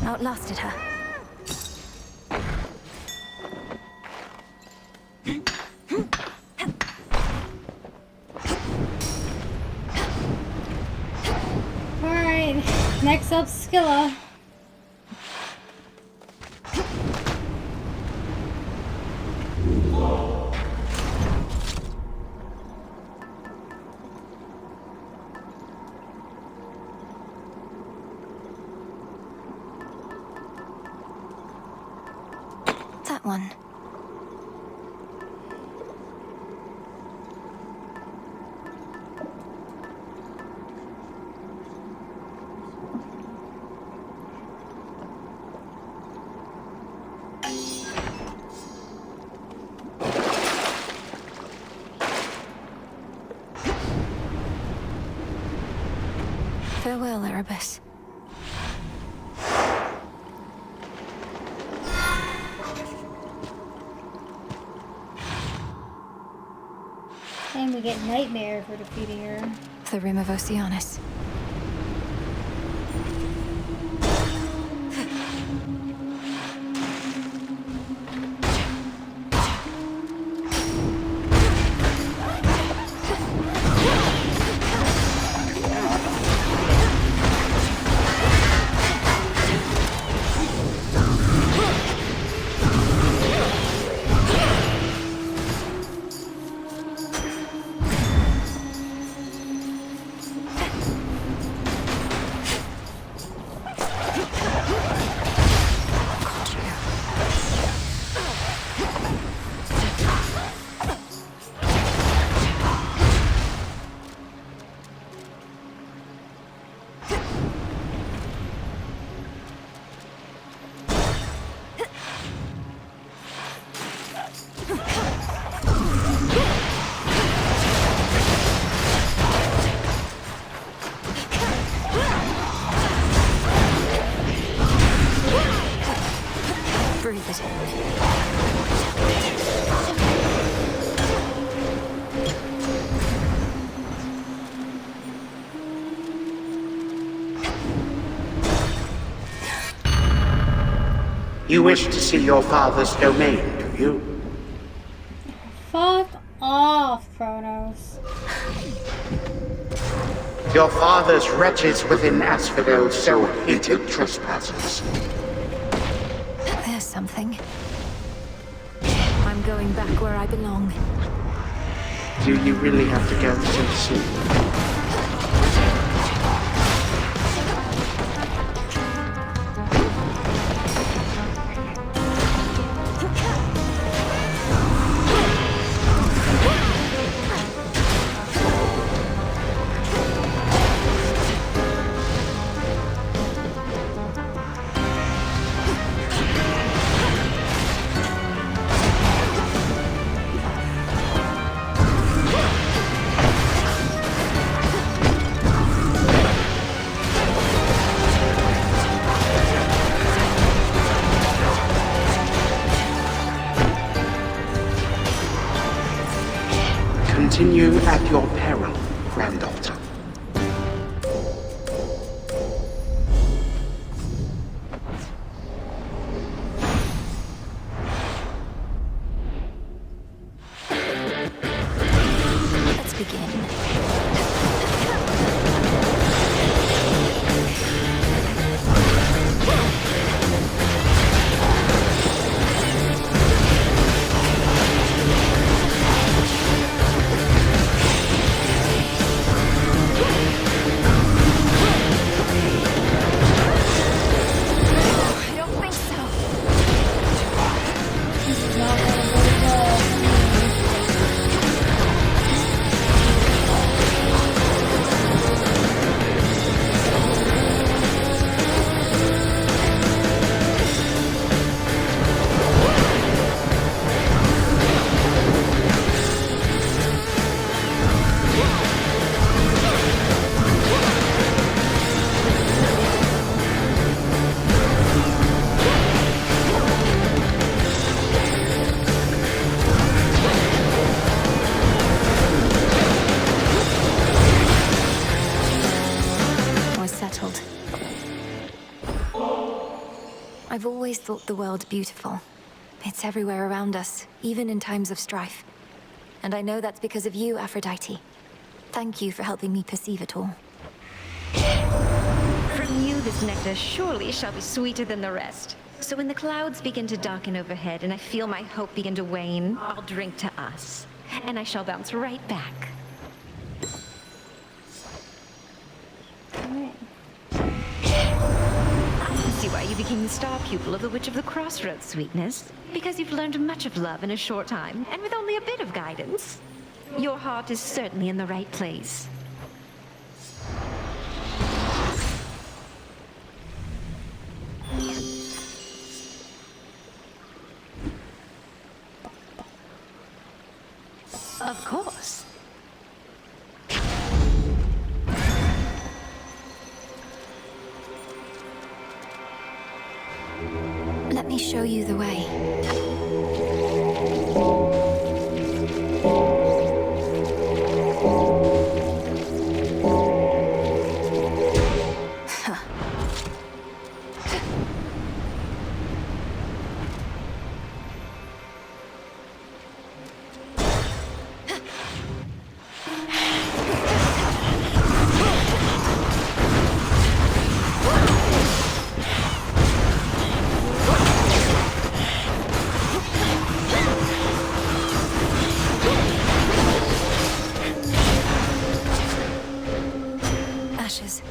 Outlasted her. Alright, next up, Skilla. That one. Farewell, Erebus. And we get Nightmare for defeating her. The Rim of Oceanus. Breathe it in. You wish to see your father's domain, do you? Fuck off, Chronos. Your father's wretches within Asphodel so hated trespassers. There's something. I'm going back where I belong. Do you really have to go so soon? Continue at your peril, granddaughter. Let's begin. I don't think so. This is not gonna go well. We're settled. I've always thought the world beautiful. It's everywhere around us, even in times of strife. And I know that's because of you, Aphrodite. Thank you for helping me perceive it all. From you, this nectar surely shall be sweeter than the rest. So when the clouds begin to darken overhead and I feel my hope begin to wane, I'll drink to us. And I shall bounce right back. I see why you became the star pupil of the Witch of the Crossroads, sweetness. Because you've learned much of love in a short time, and with only a bit of guidance. Your heart is certainly in the right place. Of course. Let me show you the way. Ashes.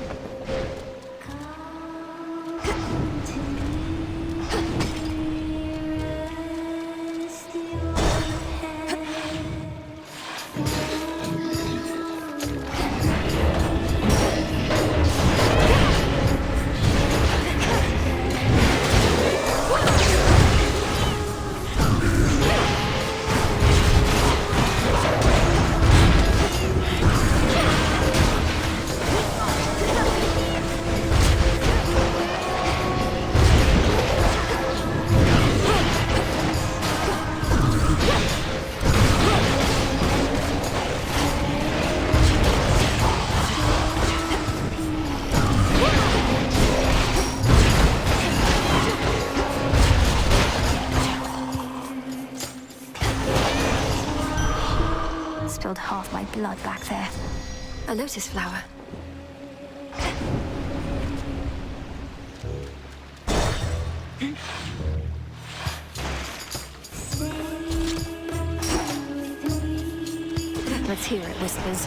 Spilled half my blood back there. A lotus flower. Let's hear it, Whispers.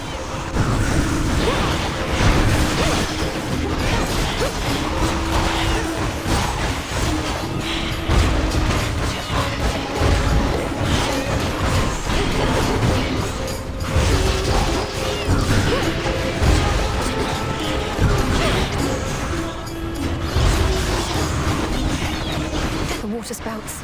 The water spouts.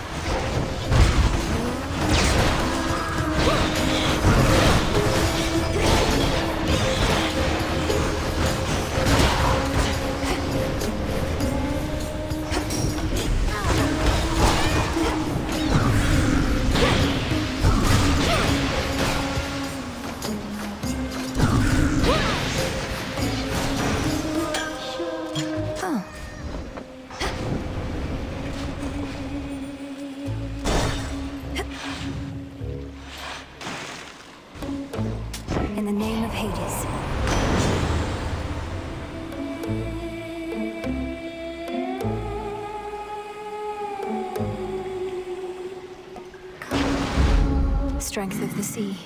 Strength of the sea.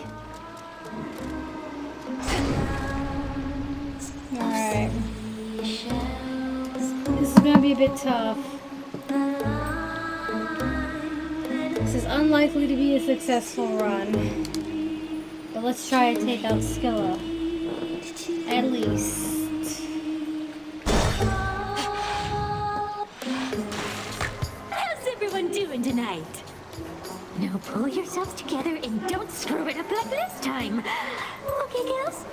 Alright. This is gonna be a bit tough. This is unlikely to be a successful run. But let's try to take out Skilla. At least. How's everyone doing tonight? Now pull yourselves together and don't screw it up like this time. Okay, girls?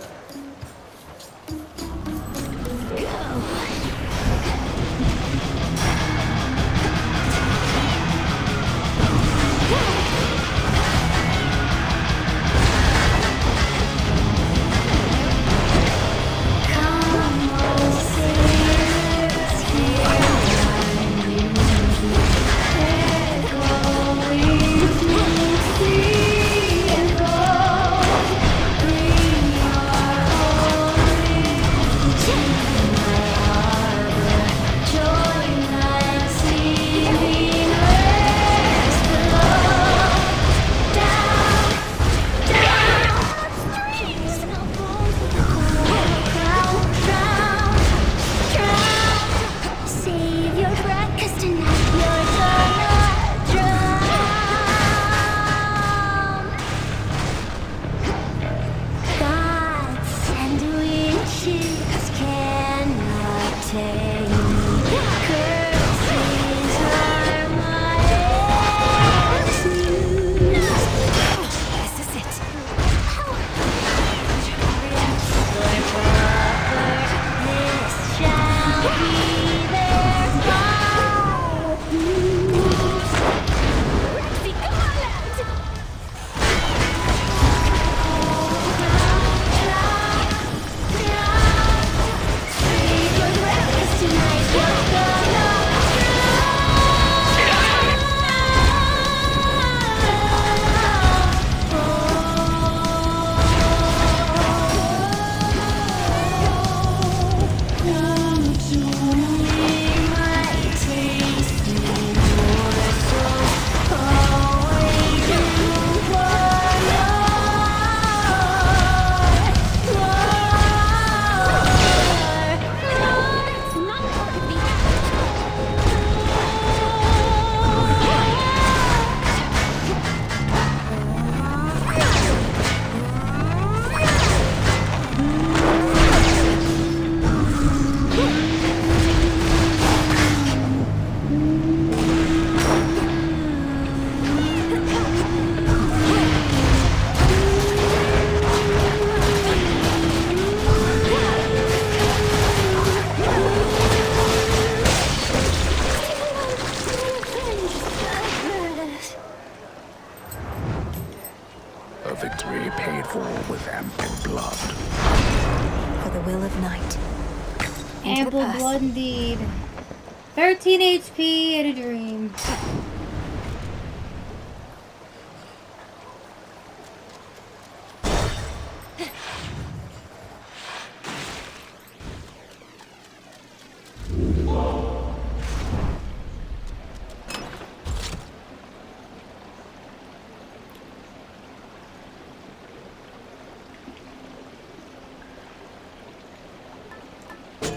Go! Ample blood indeed. 13 HP and a dream.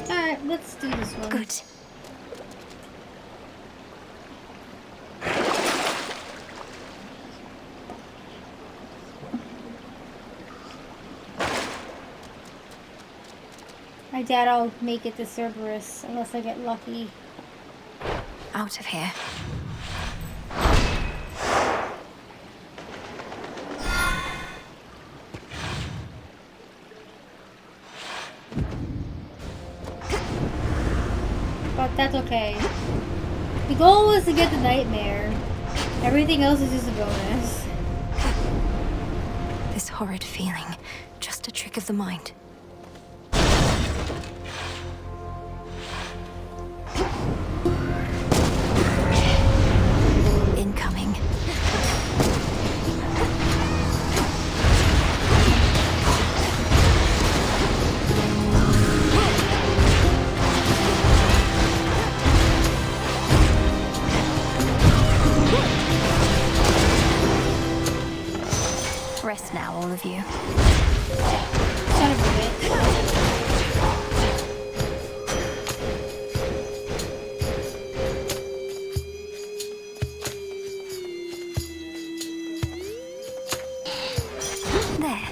Alright, let's do this one. Good. I doubt I'll make it to Cerberus unless I get lucky. Out of here. But that's okay. The goal was to get the nightmare. Everything else is just a bonus. This horrid feeling, just a trick of the mind. Incoming. Rest now, all of you. Son of a bitch. There.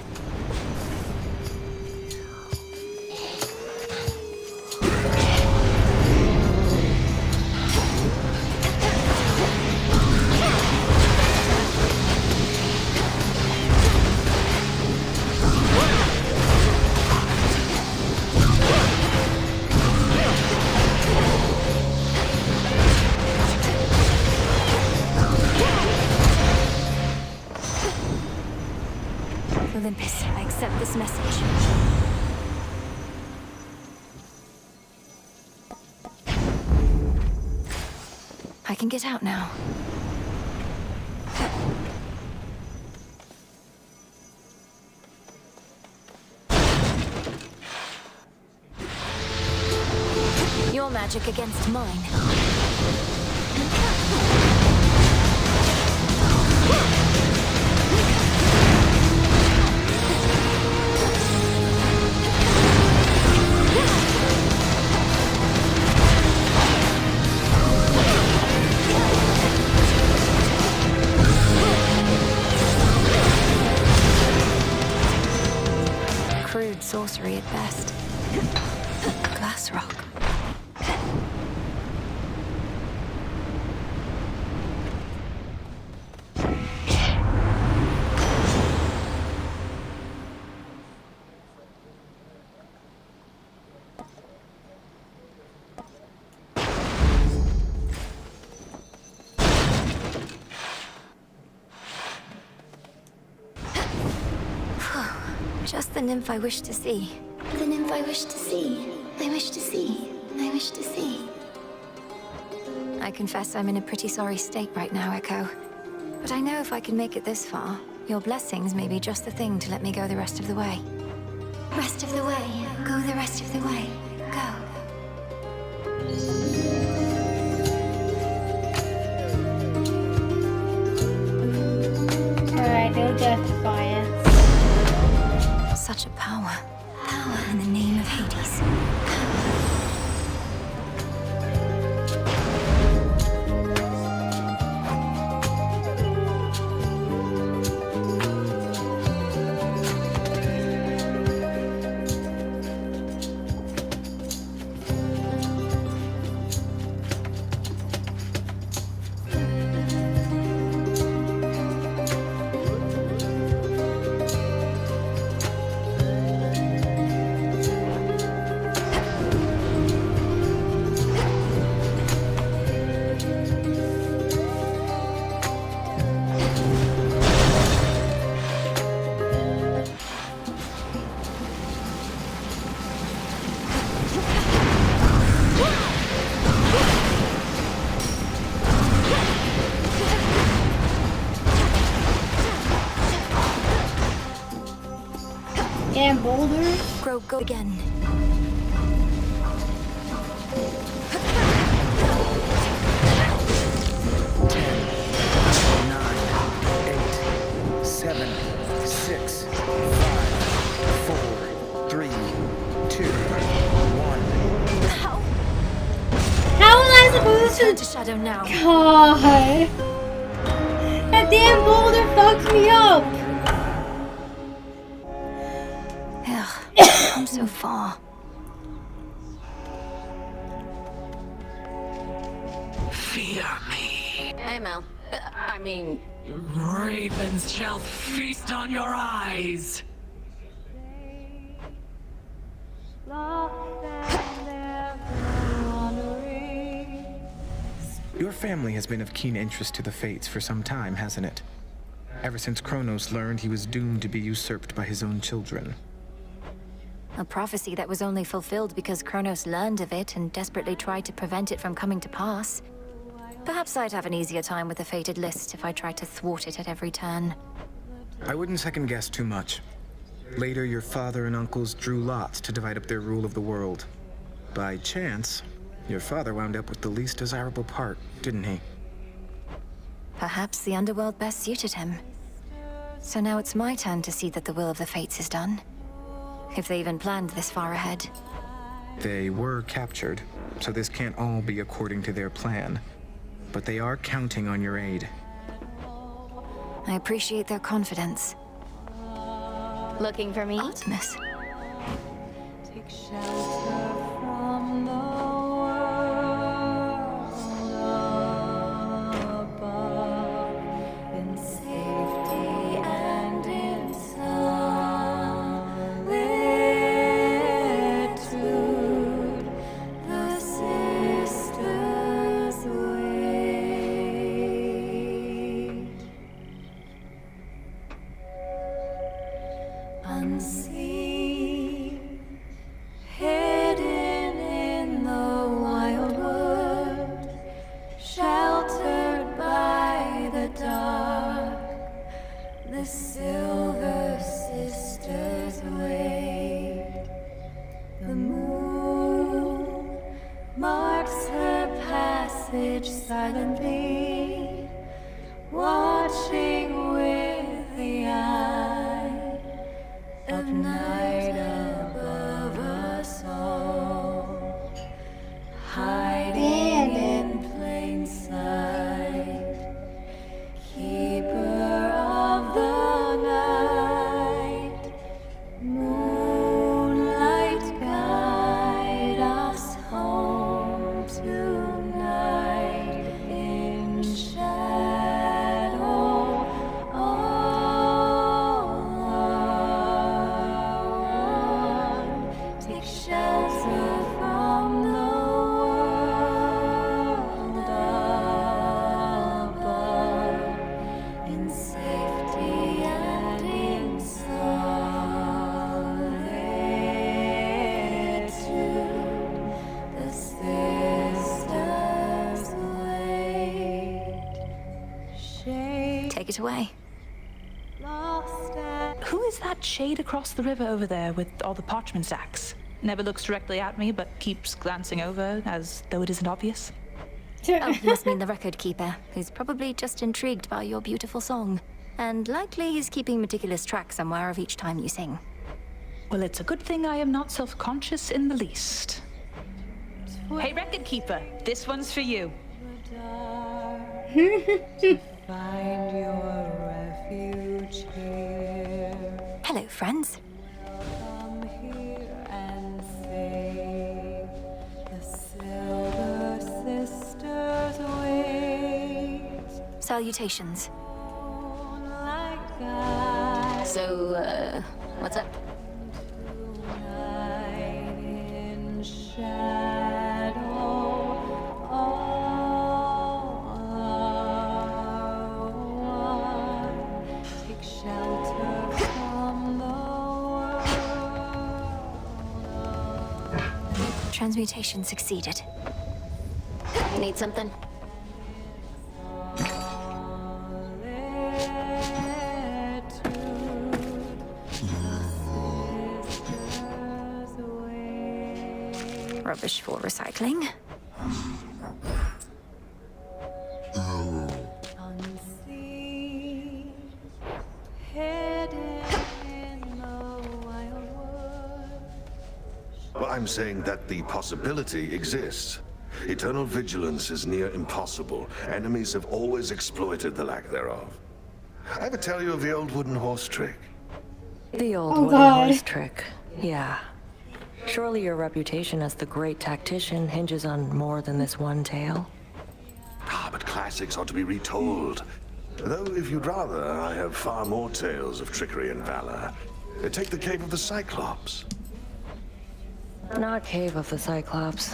Olympus, I accept this message. I can get out now. Your magic against mine. Crude sorcery at best. Glass rock. Just the nymph I wish to see. The nymph I wish to see. I wish to see. I wish to see. I confess I'm in a pretty sorry state right now, Echo. But I know if I can make it this far, your blessings may be just the thing to let me go the rest of the way. Rest of the way. Go the rest of the way. Go. Alright, no death defiance. Such a power. Power in the name of Hades. And boulder. Go again. To shadow now. God. That damn boulder fucked me up. Ugh, I'm so far. Fear me. Hey, Mel. I mean... Ravens shall feast on your eyes. Your family has been of keen interest to the Fates for some time, hasn't it? Ever since Chronos learned he was doomed to be usurped by his own children. A prophecy that was only fulfilled because Chronos learned of it and desperately tried to prevent it from coming to pass. Perhaps I'd have an easier time with the fated list if I tried to thwart it at every turn. I wouldn't second guess too much. Later, your father and uncles drew lots to divide up their rule of the world. By chance, your father wound up with the least desirable part, didn't he? Perhaps the underworld best suited him. So now it's my turn to see that the will of the Fates is done. If they even planned this far ahead. They were captured, so this can't all be according to their plan. But they are counting on your aid. I appreciate their confidence. Looking for me? Artemis. Take shelter from the world above, in safety and in solitude. The sisters wait. Unseen, hidden in the wild wood, sheltered by the dark, the silver sisters wait. The moon marks her passage silently, watching with the eye of night above us all, hiding in plain sight, keeper of the night, moonlight guide us home tonight in shadow. Take shelter from the world above, in safety and in solitude. The sisters wait. Take it away. Who is that shade across the river over there with all the parchment sacks? Never looks directly at me, but keeps glancing over as though it isn't obvious. Oh, you must mean the record keeper, who's probably just intrigued by your beautiful song. And likely he's keeping meticulous track somewhere of each time you sing. Well, it's a good thing I am not self-conscious in the least. Hey, record keeper, this one's for you. Find your refuge here. Hello, friends. Come here and save. The silver sisters wait. Salutations. Moonlight guide So, what's up? tonight in shadow. All are one. Take shelter from the world. Transmutation succeeded. Need something? Rubbish for recycling. Unseen, hidden in the wild wood. Well, I'm saying that the possibility exists. Eternal vigilance is near impossible. Enemies have always exploited the lack thereof. I ever tell you of the old wooden horse trick? The old Oh, wooden God. horse trick. Yeah. Surely your reputation as the great tactician hinges on more than this one tale? Ah, but classics ought to be retold. Though, if you'd rather, I have far more tales of trickery and valor. Take the Cave of the Cyclops. Not Cave of the Cyclops.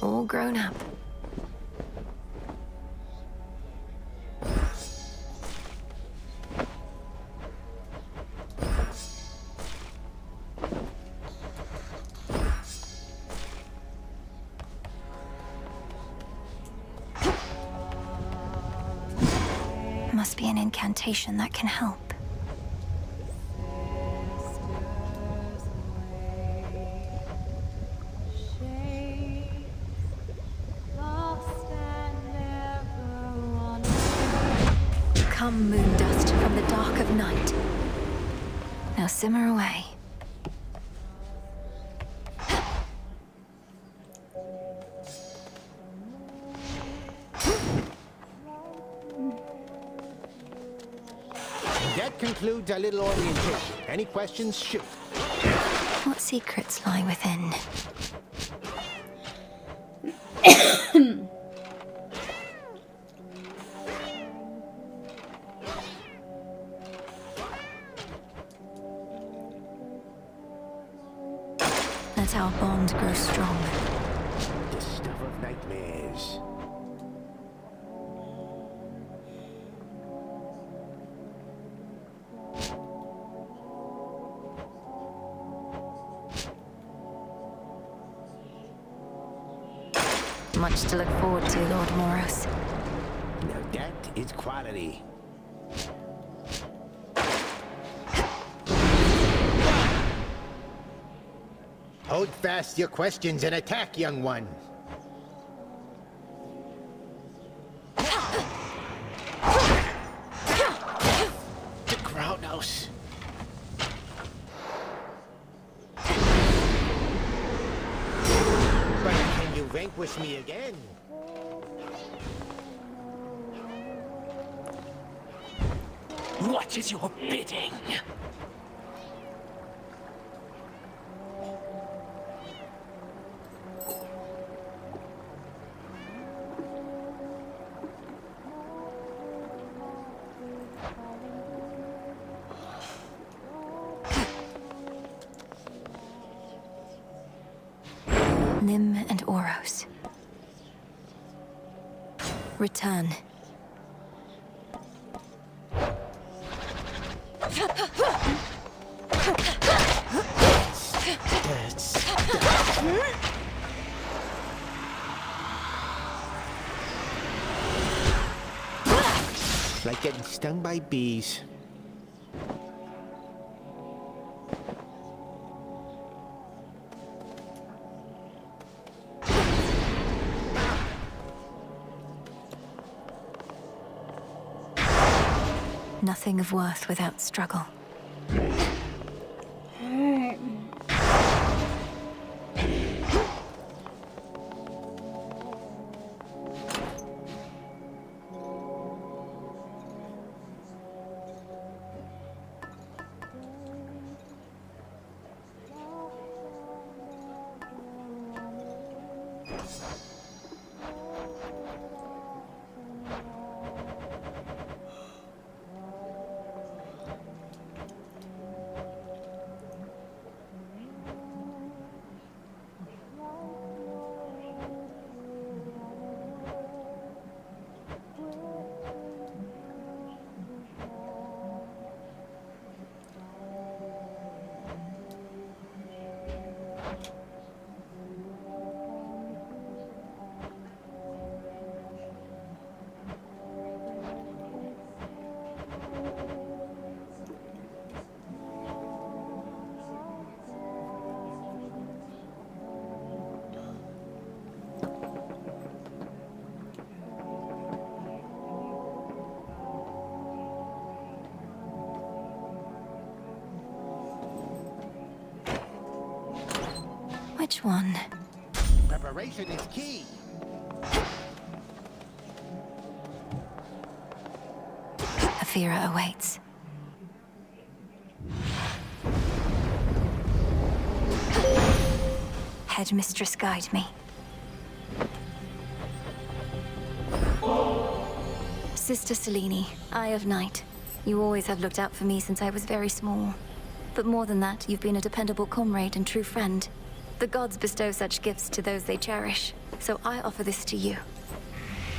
All grown up. Must be an encounter. incantation that can help. Come, moon dust from the dark of night. Now simmer away. That concludes our little orientation. Any questions, shoot. What secrets lie within? Let our bond grow strong. The stuff of nightmares. Much to look forward to, Lord Moros. Now that is quality. Hold fast your questions and attack, young one. To Chronos. But can you vanquish me again? What is your bidding? Nim and Oros. Return. Like getting stung by bees. Nothing of worth without struggle. Alright. Which one? Preparation is key. Aphira awaits. Headmistress, guide me. Sister Selene, Eye of Night. You always have looked out for me since I was very small. But more than that, you've been a dependable comrade and true friend. The gods bestow such gifts to those they cherish, so I offer this to you.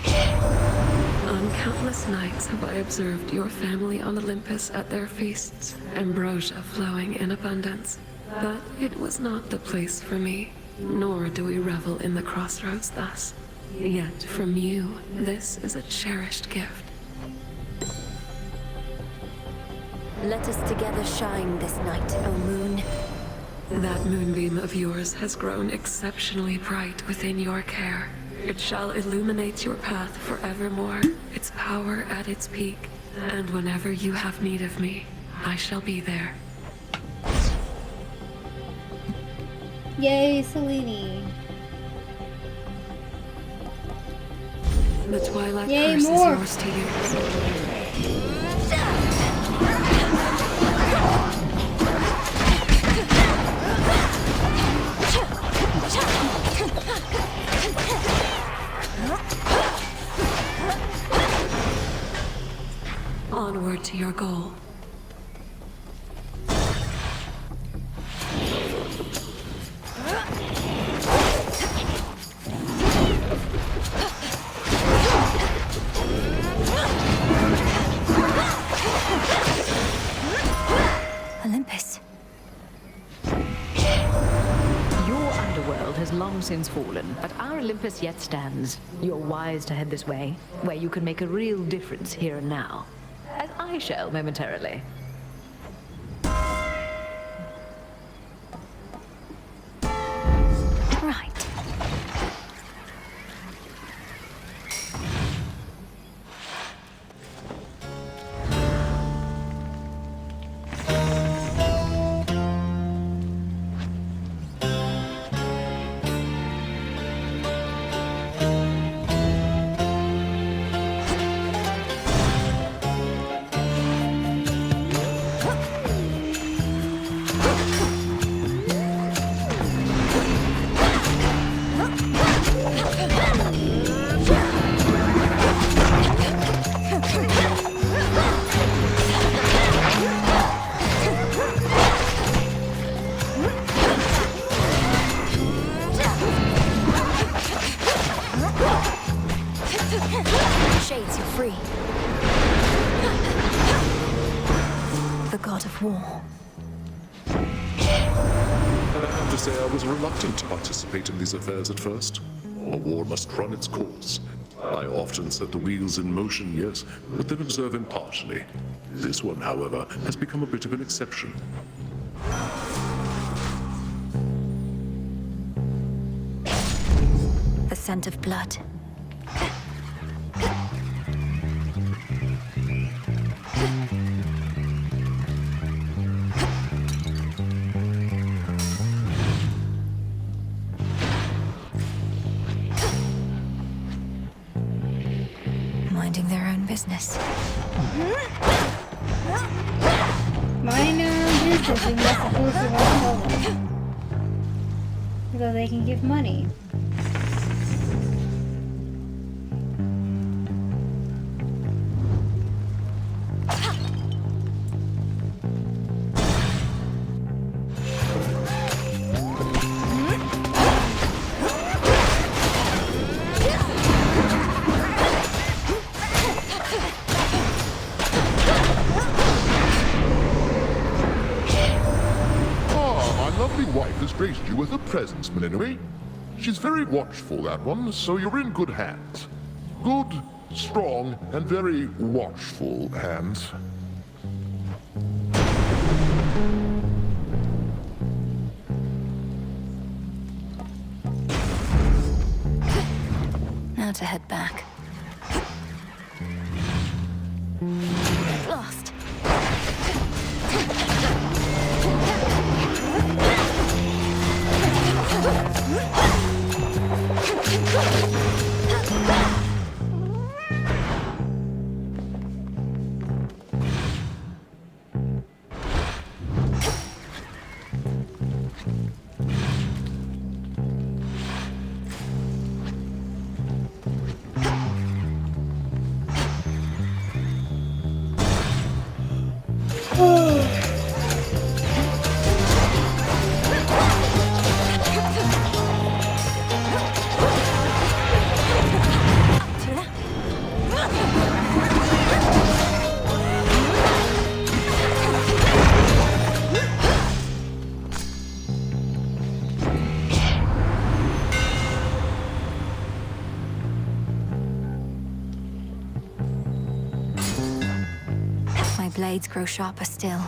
On countless nights have I observed your family on Olympus at their feasts, ambrosia flowing in abundance. But it was not the place for me, nor do we revel in the crossroads thus. Yet from you, this is a cherished gift. Let us together shine this night, O moon. That moonbeam of yours has grown exceptionally bright within your care. It shall illuminate your path forevermore, its power at its peak. And whenever you have need of me, I shall be there. Yay, Selene. The Twilight Yay, Curse more. is yours to use. Onward to your goal. Olympus. Your underworld has long since fallen, but our Olympus yet stands. You're wise to head this way, where you can make a real difference here and now. As I shall momentarily. Right. Shades, you're free. The god of war. I have to say I was reluctant to participate in these affairs at first. A war must run its course. I often set the wheels in motion, yes, but then observe impartially. This one, however, has become a bit of an exception. The scent of blood. Minding their own business. Minding their own business and you're supposed to want to tell them. So they can give money. Graced you with a presence, Melinoi. She's very watchful, that one, so you're in good hands. Good, strong, and very watchful hands. Now to head back. Lost. My blades grow sharper still.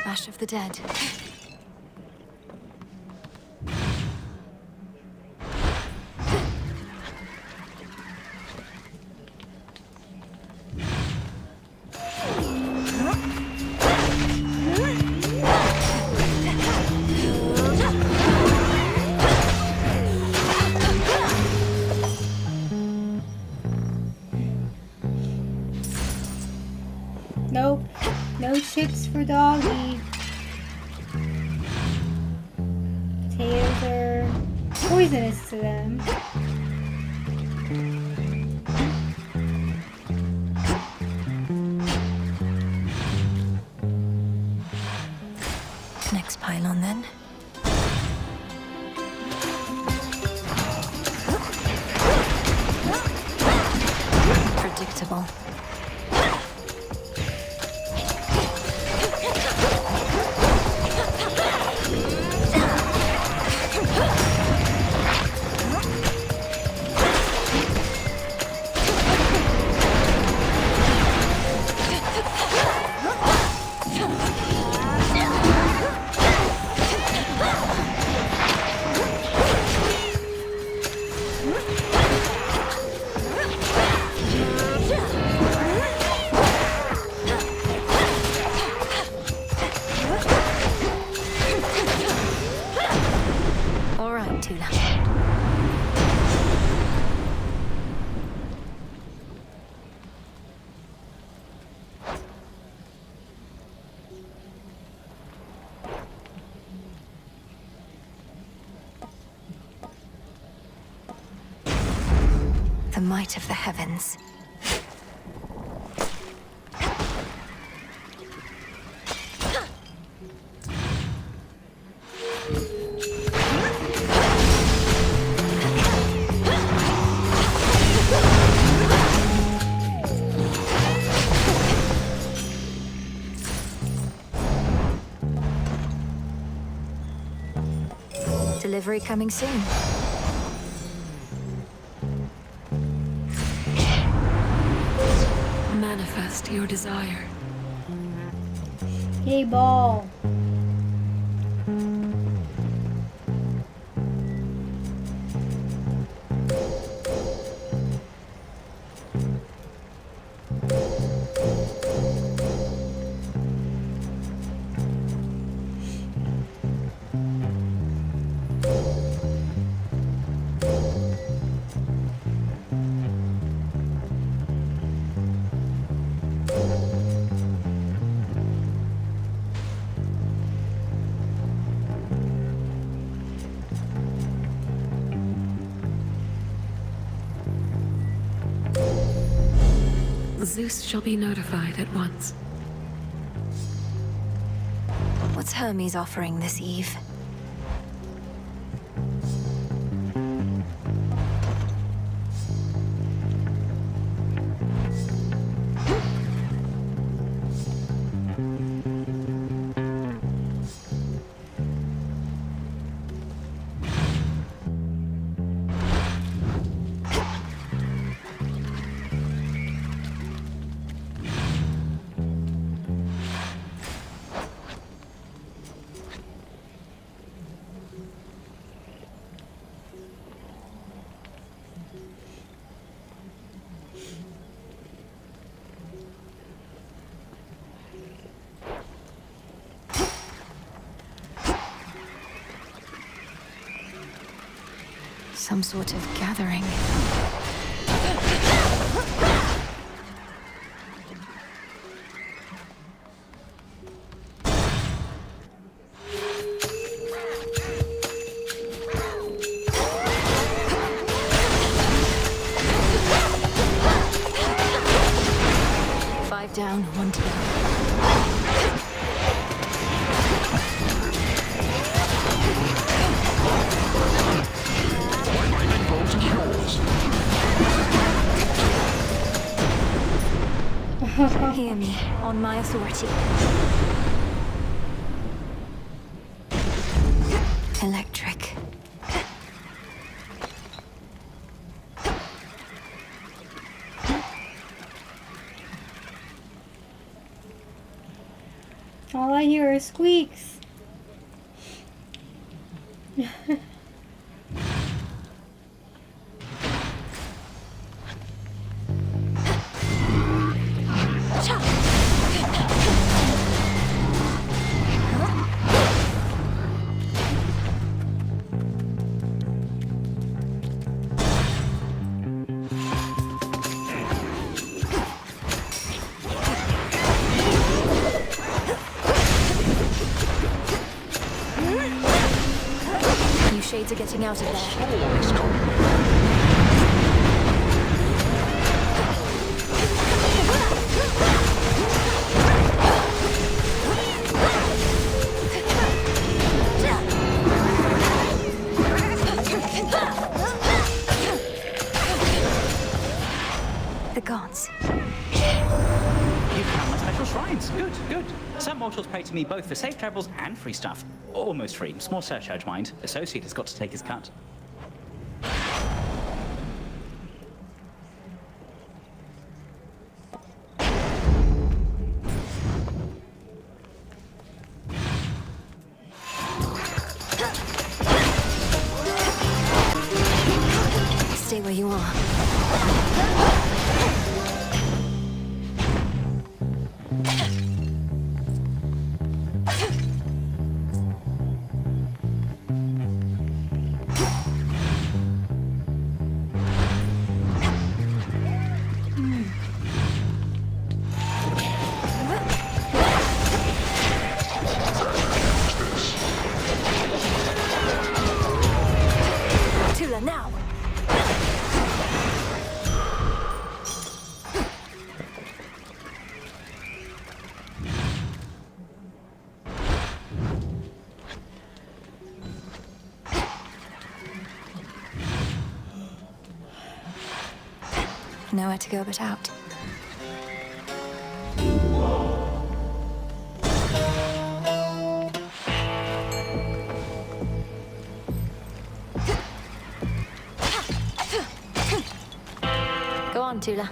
Ash of the Dead. Nope. No chips for doggy. Potatoes are poisonous to them. Next pylon then. Predictable. The might of the heavens. Delivery coming soon. Manifest your desire. Hey, ball. Zeus shall be notified at once. What's Hermes offering this eve? Some sort of gathering. Five down, one to go. Hear me, on my authority. Electric. All I hear is squeaks. You shades are getting out of there. The gods. You found my special shrines. Good, good. Some mortals pray to me both for safe travels and free stuff. Almost free. Small surcharge, mind. Associate has got to take his cut. Stay where you are. Tula, now! Nowhere to go but out. Go on, Tula.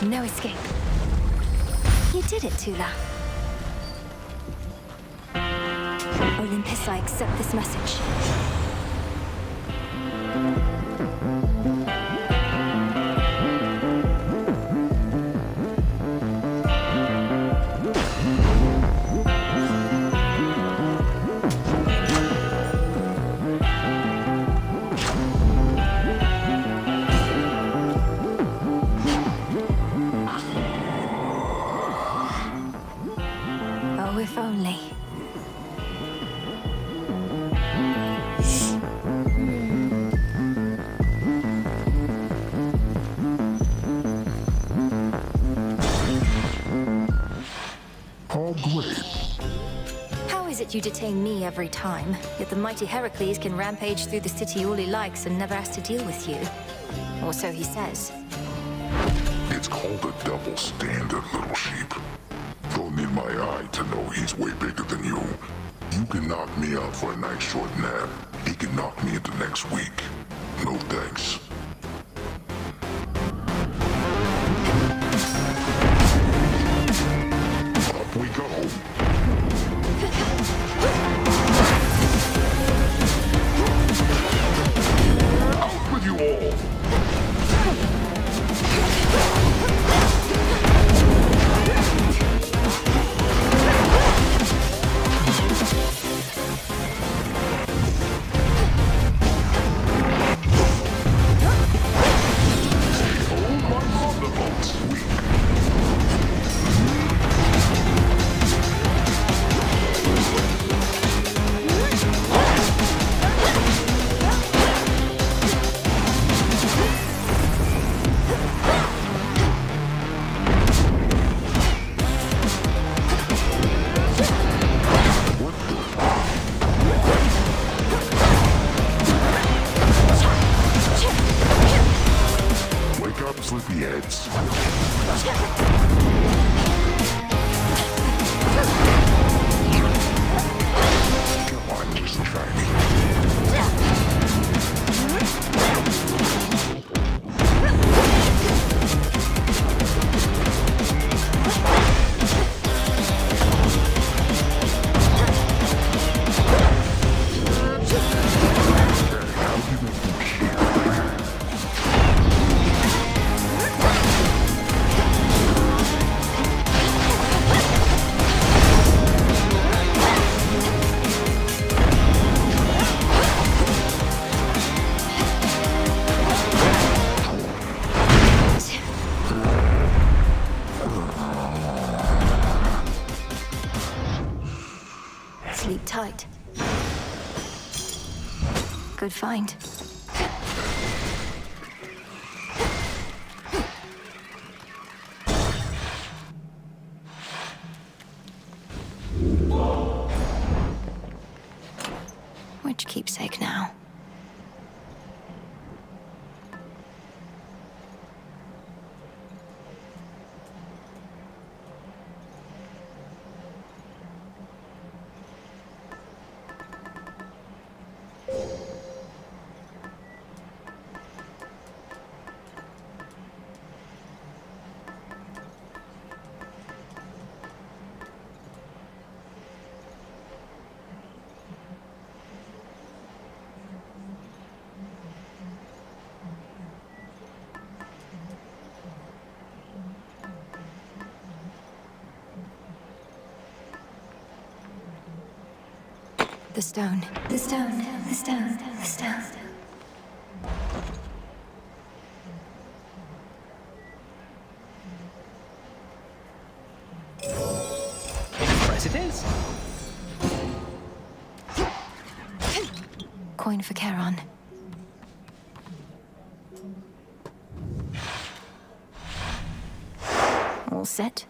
No escape. You did it, Tula. Olympus, I accept this message. Oh, if only. How is it you detain me every time, yet the mighty Heracles can rampage through the city all he likes and never has to deal with you? Or so he says. It's called a double standard, little sheep. Don't need my eye to know he's way bigger than you. You can knock me out for a nice short nap. He can knock me into next week. No thanks. Up we go. Out with you all! Come on, just try me. Sleep tight. Good find. Which keepsake now? The stone. The stone. The stone. The stone. Press it is. Coin for Charon. All set.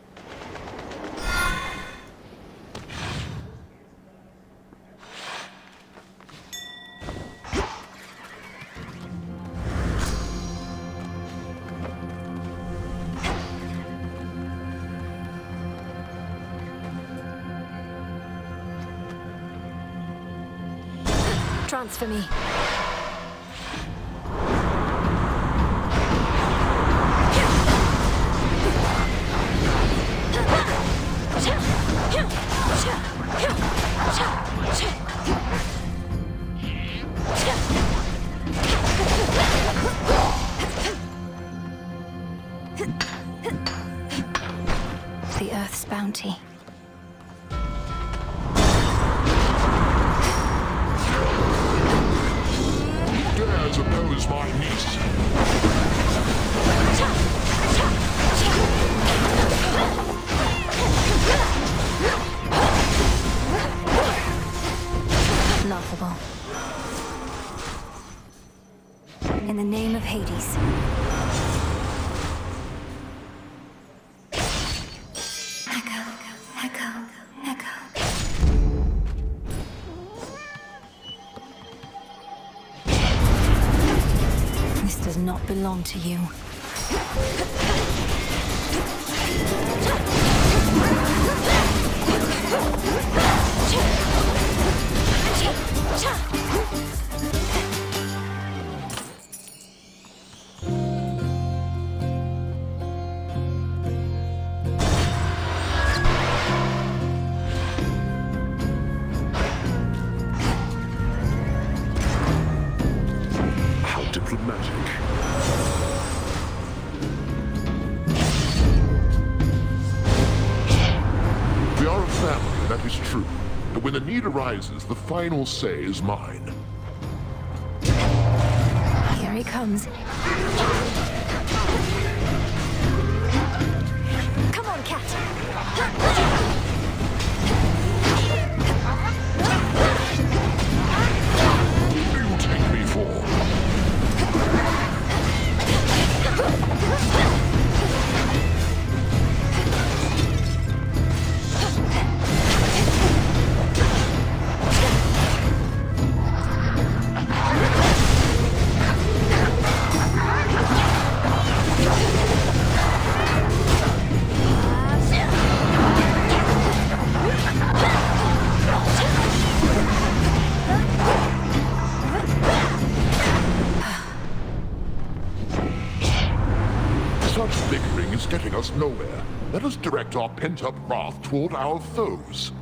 Transfer me. The Earth's bounty. Dares oppose my niece. Laughable. In the name of Hades. Echo, echo, echo. This does not belong to you. How diplomatic. We are a family, that is true. But when the need arises, the final say is mine. Here he comes. Come on, cat. What do you take me for? Such bickering is getting us nowhere. Let us direct our pent-up wrath toward our foes.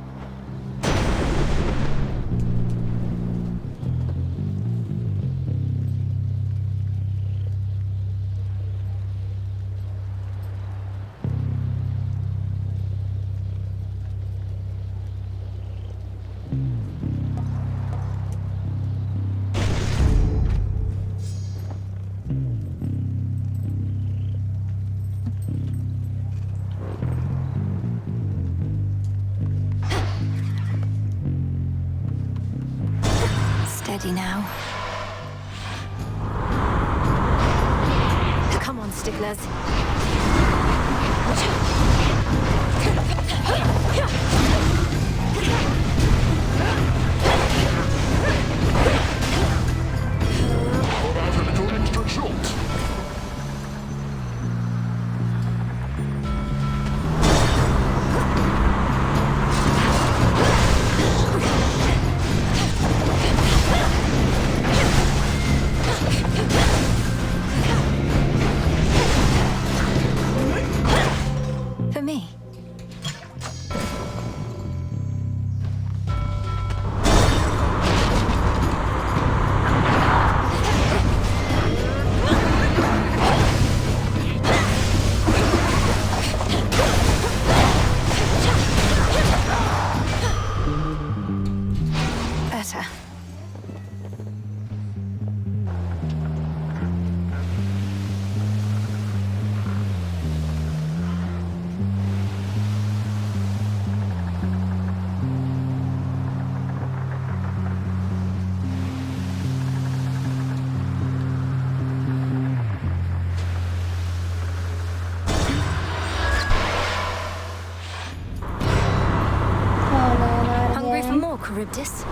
Steady now. Come on, sticklers. About a little extra shot. For me. Better. Hungry for more, Charybdis?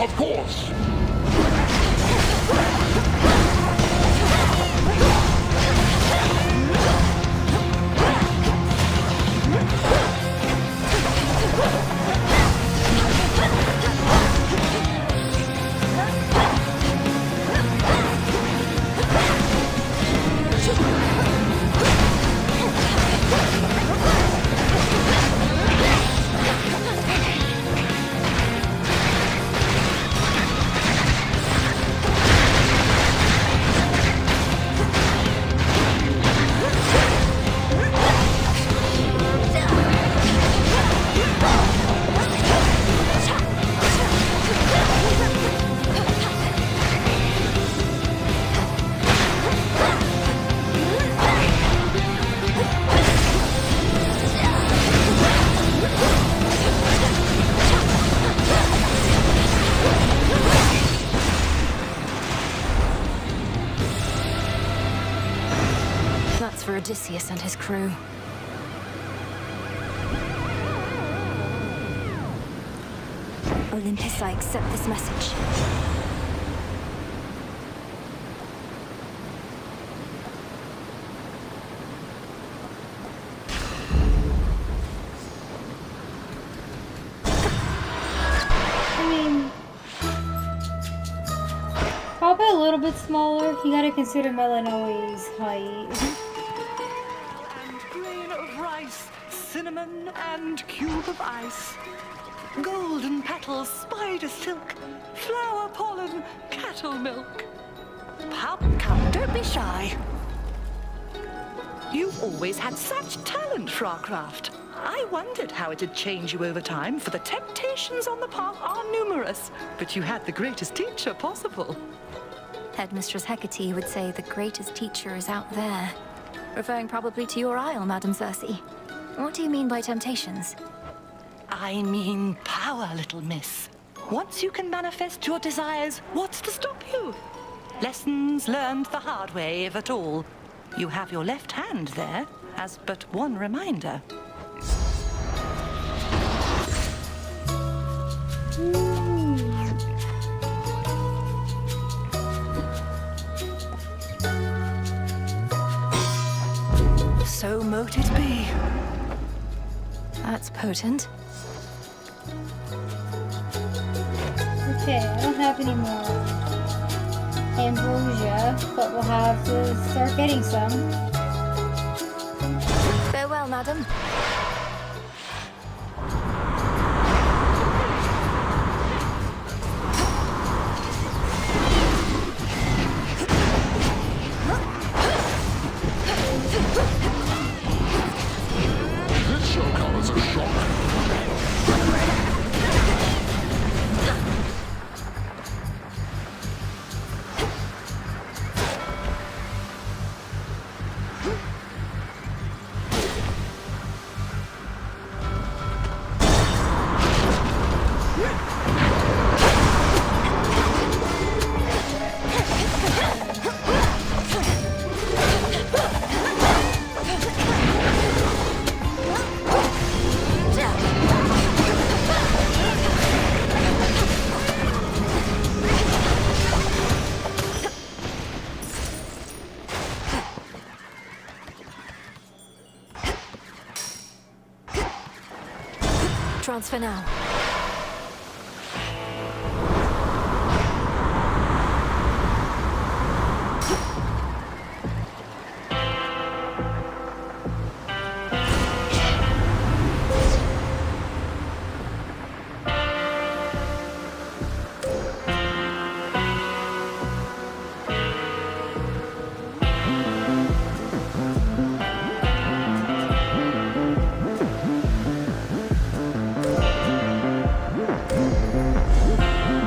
Of course. That's for Odysseus and his crew. Olympus, I accept this message. I mean, probably a little bit smaller. You gotta consider Melanoe's height. Grain of rice, cinnamon, and cube of ice. Golden petals, spider silk, flower pollen, cattle milk. Come, don't be shy. You always had such talent for our craft. I wondered how it'd change you over time, for the temptations on the path are numerous. But you had the greatest teacher possible. Headmistress Hecate would say the greatest teacher is out there. Referring probably to your isle, Madam Circe. What do you mean by temptations? I mean power, little miss. Once you can manifest your desires, what's to stop you? Lessons learned the hard way, if at all. You have your left hand there, as but one reminder. So mote it be. That's potent. Okay, I don't have any more ambrosia, but we'll have to start getting some. Farewell, madam. This shall come as a shock. Transfer now.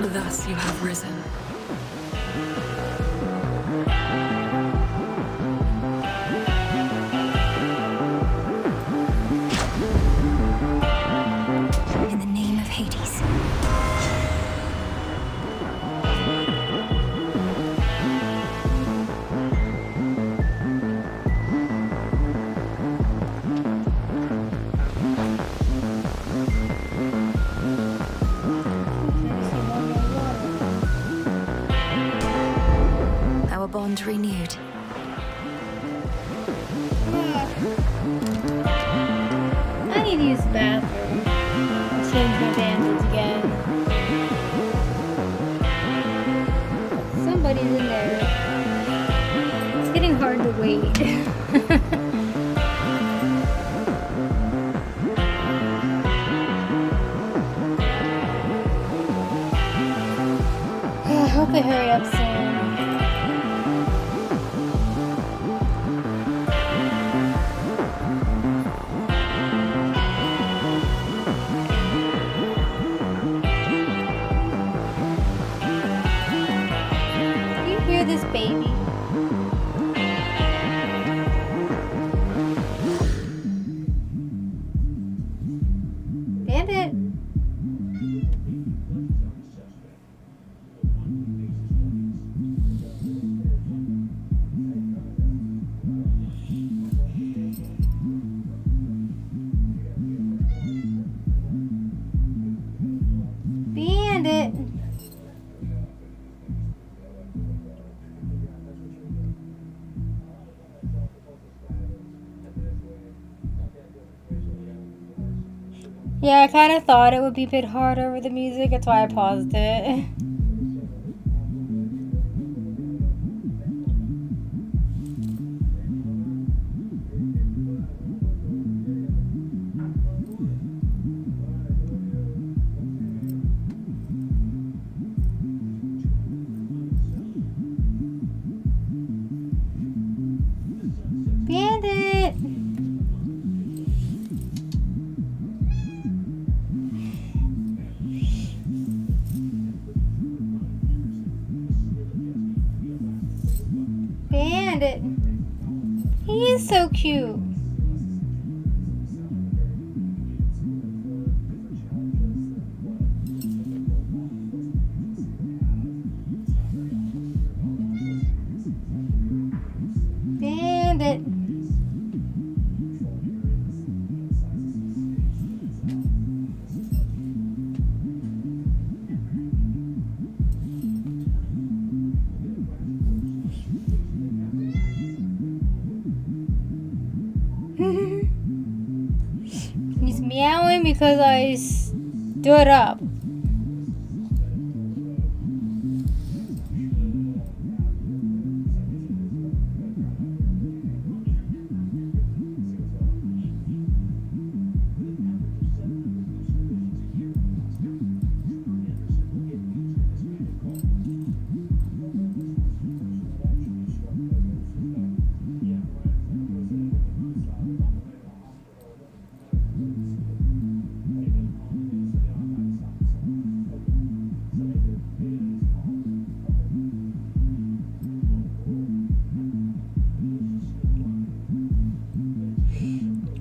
Thus you have risen. In the name of Hades. Our bond renewed. I need to use the bathroom. I'll change my bandage again. Somebody's in there. It's getting hard to wait. I hope they hurry up soon. Do you hear this baby? Bandit! Bandit! Yeah, I kind of thought it would be a bit hard over the music, that's why I paused it. Bandit! Bandit! He is so cute. Bandit! He's meowing because I stood up.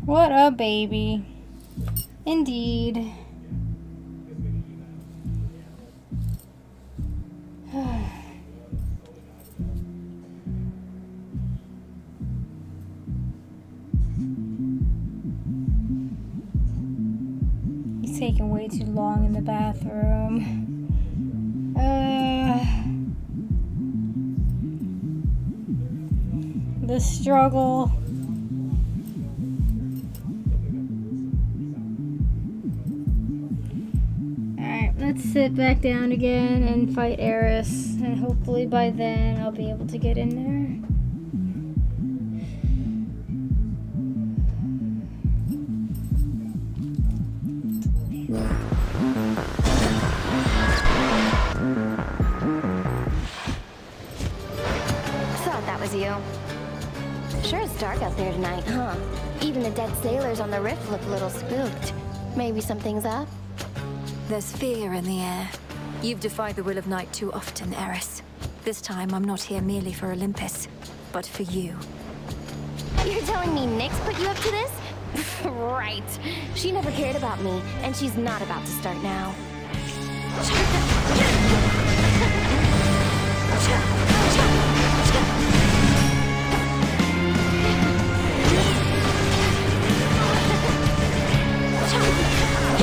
What a baby. Indeed. He's taking way too long in the bathroom. The struggle. Let's sit back down again and fight Eris, and hopefully by then I'll be able to get in there. Thought that was you. Sure is dark out there tonight, huh? Even the dead sailors on the rift look a little spooked. Maybe something's up? There's fear in the air. You've defied the will of night too often, Eris. This time, I'm not here merely for Olympus, but for you. You're telling me Nyx put you up to this? Right. She never cared about me, and she's not about to start now.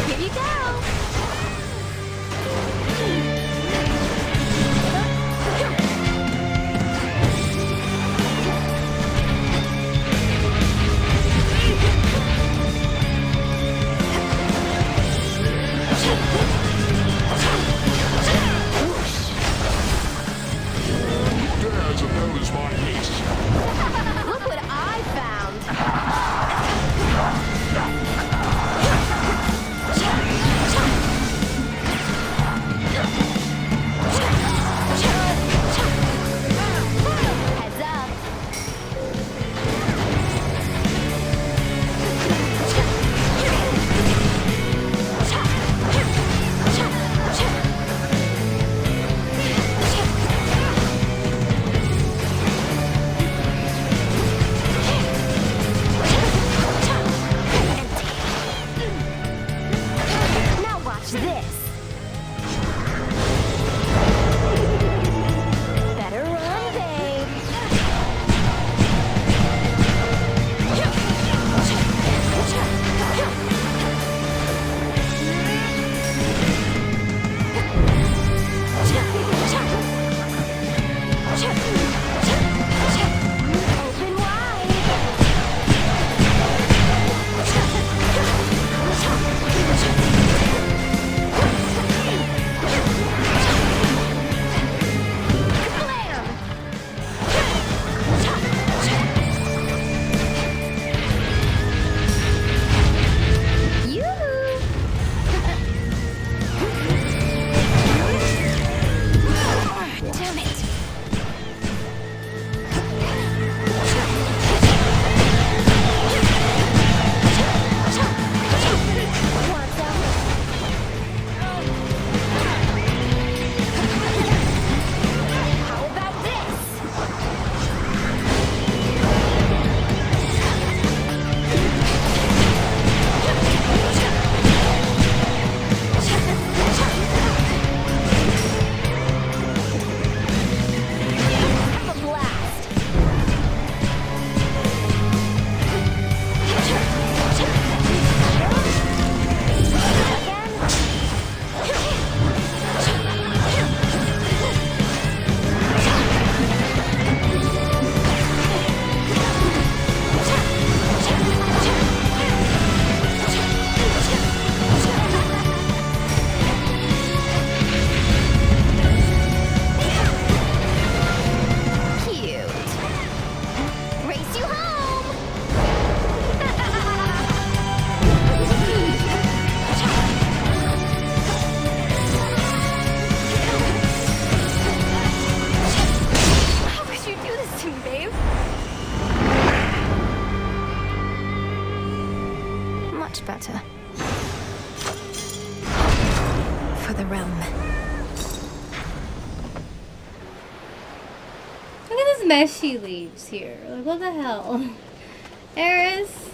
Here you go! matter. For the realm. Look at this mess she leaves here. Like, what the hell? Eris?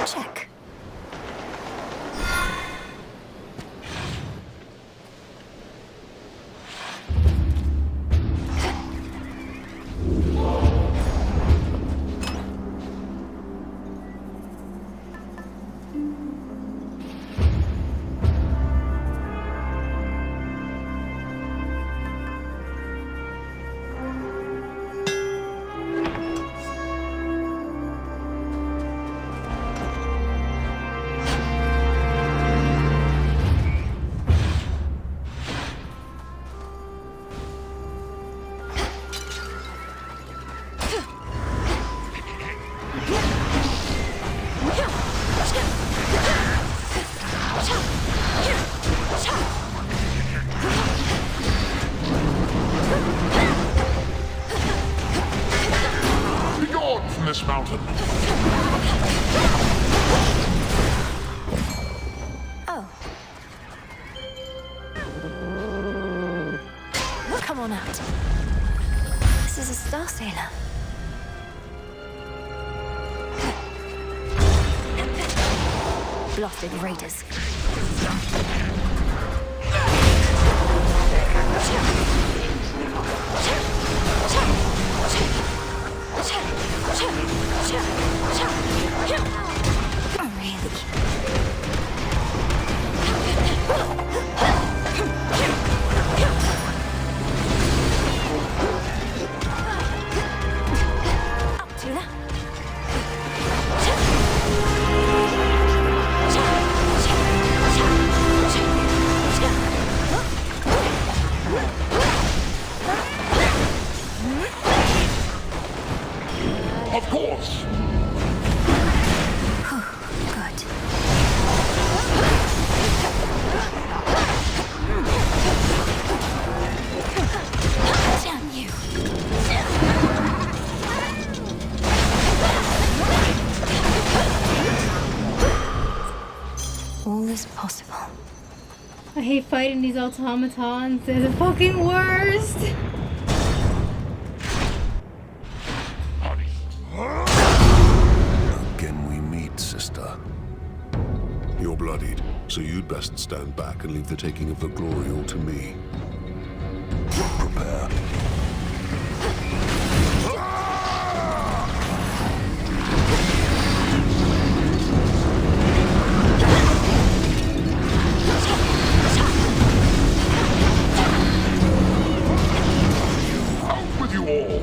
Check. This mountain. Oh. Come on out. This is a star sailor. Blasted raiders. Of course. Good. Damn you. All is possible. I hate fighting these automatons. They're the fucking worst. Again we meet, sister. You're bloodied, so you'd best stand back and leave the taking of the glory all to me. Prepare. Out with you all!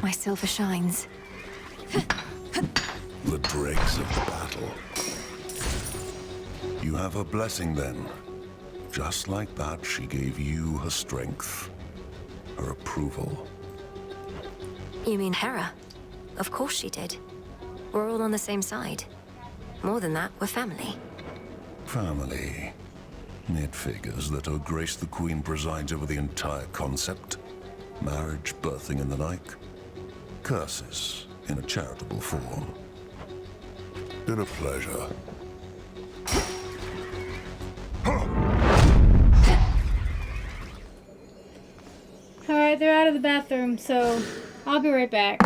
My silver shines. The dregs of the battle. You have her blessing then. Just like that, she gave you her strength, her approval. You mean Hera? Of course she did. We're all on the same side. More than that, we're family. Family. It figures that Her Grace the Queen presides over the entire concept. Marriage, birthing, and the like. Curses, in a charitable form. Been a pleasure. Alright, they're out of the bathroom, so I'll be right back.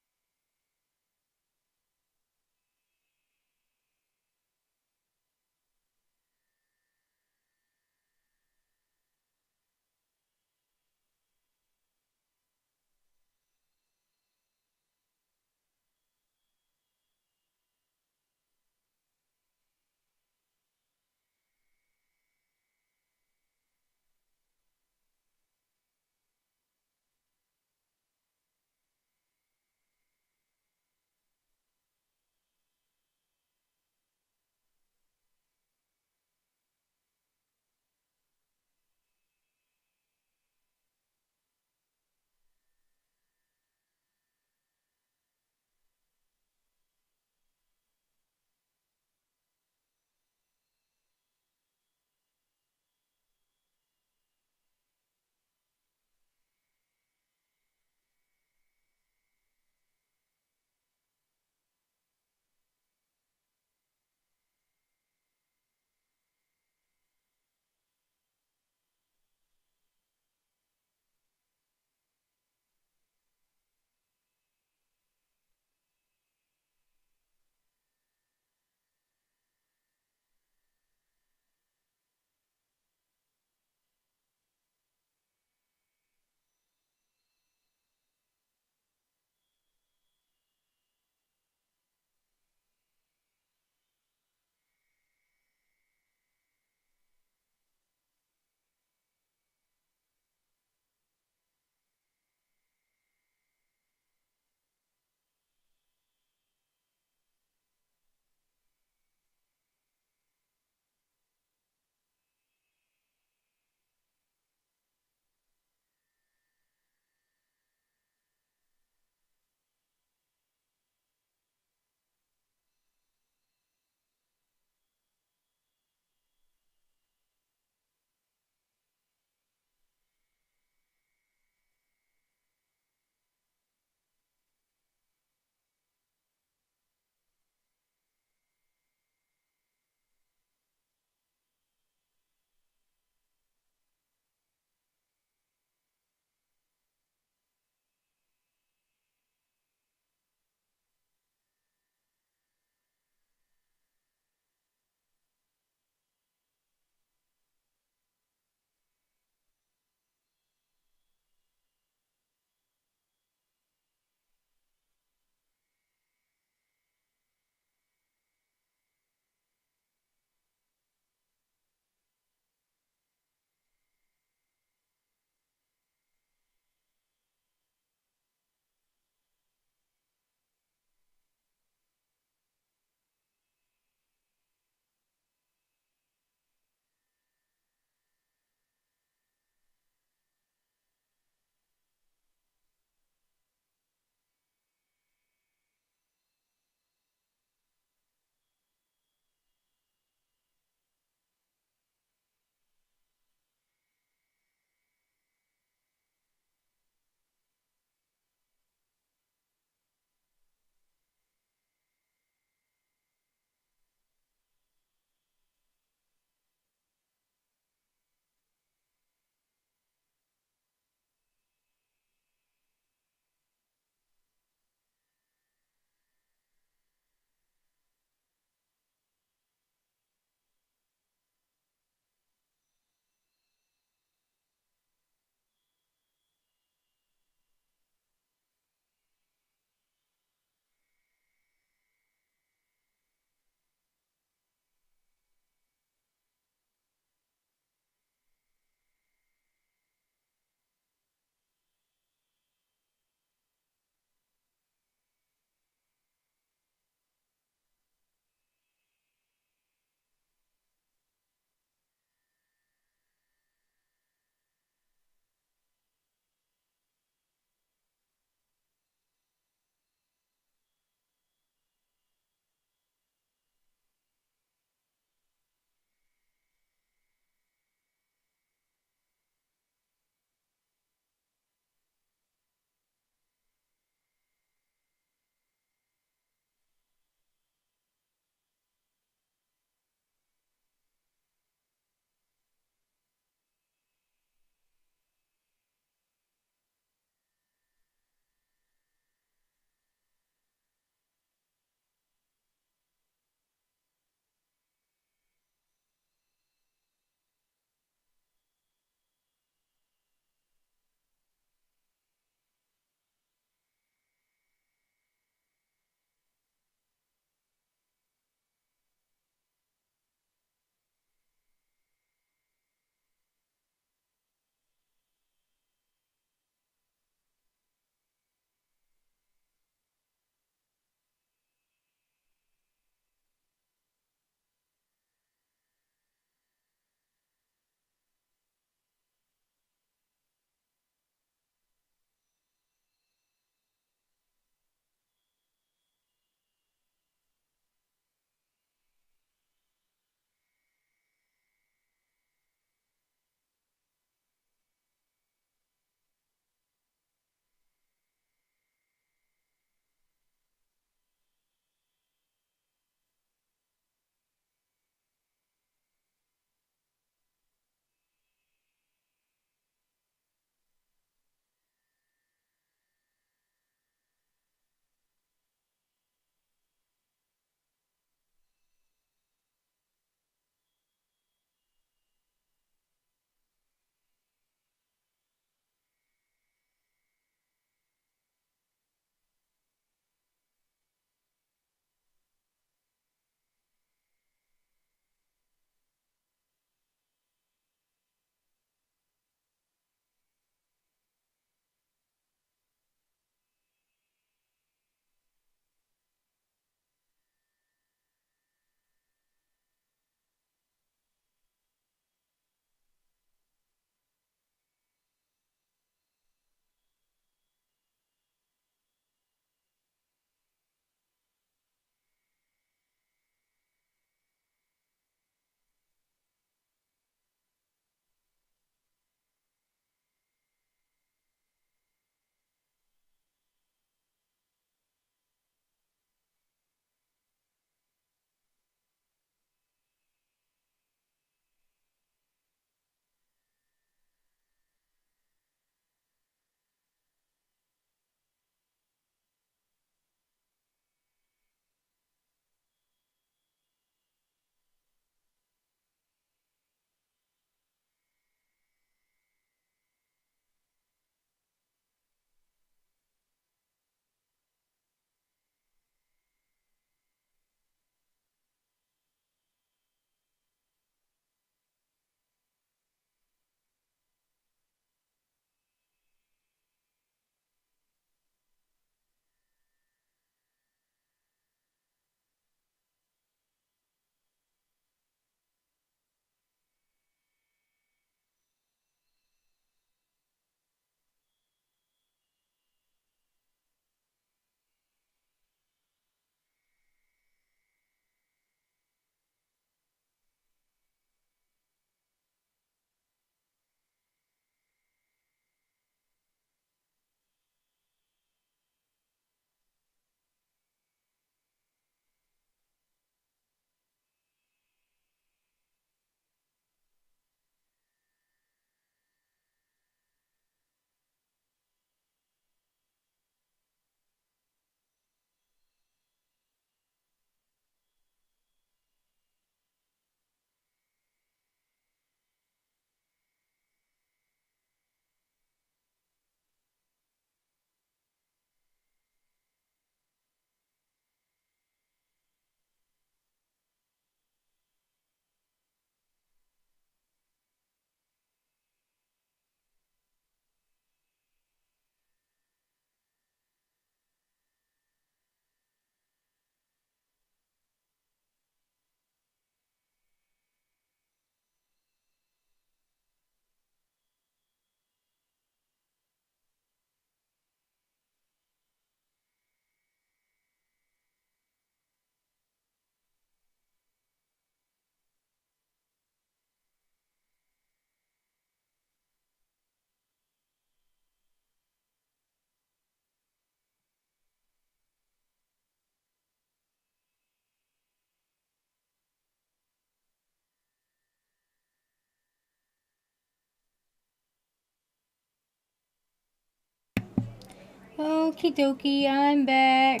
Okie dokie, I'm back.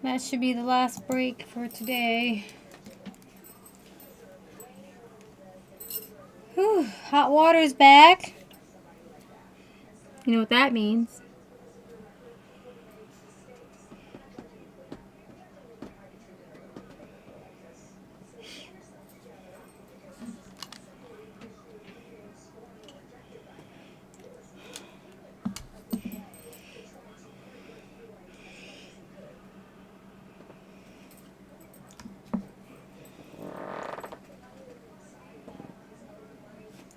That should be the last break for today. Whew, hot water's back. You know what that means.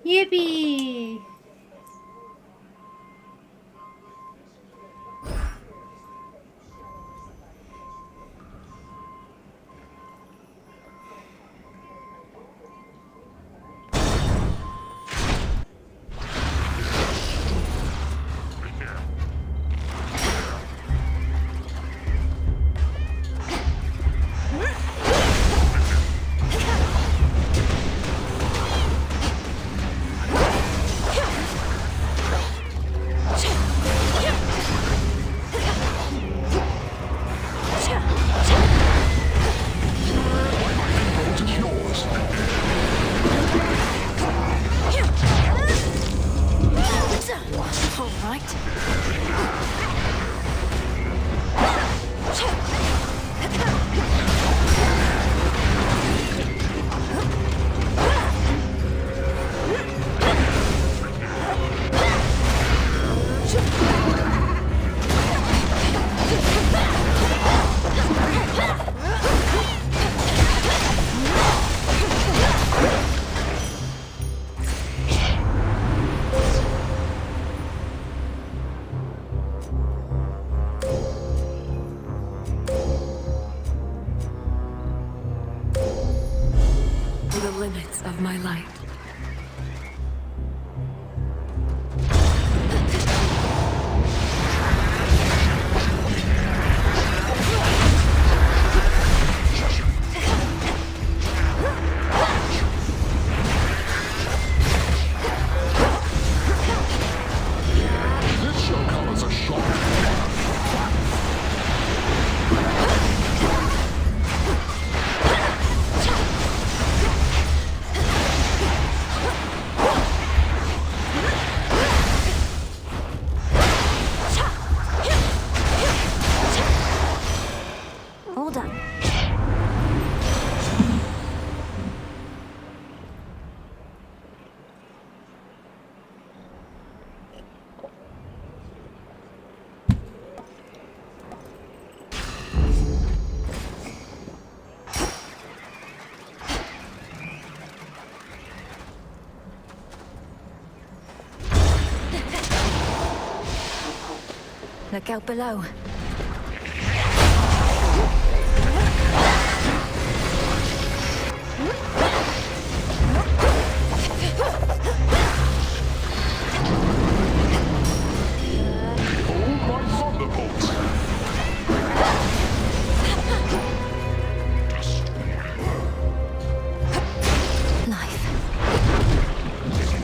Yippee! The limits of my life. This shall come as a shock. All done. Look out below.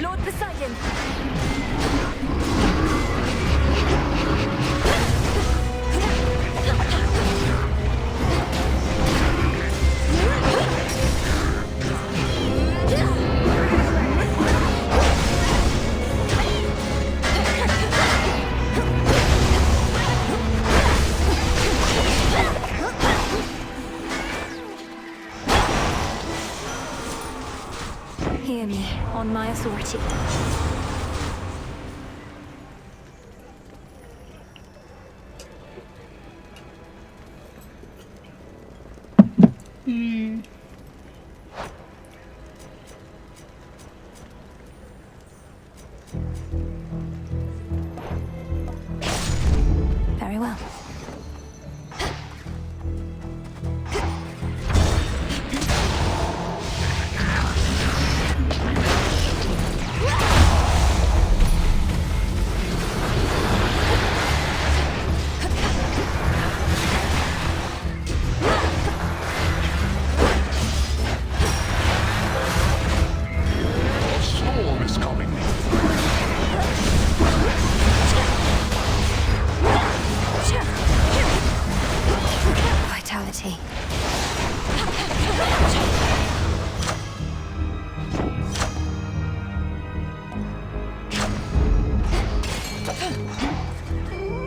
Lord Poseidon! Hear me, on my authority. Very well. reality.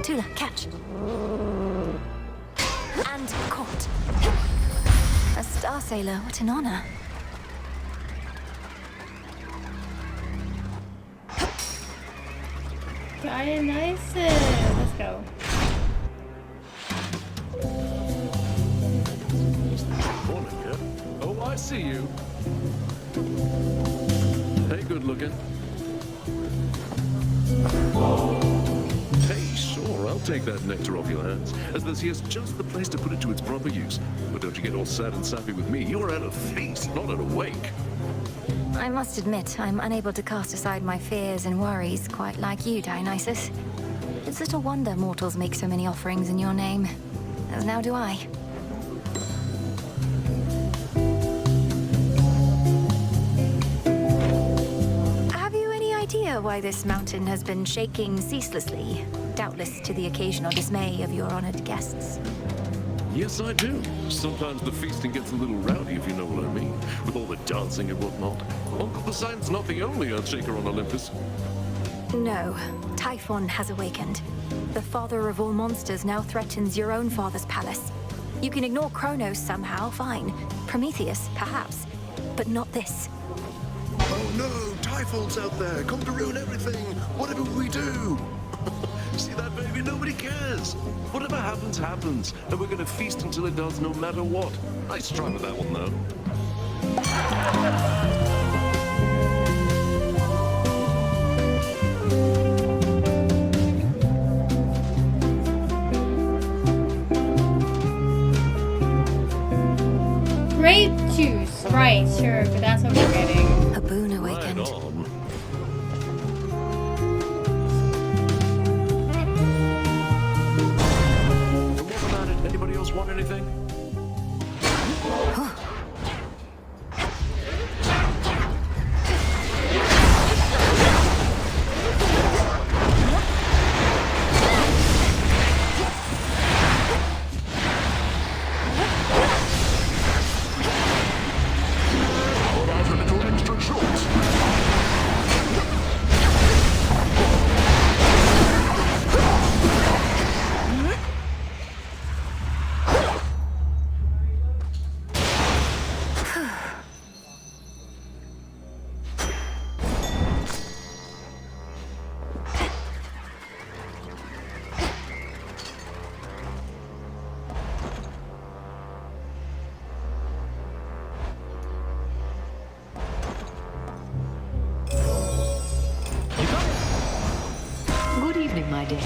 Tula, catch. And caught. A star sailor, what an honor. Nice. Let's go. Morning, kid. Oh, I see you. Hey, good looking. Hey, sure, I'll take that nectar off your hands, as this here's just the place to put it to its proper use. But don't you get all sad and sappy with me. You're at a feast, not at a wake. I must admit, I'm unable to cast aside my fears and worries, quite like you, Dionysus. It's little wonder mortals make so many offerings in your name. As now do I. Have you any idea why this mountain has been shaking ceaselessly? Doubtless to the occasional dismay of your honored guests. Yes, I do. Sometimes the feasting gets a little rowdy, if you know what I mean, with all the dancing and whatnot. Uncle Poseidon's not the only Earthshaker on Olympus. No, Typhon has awakened. The father of all monsters now threatens your own father's palace. You can ignore Chronos somehow, fine. Prometheus, perhaps. But not this. Oh no, Typhon's out there, come to ruin everything. Whatever we do. See that, baby? Nobody cares. Whatever happens, happens. And we're gonna feast until it does, no matter what. Nice try with that one, though. Grape juice. Right, sure, but that's what we're getting. A boon awakened. Right on. Anybody else want anything? Good evening, my dear.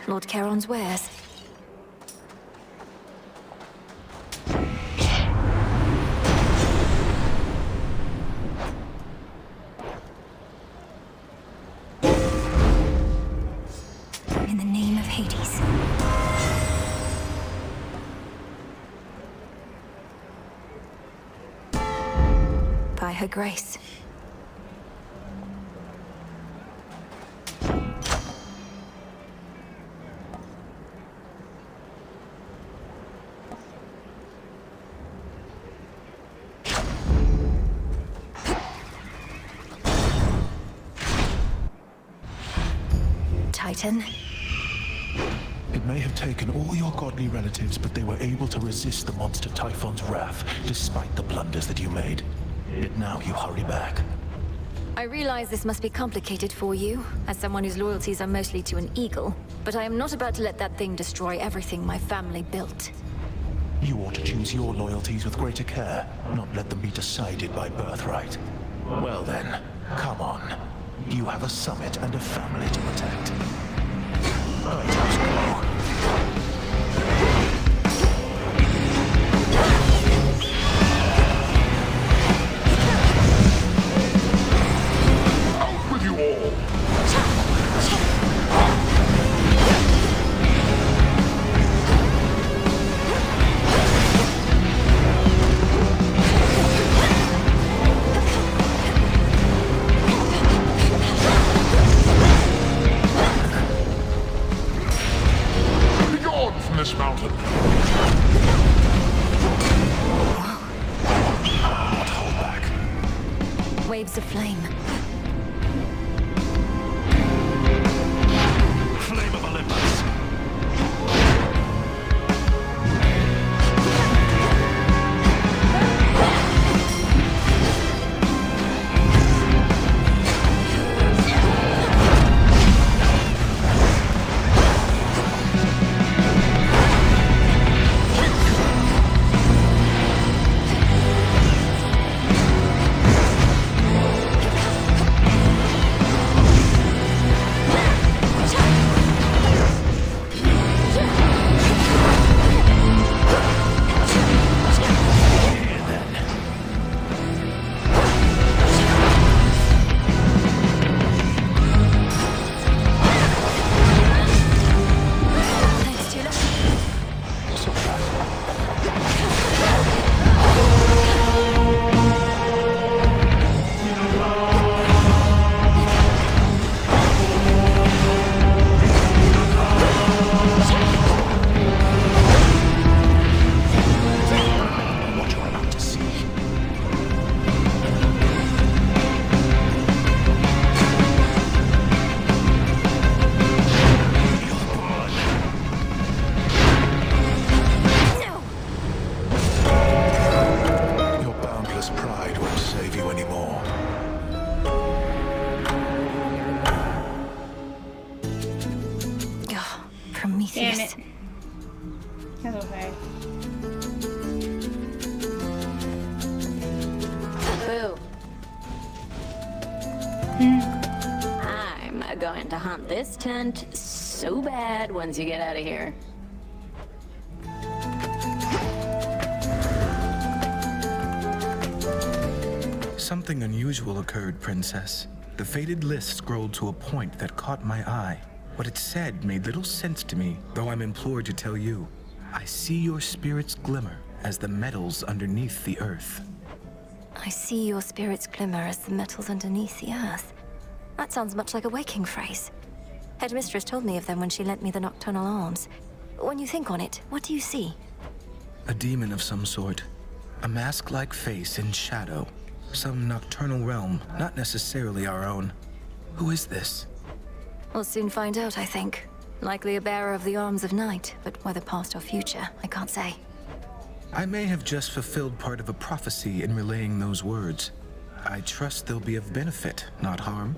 Lord Charon's wares. In the name of Hades. By her grace. Satyn. It may have taken all your godly relatives, but they were able to resist the monster Typhon's wrath, despite the blunders that you made. Yet now you hurry back. I realize this must be complicated for you, as someone whose loyalties are mostly to an eagle, but I am not about to let that thing destroy everything my family built. You ought to choose your loyalties with greater care, not let them be decided by birthright. Well then, come on. You have a summit and a family to protect. Let us go. This mountain. Not hold back. Waves of flame. Flame of Olympus. Damn it. That's okay. Boo. I'm going to hunt this tent so bad once you get out of here. Something unusual occurred, Princess. The fated list scrolled to a point that caught my eye. What it said made little sense to me, though I'm implored to tell you. I see your spirits glimmer as the metals underneath the earth. I see your spirits glimmer as the metals underneath the earth. That sounds much like a waking phrase. Headmistress told me of them when she lent me the nocturnal arms. When you think on it, what do you see? A demon of some sort. A mask-like face in shadow. Some nocturnal realm, not necessarily our own. Who is this? We'll soon find out, I think. Likely a bearer of the arms of night, but whether past or future, I can't say. I may have just fulfilled part of a prophecy in relaying those words. I trust they'll be of benefit, not harm.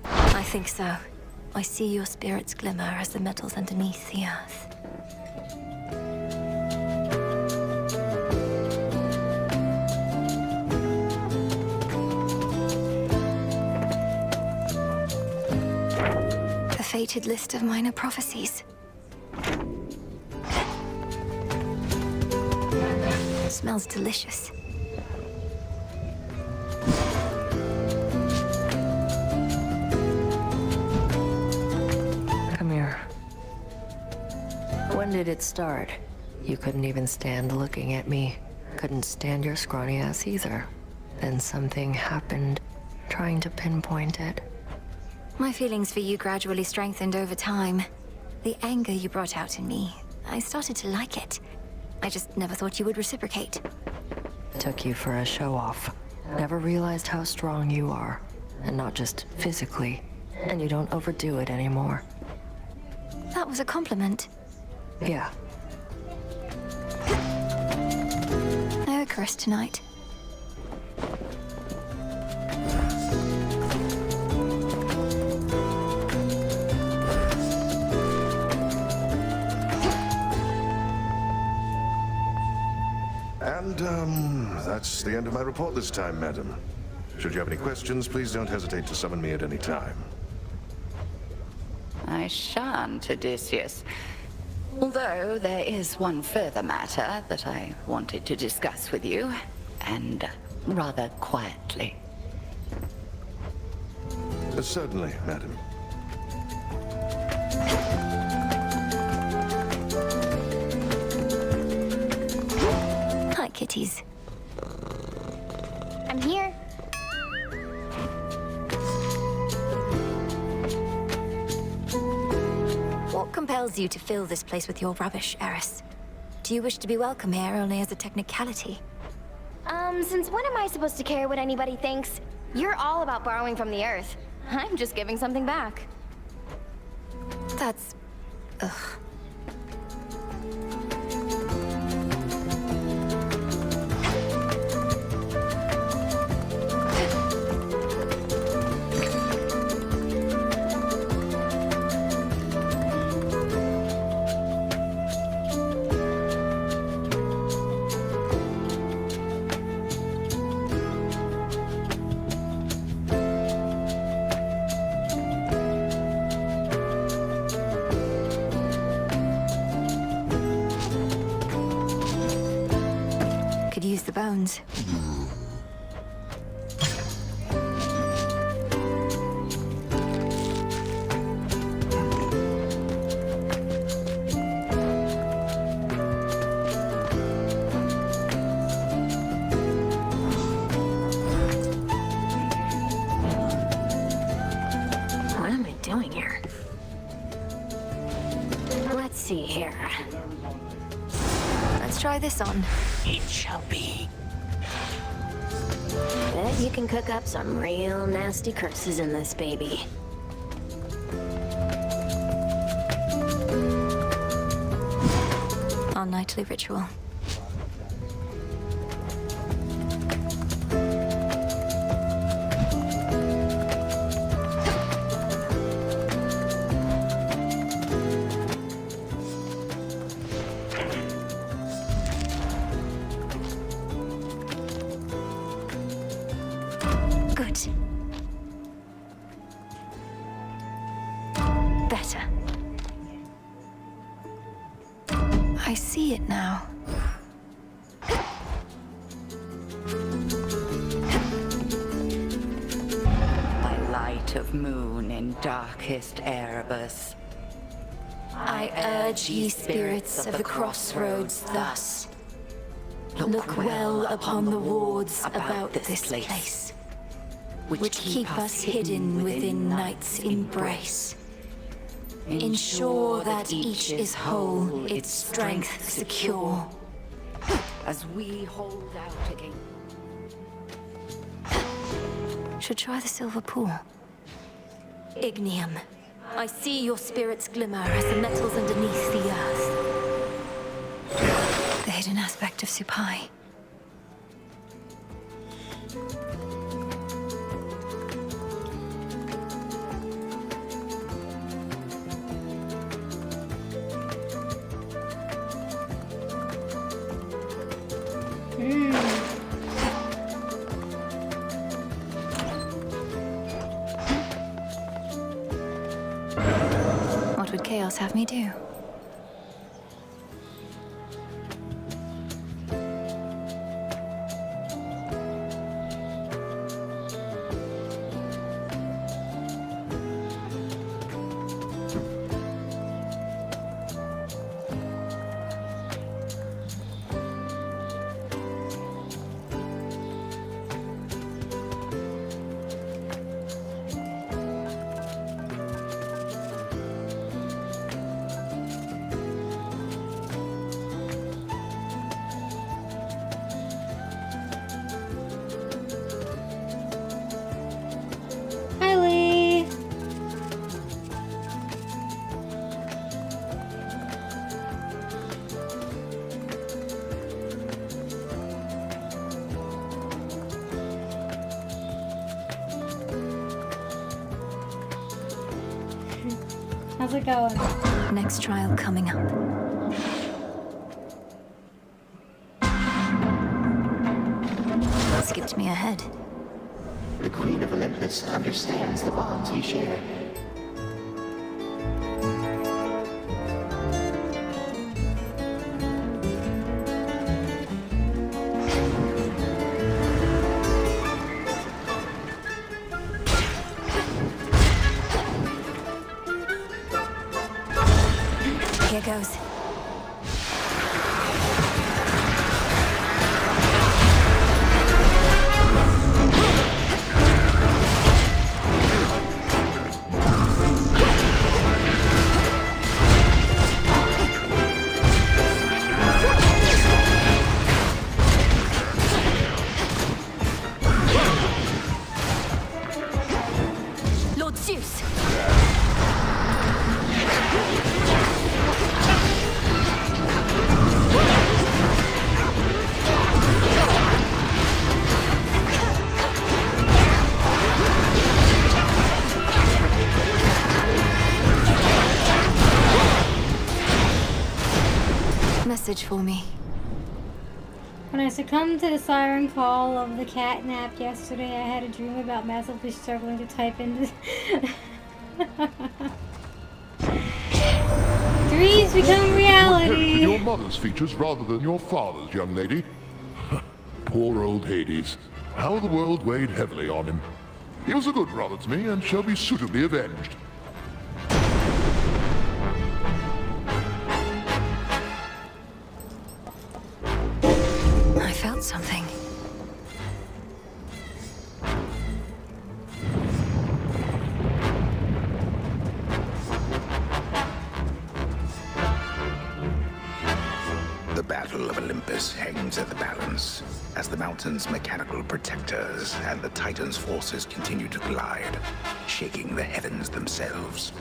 I think so. I see your spirits glimmer as the metals underneath the earth. A fated list of minor prophecies. Smells delicious. Come here. When did it start? You couldn't even stand looking at me. Couldn't stand your scrawny ass either. Then something happened, trying to pinpoint it. My feelings for you gradually strengthened over time. The anger you brought out in me, I started to like it. I just never thought you would reciprocate. Took you for a show-off. Never realized how strong you are. And not just physically. And you don't overdo it anymore. That was a compliment. Yeah. No curse tonight. That's the end of my report this time, madam. Should you have any questions, please don't hesitate to summon me at any time. I shan't, Odysseus. Although there is one further matter that I wanted to discuss with you, and rather quietly. Certainly, madam. Hi, kitties. I'm here. What compels you to fill this place with your rubbish, Eris? Do you wish to be welcome here only as a technicality? Since when am I supposed to care what anybody thinks? You're all about borrowing from the earth. I'm just giving something back. That's... ugh. Could use the bones. What am I doing here? Let's see here. Let's try this on. It shall be. Bet you can cook up some real nasty curses in this baby. Our nightly ritual. Good. Better. I see it now. By light of moon in darkest Erebus, I urge ye spirits of the crossroads thus. Look well upon the wards about this place, which keep us hidden within night's embrace. Ensure that each is whole, its strength secure. as we hold out again. Should try the silver pool. Ignium, I see your spirits glimmer as the metals underneath the earth. The hidden aspect of Supai. What would Chaos have me do? How's it going? Next trial coming up. me ahead. The Queen of Olympus understands the bonds we share. Here goes. Lord Zeus! Message for me. When I succumbed to the siren call of the cat nap yesterday, I had a dream about massively struggling to type in this. Dreams become reality! Your mother's features rather than your father's, young lady. Poor old Hades. How the world weighed heavily on him. He was a good brother to me and shall be suitably avenged. I felt something. The Battle of Olympus hangs at the balance, as the mountain's mechanical protectors and the Titan's forces continue to collide, shaking the heavens themselves.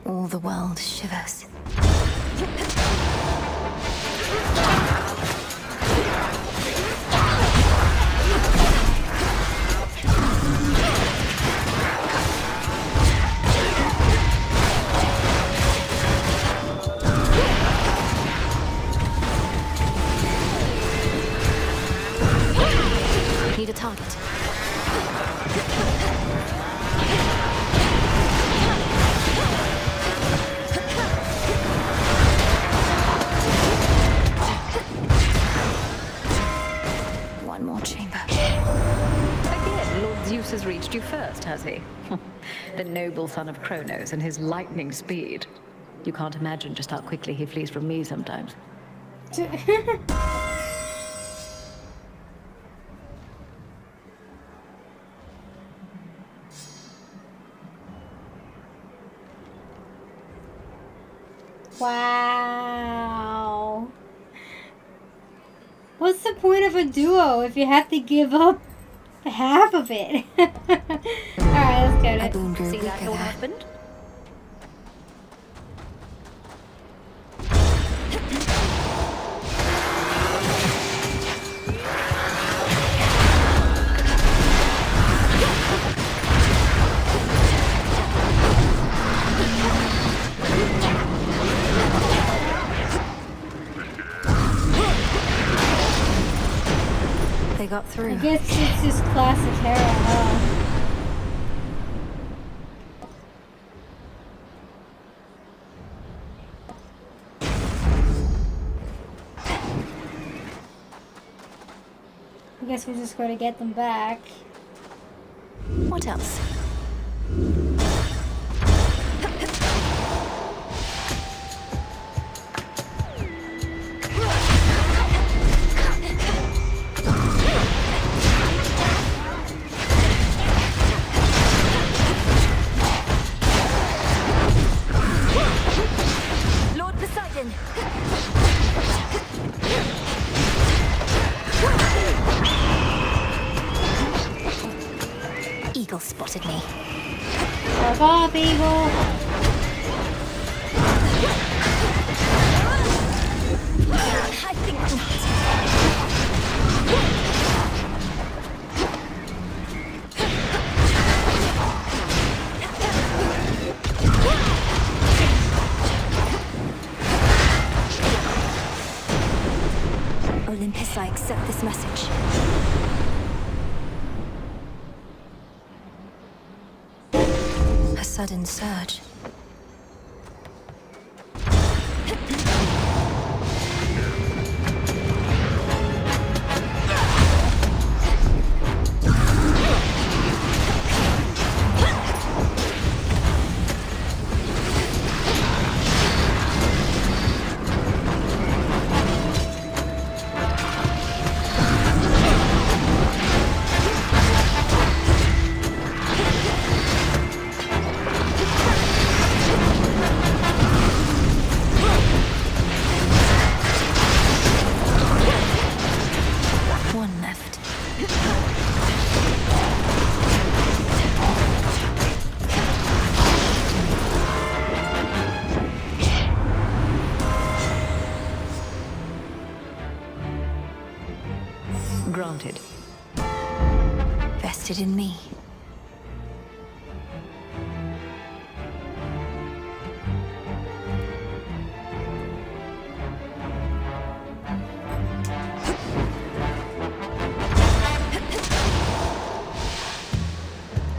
All the world shivers. Need a target. One more chamber. Again, Lord Zeus has reached you first, has he? The noble son of Chronos and his lightning speed. You can't imagine just how quickly he flees from me sometimes. Wow. What's the point of a duo if you have to give up half of it? Alright, let's get it. See that, your husband? They got through. I guess it's just classic Hera, huh? I guess we're just going to get them back. What else? Lord Poseidon! Eagle spotted me. Fuck off, Eagle! I think not. Olympus, I accept this message. sudden surge. One left. Granted. Vested in me.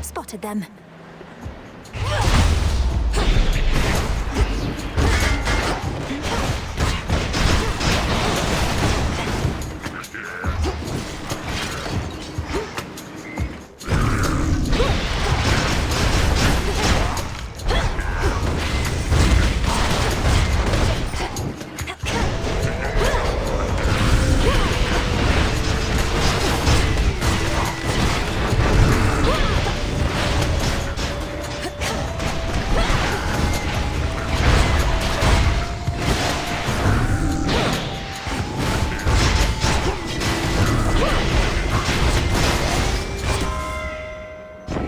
Spotted them.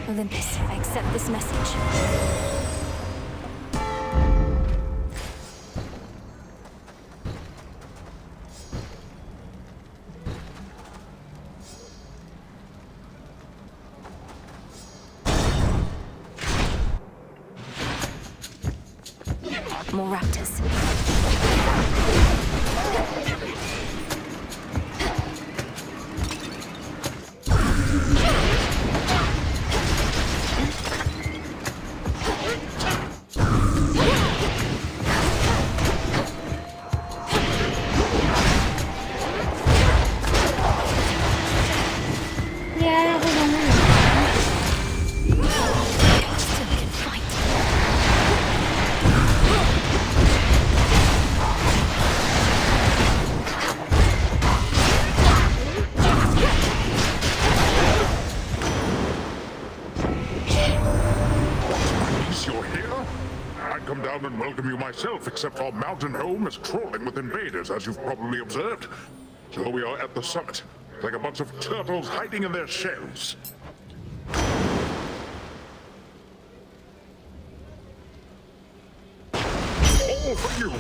Olympus, I accept this message. More raptors. And welcome you myself, except our mountain home is crawling with invaders, as you've probably observed. So we are at the summit, like a bunch of turtles hiding in their shells. All for you!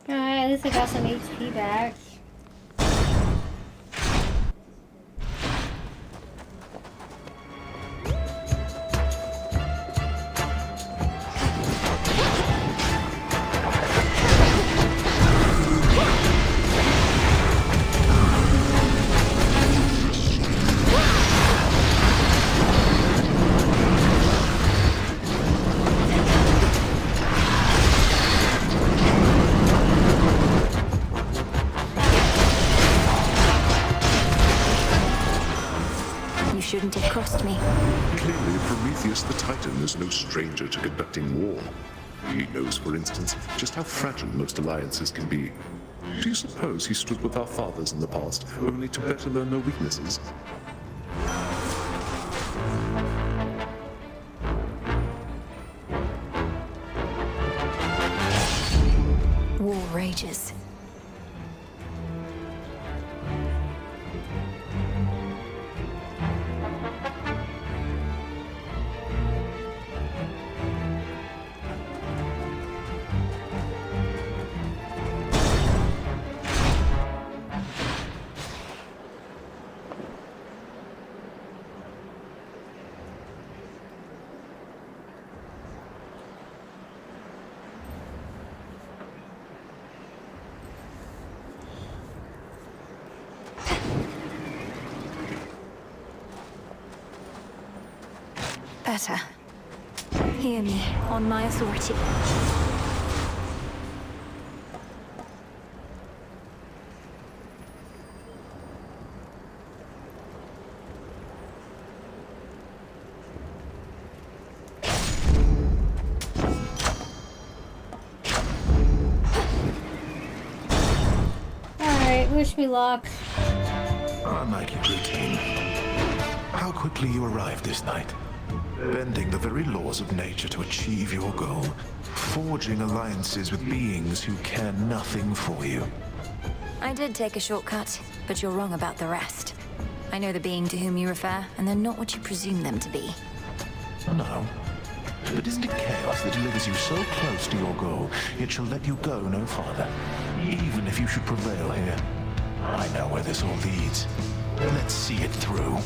Alright, at least I got some HP back. Shouldn't have crossed me. Clearly, Prometheus the Titan is no stranger to conducting war. He knows, for instance, just how fragile most alliances can be. Do you suppose he stood with our fathers in the past, only to better learn their weaknesses? War rages. Better. Hear me, on my authority. Alright, wish me luck. Our nightly routine. How quickly you arrived this night. Bending the very laws of nature to achieve your goal. Forging alliances with beings who care nothing for you. I did take a shortcut, but you're wrong about the rest. I know the being to whom you refer, and they're not what you presume them to be. No. But isn't it chaos that delivers you so close to your goal, it shall let you go no farther? Even if you should prevail here. I know where this all leads. Let's see it through.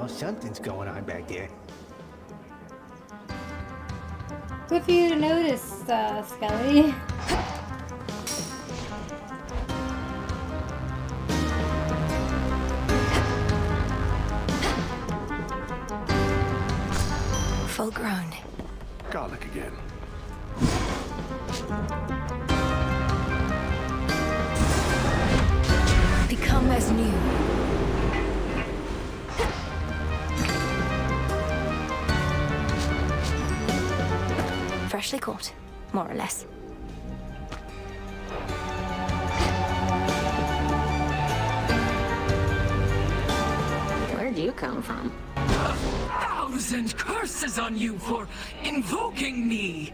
Something's going on back there. Good for you to notice, Skelly. Full grown. Garlic again. Become as new. Freshly caught, more or less. Where'd you come from? 1,000 curses on you for invoking me!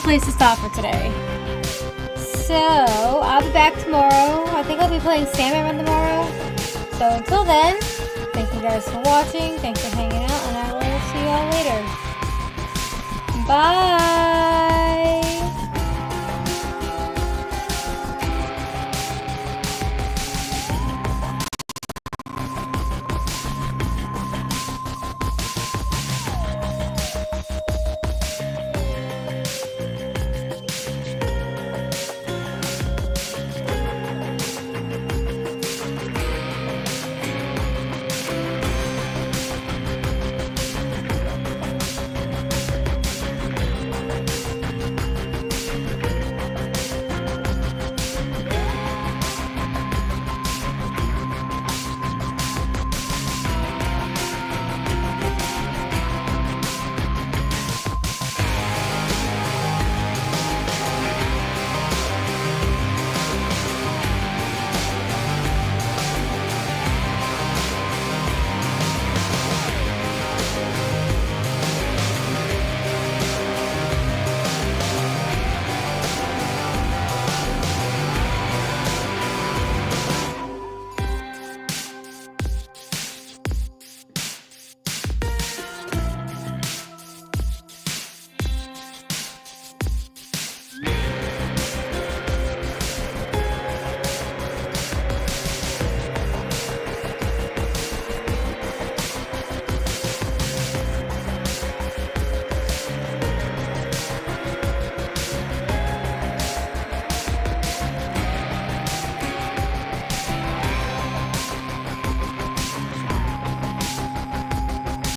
Place to stop for today. So I'll be back tomorrow. I think I'll be playing Salmon Run tomorrow. So until then, thank you guys for watching. Thanks for hanging out, and I will see y'all later. Bye.